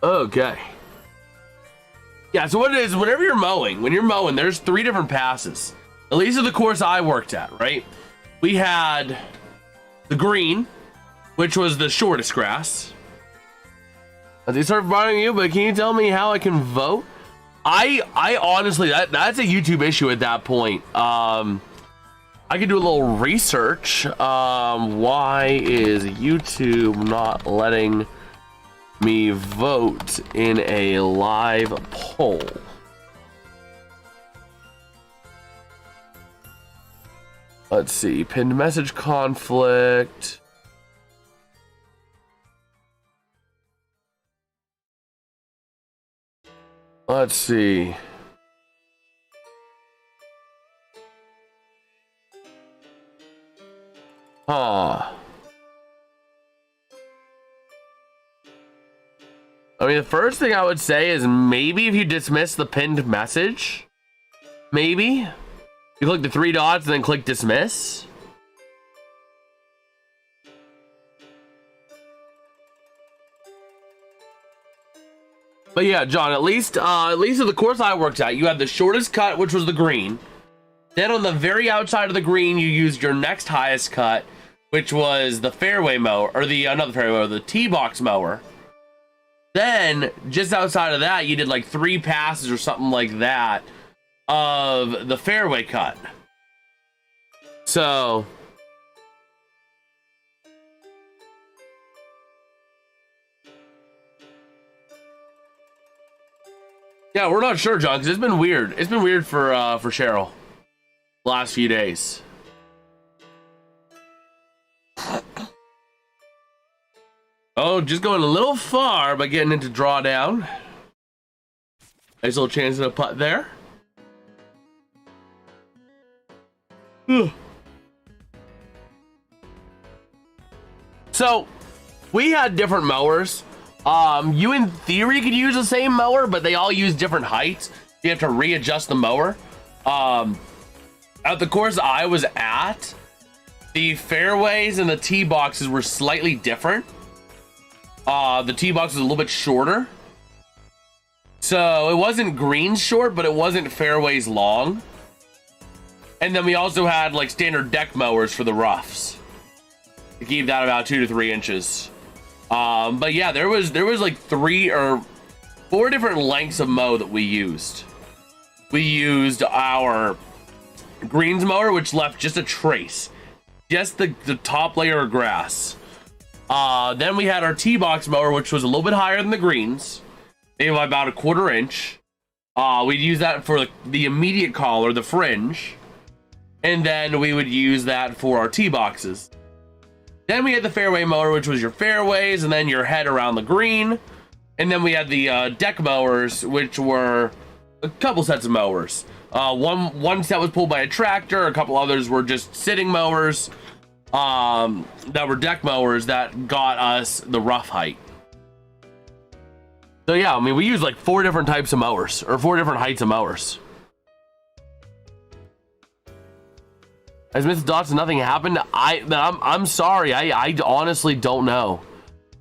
Okay. Yeah, so what it is, whenever you're mowing, when you're mowing, there's 3 different passes. At least at the course I worked at, right? We had the green, which was the shortest grass. They start bothering you, but can you tell me how I can vote? I honestly, that's a YouTube issue at that point. I could do a little research. Why is YouTube not letting me vote in a live poll? Let's see, pinned message conflict. Let's see. Huh. I mean, the first thing I would say is maybe if you dismiss the pinned message, maybe you click the 3 dots and then click dismiss. But yeah, John, at least at the course I worked at, you had the shortest cut, which was the green. Then on the very outside of the green, you used your next highest cut, which was the fairway mower, or the not the fairway mower, the tee box mower. Then just outside of that, you did like 3 passes or something like that of the fairway cut. So yeah, we're not sure, John, because it's been weird. It's been weird for Cheryl the last few days. Oh, just going a little far by getting into drawdown. Nice little chance at a putt there. So we had different mowers. You in theory could use the same mower, but they all use different heights. You have to readjust the mower. At the course I was at, the fairways and the tee boxes were slightly different. The tee box was a little bit shorter. So it wasn't greens short, but it wasn't fairways long. And then we also had like standard deck mowers for the roughs to keep that about 2 to 3 inches. But yeah, there was like 3 or 4 different lengths of mow that we used. We used our greens mower, which left just a trace, just the top layer of grass. Then we had our tee box mower, which was a little bit higher than the greens, maybe by about 1/4 inch. We'd use that for the immediate collar, the fringe, and then we would use that for our tee boxes. Then we had the fairway mower, which was your fairways and then your head around the green. And then we had the deck mowers, which were a couple sets of mowers. One set was pulled by a tractor. A couple others were just sitting mowers that were deck mowers that got us the rough height. So yeah, I mean, we used like 4 different types of mowers, or 4 different heights of mowers. As Miss Dotson, nothing happened. I'm sorry. I honestly don't know.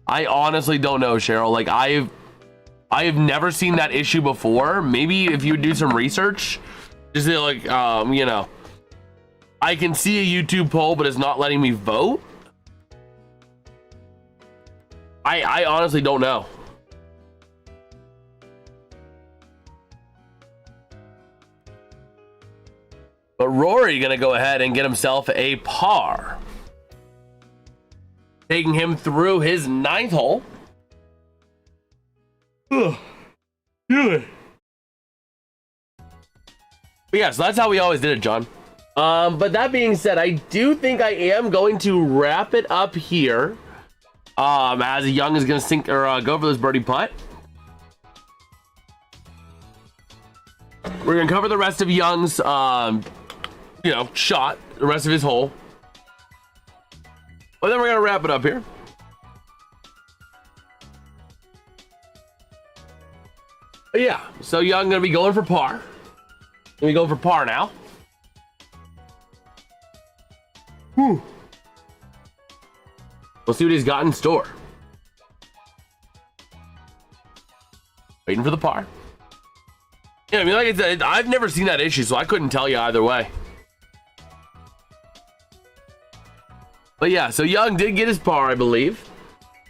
I honestly don't know, Cheryl. Like I've never seen that issue before. Maybe if you would do some research, just like you know, I can see a YouTube poll, but it's not letting me vote. I honestly don't know. But Rory gonna go ahead and get himself a par, taking him through his 9th hole. But yeah, so that's how we always did it, John. But that being said, I do think I am going to wrap it up here. As Young is gonna sink or go for this birdie putt. We're gonna cover the rest of Young's you know, shot, the rest of his hole. But then we're gonna wrap it up here. But yeah, so Young gonna be going for par. Gonna be going for par now. Whew. We'll see what he's got in store. Waiting for the par. Yeah, I mean, like I said, I've never seen that issue, so I couldn't tell you either way. But yeah, so Young did get his par, I believe.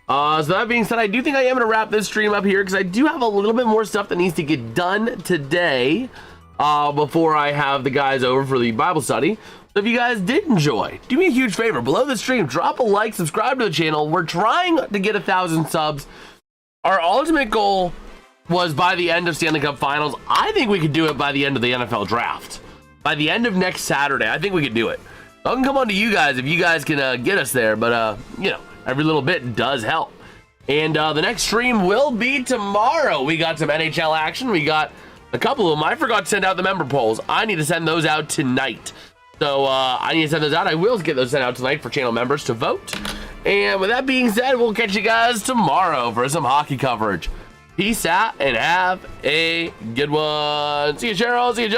So that being said, I do think I am going to wrap this stream up here because I do have a little bit more stuff that needs to get done today before I have the guys over for the Bible study. So if you guys did enjoy, do me a huge favor. Below the stream, drop a like, subscribe to the channel. We're trying to get 1,000 subs. Our ultimate goal was by the end of Stanley Cup Finals. I think we could do it by the end of the NFL Draft. By the end of next Saturday, I think we could do it. I can come on to you guys if you guys can get us there, but you know, every little bit does help. And the next stream will be tomorrow. We got some NHL action. We got a couple of them. I forgot to send out the member polls. I need to send those out tonight. So I need to send those out. I will get those sent out tonight for channel members to vote. And with that being said, we'll catch you guys tomorrow for some hockey coverage. Peace out and have a good one. See you, Cheryl. See you, Joe.